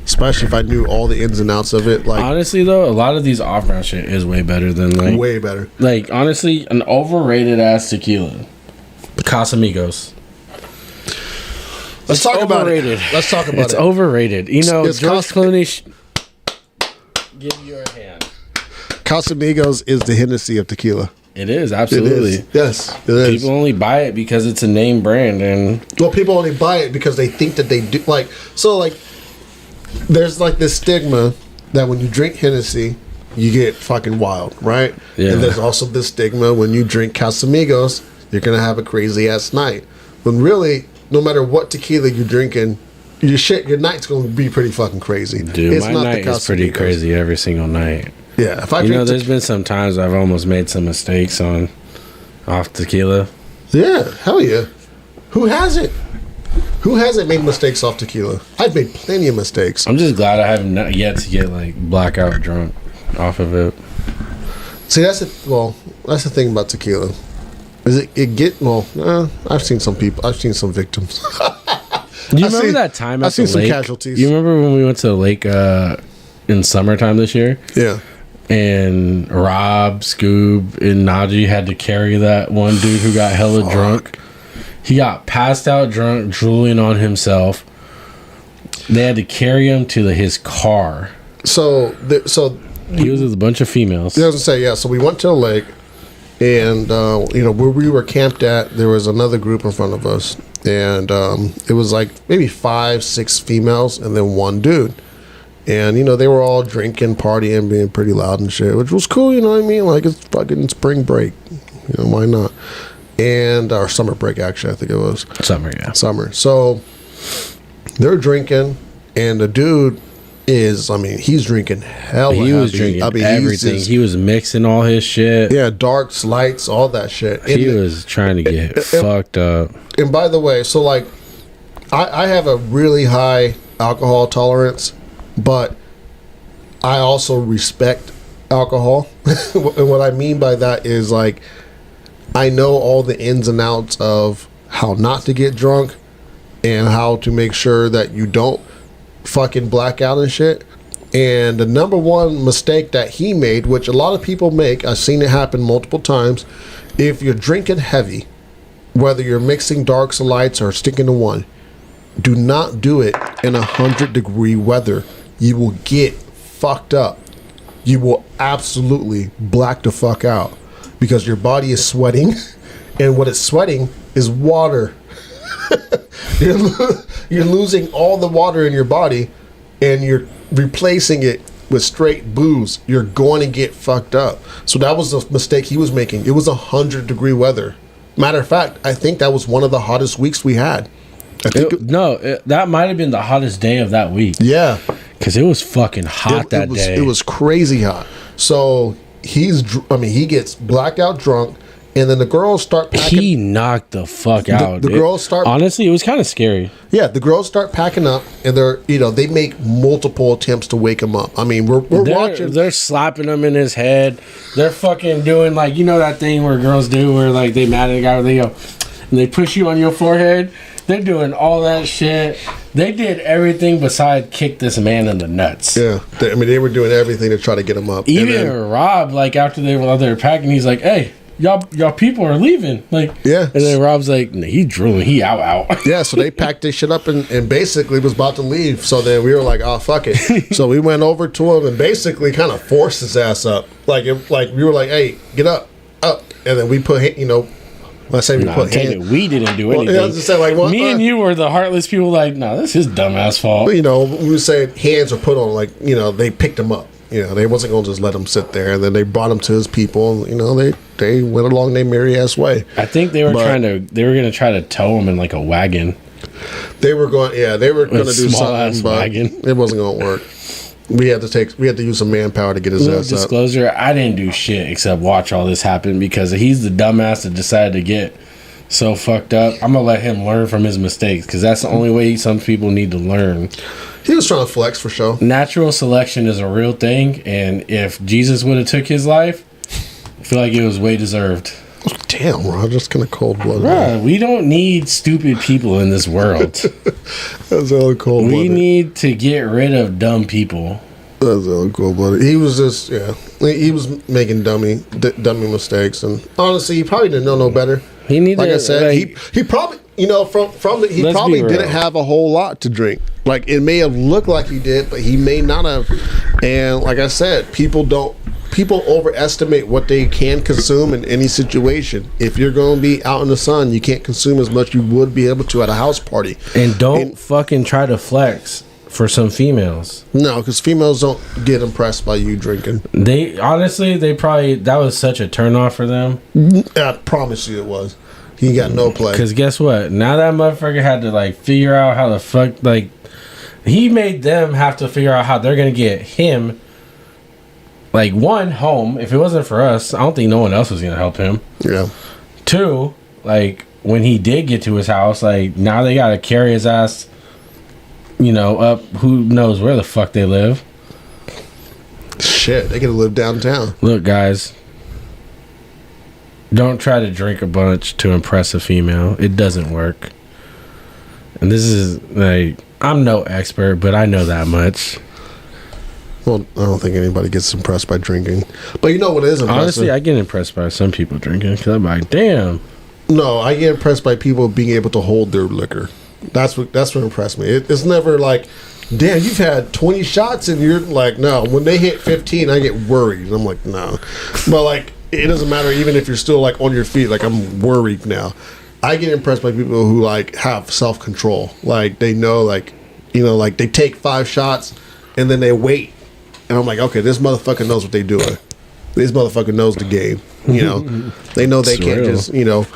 Speaker 1: Especially if I knew all the ins and outs of it. Like,
Speaker 2: Honestly though, a lot of these off-brand shit is way better than like,
Speaker 1: way better.
Speaker 2: like honestly, an overrated ass tequila, Casamigos.
Speaker 1: Let's talk about it.
Speaker 2: overrated.
Speaker 1: Let's talk about
Speaker 2: It's
Speaker 1: it.
Speaker 2: overrated. You know,
Speaker 1: It's
Speaker 2: George
Speaker 1: Cas-
Speaker 2: Clooney. Give you a hand.
Speaker 1: Casamigos is the Hennessy of tequila.
Speaker 2: It is
Speaker 1: It
Speaker 2: absolutely.
Speaker 1: is. Yes, it is.
Speaker 2: People only buy it because it's a name brand, and
Speaker 1: Well, people only buy it because they think that they do. There's like this stigma that when you drink Hennessy, you get fucking wild, right?
Speaker 2: Yeah.
Speaker 1: And there's also this stigma when you drink Casamigos, you're gonna have a crazy ass night. When really, no matter what tequila you're drinking, your night's gonna be pretty fucking crazy.
Speaker 2: dude, my night is pretty
Speaker 1: Casamigos.
Speaker 2: crazy every single night.
Speaker 1: Yeah, if I
Speaker 2: You know,
Speaker 1: drink,
Speaker 2: there's been some times I've almost made some mistakes off tequila.
Speaker 1: yeah, hell yeah. Who hasn't? Who hasn't made mistakes off tequila? I've made plenty of mistakes.
Speaker 2: I'm just glad I haven't not yet to get like blackout drunk off of it.
Speaker 1: See, that's the thing about tequila. I've seen some people. I've seen some victims.
Speaker 2: Do you
Speaker 1: I've
Speaker 2: remember
Speaker 1: seen-
Speaker 2: that time
Speaker 1: I've
Speaker 2: at the
Speaker 1: seen some
Speaker 2: lake?
Speaker 1: casualties.
Speaker 2: You remember when we went to the lake in summertime this year?
Speaker 1: Yeah.
Speaker 2: And Rob, Scoob, and Najee had to carry that one dude who got hella drunk. He got passed out drunk, drooling on himself. They had to carry him to his car.
Speaker 1: So
Speaker 2: He was with a bunch of females.
Speaker 1: I was gonna say, yeah. So we went to a lake, and where we were camped at, there was another group in front of us, and it was like maybe 5-6 females and then one dude. And they were all drinking, partying, being pretty loud and shit, which was cool. You know what I mean? Like it's fucking spring break. Why not? And our summer break, actually, I think it was
Speaker 2: Summer, yeah.
Speaker 1: summer. So they're drinking, and the dude he's drinking hella
Speaker 2: He was
Speaker 1: heavy.
Speaker 2: drinking
Speaker 1: he's
Speaker 2: everything.
Speaker 1: just-
Speaker 2: He was mixing all his shit.
Speaker 1: yeah, darks, lights, all that shit.
Speaker 2: He
Speaker 1: And,
Speaker 2: was trying to get fucked up.
Speaker 1: and by the way, so like, I have a really high alcohol tolerance, but I also respect alcohol. And what I mean by that is like, I know all the ins and outs of how not to get drunk and how to make sure that you don't fucking black out and shit. And the number one mistake that he made, which a lot of people make, I've seen it happen multiple times, if you're drinking heavy, whether you're mixing darks or lights or sticking to one, do not do it in 100-degree weather. You will get fucked up. You will absolutely black the fuck out because your body is sweating, and what it's sweating is water. You're losing all the water in your body, and you're replacing it with straight booze. You're going to get fucked up. So that was the mistake he was making. It was 100-degree weather. Matter of fact, I think that was one of the hottest weeks we had. I think
Speaker 2: That might have been the hottest day of that week.
Speaker 1: yeah.
Speaker 2: Because it was fucking hot that day.
Speaker 1: It was crazy hot. So he gets blacked out drunk, and then the girls start packing.
Speaker 2: He knocked the fuck out.
Speaker 1: the girls start-
Speaker 2: Honestly, it was kind of scary.
Speaker 1: Yeah, the girls start packing up, and they make multiple attempts to wake him up. I mean, we're watching.
Speaker 2: They're slapping him in his head. They're fucking doing that thing where girls do where like they mad at the guy where they go and they push you on your forehead They're doing all that shit. They did everything besides kick this man in the nuts.
Speaker 1: Yeah, they were doing everything to try to get him up.
Speaker 2: Even Rob, like after they were packing, he's like, "Hey, y'all people are leaving." Like,
Speaker 1: yeah.
Speaker 2: And then Rob's like, nah, "He drooling, he out."
Speaker 1: Yeah, so they packed this shit up and basically was about to leave. So then we were like, "Oh fuck it!" So we went over to him and basically kind of forced his ass up. Like we were like, "Hey, get up!" And then we put When I say we put hands,
Speaker 2: we didn't do anything.
Speaker 1: I was just saying, like, what,
Speaker 2: me and you were the heartless people. Like, no, that's his dumbass fault.
Speaker 1: You know, we would say hands were put on, like, you know, they picked him up. You know, they wasn't going to just let him sit there. And then they brought him to his people. And, you know, they went along their merry ass way.
Speaker 2: I think they were going to try to tow him in like a wagon.
Speaker 1: They were going to do something, but
Speaker 2: wagon.
Speaker 1: It wasn't going to work. We had to use some manpower to get his ass up.
Speaker 2: Disclosure, I didn't do shit except watch all this happen because he's the dumbass that decided to get so fucked up. I'm going to let him learn from his mistakes because that's the only way some people need to learn.
Speaker 1: He was trying to flex for sure.
Speaker 2: Natural selection is a real thing, and if Jesus would have took his life, I feel like it was way deserved.
Speaker 1: Damn, Ron, just kind of cold-blooded.
Speaker 2: Bruh, we don't need stupid people in this world.
Speaker 1: That's all cold-blooded.
Speaker 2: We need to get rid of dumb people.
Speaker 1: That's all cold-blooded. He was just, he was making dummy mistakes, and honestly, he probably didn't know no better.
Speaker 2: He needed,
Speaker 1: like I said, he probably, you know, he probably didn't have a whole lot to drink. Like, it may have looked like he did, but he may not have. And like I said, people overestimate what they can consume in any situation. If you're going to be out in the sun, you can't consume as much you would be able to at a house party.
Speaker 2: And don't fucking try to flex for some females.
Speaker 1: No, because females don't get impressed by you drinking.
Speaker 2: They honestly, that was such a turnoff for them.
Speaker 1: I promise you it was. He got no play.
Speaker 2: Because guess what? Now that motherfucker had to like figure out how the fuck, like, he made them have to figure out how they're gonna get him, like, one, home. If it wasn't for us, I don't think no one else was gonna help him.
Speaker 1: Yeah.
Speaker 2: Two, like, when he did get to his house, like, now they gotta carry his ass, you know, up who knows where the fuck they live.
Speaker 1: Shit, they could live downtown.
Speaker 2: Look, guys, don't try to drink a bunch to impress a female. It doesn't work. And this is, like, I'm no expert, but I know that much.
Speaker 1: Well, I don't think anybody gets impressed by drinking. But you know what is impressive?
Speaker 2: Honestly, I get impressed by some people drinking because I'm like, damn.
Speaker 1: No, I get impressed by people being able to hold their liquor. That's what impressed me. It's never like, damn, you've had 20 shots and you're like, no. When they hit 15, I get worried. And I'm like, no. But like, it doesn't matter even if you're still like on your feet. Like, I'm worried now. I get impressed by people who like have self-control. Like, they know, like, you know, like they take 5 shots and then they wait. And I'm like, okay, this motherfucker knows what they're doing. This motherfucker knows the game. You know, they know they can't just, you know,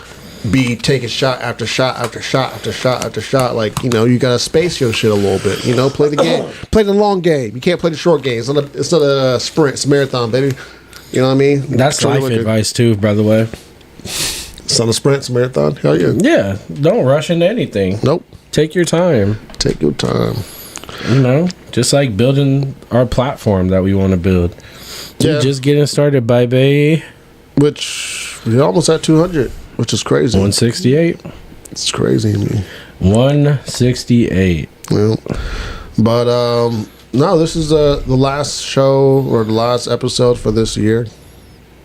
Speaker 1: be taking shot after shot after shot after shot after shot. Like, you know, you gotta space your shit a little bit. You know, play the game, play the long game. You can't play the short game. It's not a sprint. It's a marathon, baby. You know what I mean?
Speaker 2: That's life advice too, by the way.
Speaker 1: It's not a sprint. It's a marathon. Hell yeah.
Speaker 2: Yeah, don't rush into anything.
Speaker 1: Nope.
Speaker 2: Take your time.
Speaker 1: Take your time.
Speaker 2: You know, just like building our platform that we want to build.
Speaker 1: Yeah.
Speaker 2: Just getting started, baby.
Speaker 1: Which we're almost at 200, which is crazy.
Speaker 2: 168.
Speaker 1: It's crazy to me.
Speaker 2: 168.
Speaker 1: Well, but no, this is the last show or the last episode for this year.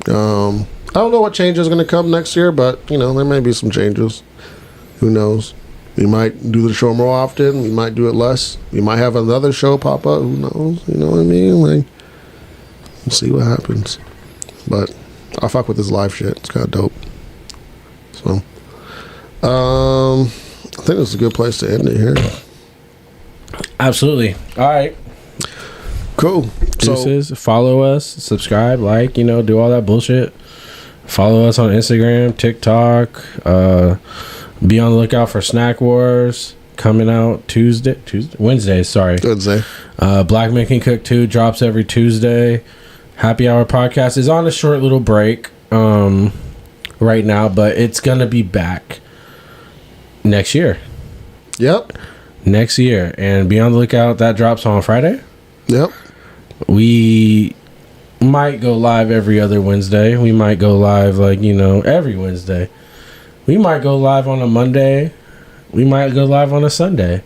Speaker 1: I don't know what changes are going to come next year, but you know, there may be some changes. Who knows? We might do the show more often. We might do it less. We might have another show pop up. Who knows? You know what I mean? Like, we'll see what happens. But I fuck with this live shit. It's kind of dope. So, I think it's a good place to end it here.
Speaker 2: Absolutely. All right.
Speaker 1: Cool.
Speaker 2: Deuces. Follow us, subscribe, like, you know, do all that bullshit. Follow us on Instagram, TikTok. Be on the lookout for Snack Wars coming out Wednesday. Sorry.
Speaker 1: Wednesday.
Speaker 2: Black Man Can Cook 2 drops every Tuesday. Happy Hour Podcast is on a short little break right now, but it's gonna be back next year.
Speaker 1: Yep.
Speaker 2: Next year, and be on the lookout. That drops on Friday.
Speaker 1: Yep.
Speaker 2: We might go live every other Wednesday. We might go live, like, you know, every Wednesday. We might go live on a Monday We might go live on a Sunday.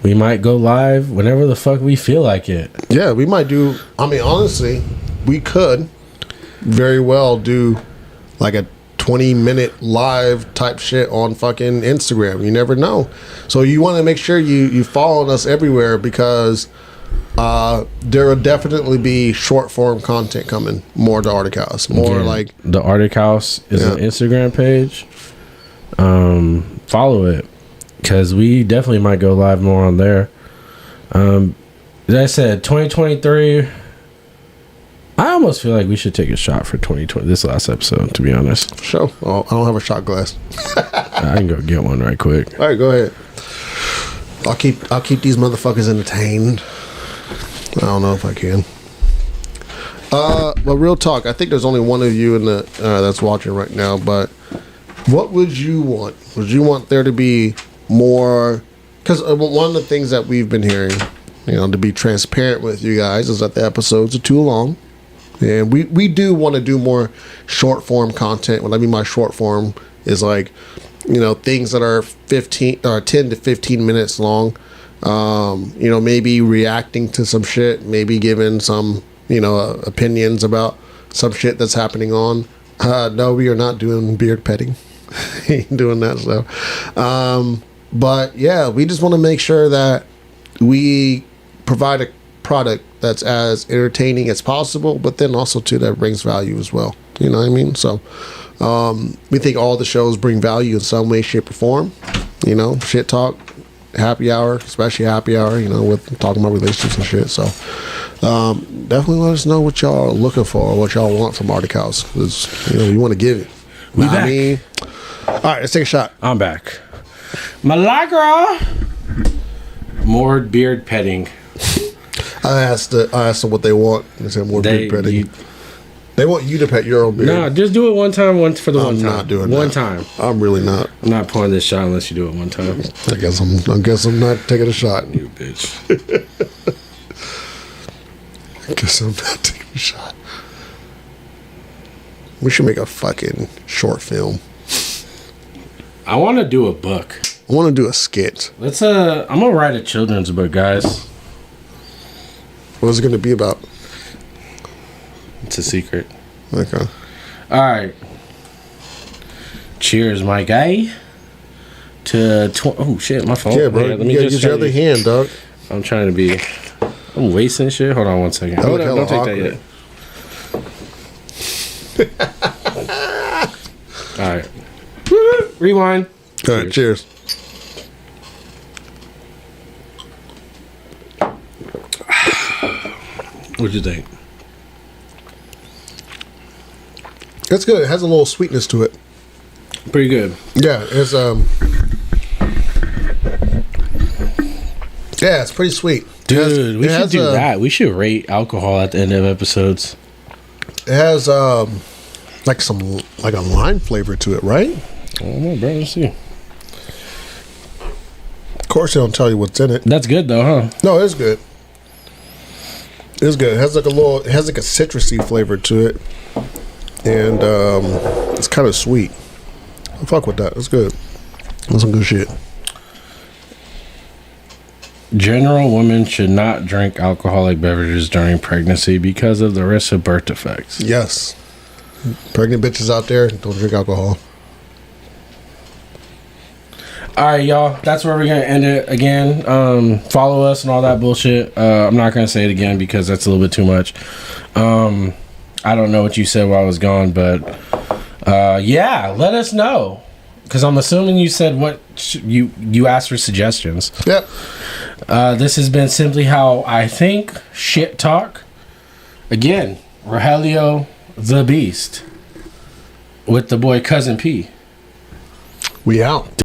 Speaker 2: We might go live whenever the fuck we feel like it.
Speaker 1: Yeah, we might do. I mean, honestly, we could very well do like a 20-minute live type shit on fucking Instagram. You never know. So you want to make sure you follow us everywhere, because there will definitely be short form content coming more to Arctic House. More like
Speaker 2: the Arctic House is an Instagram page. Follow it, because we definitely might go live more on there. As I said, 2023. I almost feel like we should take a shot for 2020. This last episode, to be honest.
Speaker 1: Sure. Oh, I don't have a shot glass.
Speaker 2: I can go get one right quick.
Speaker 1: All right, go ahead. I'll keep these motherfuckers entertained. I don't know if I can. But real talk, I think there's only one of you in the that's watching right now. But what would you want? Would you want there to be more? Because one of the things that we've been hearing, to be transparent with you guys, is that the episodes are too long. And we do want to do more short form content. What I mean by short form is like, things that are 10 to 15 minutes long. Maybe reacting to some shit, maybe giving some, opinions about some shit that's happening on. No, we are not doing beard petting. Ain't doing that stuff. But yeah, we just want to make sure that we provide a product that's as entertaining as possible, but then also too that brings value as well. You know what I mean? So we think all the shows bring value in some way, shape, or form. Shit talk, happy hour, especially happy hour, with talking about relationships and shit. So definitely let us know what y'all are looking for, or what y'all want from Arctic House, because we want to give it.
Speaker 2: We back.
Speaker 1: All right, let's take a shot.
Speaker 2: I'm back. Malagra. More beard petting.
Speaker 1: I asked them what they want. They said more beard petting. They want you to pet your own beard.
Speaker 2: No, just do it one time. One time.
Speaker 1: I'm not doing
Speaker 2: one
Speaker 1: that.
Speaker 2: time.
Speaker 1: I'm really not.
Speaker 2: I'm not pouring this shot unless you do it one time.
Speaker 1: I guess I'm not taking a shot.
Speaker 2: You bitch.
Speaker 1: I guess I'm not taking a shot. We should make a fucking short film.
Speaker 2: I want to do a book.
Speaker 1: I want to do a skit.
Speaker 2: I'm gonna write a children's book, guys.
Speaker 1: What's it going to be about?
Speaker 2: It's a secret.
Speaker 1: Okay.
Speaker 2: All right. Cheers, my guy. Oh shit, my phone.
Speaker 1: Yeah, bro.
Speaker 2: Let
Speaker 1: You gotta use your other hand, dog.
Speaker 2: I'm trying to be. I'm wasting shit. Hold on one second.
Speaker 1: That
Speaker 2: Hold
Speaker 1: look
Speaker 2: on, don't
Speaker 1: hella
Speaker 2: take that yet. All right. Rewind.
Speaker 1: All right, cheers.
Speaker 2: What'd you think?
Speaker 1: It's good. It has a little sweetness to it.
Speaker 2: Pretty good.
Speaker 1: Yeah, it's it's pretty sweet.
Speaker 2: Dude, we should do that. We should rate alcohol at the end of episodes.
Speaker 1: It has like a lime flavor to it, right?
Speaker 2: I don't know, bro. Let's see.
Speaker 1: Of course, they don't tell you what's in it.
Speaker 2: That's good though, huh?
Speaker 1: No, it's good. It's good. It has like a citrusy flavor to it, and it's kind of sweet. I fuck with that. It's good. That's some good shit.
Speaker 2: General women should not drink alcoholic beverages during pregnancy because of the risk of birth defects.
Speaker 1: Yes. Pregnant bitches out there, don't drink alcohol.
Speaker 2: All right, y'all. That's where we're going to end it again. Follow us and all that bullshit. I'm not going to say it again because that's a little bit too much. I don't know what you said while I was gone, but yeah, let us know. Because I'm assuming you said you asked for suggestions.
Speaker 1: Yep.
Speaker 2: This has been Simply How I Think. Shit Talk. Again, Rogelio the Beast with the boy Cousin P.
Speaker 1: We out.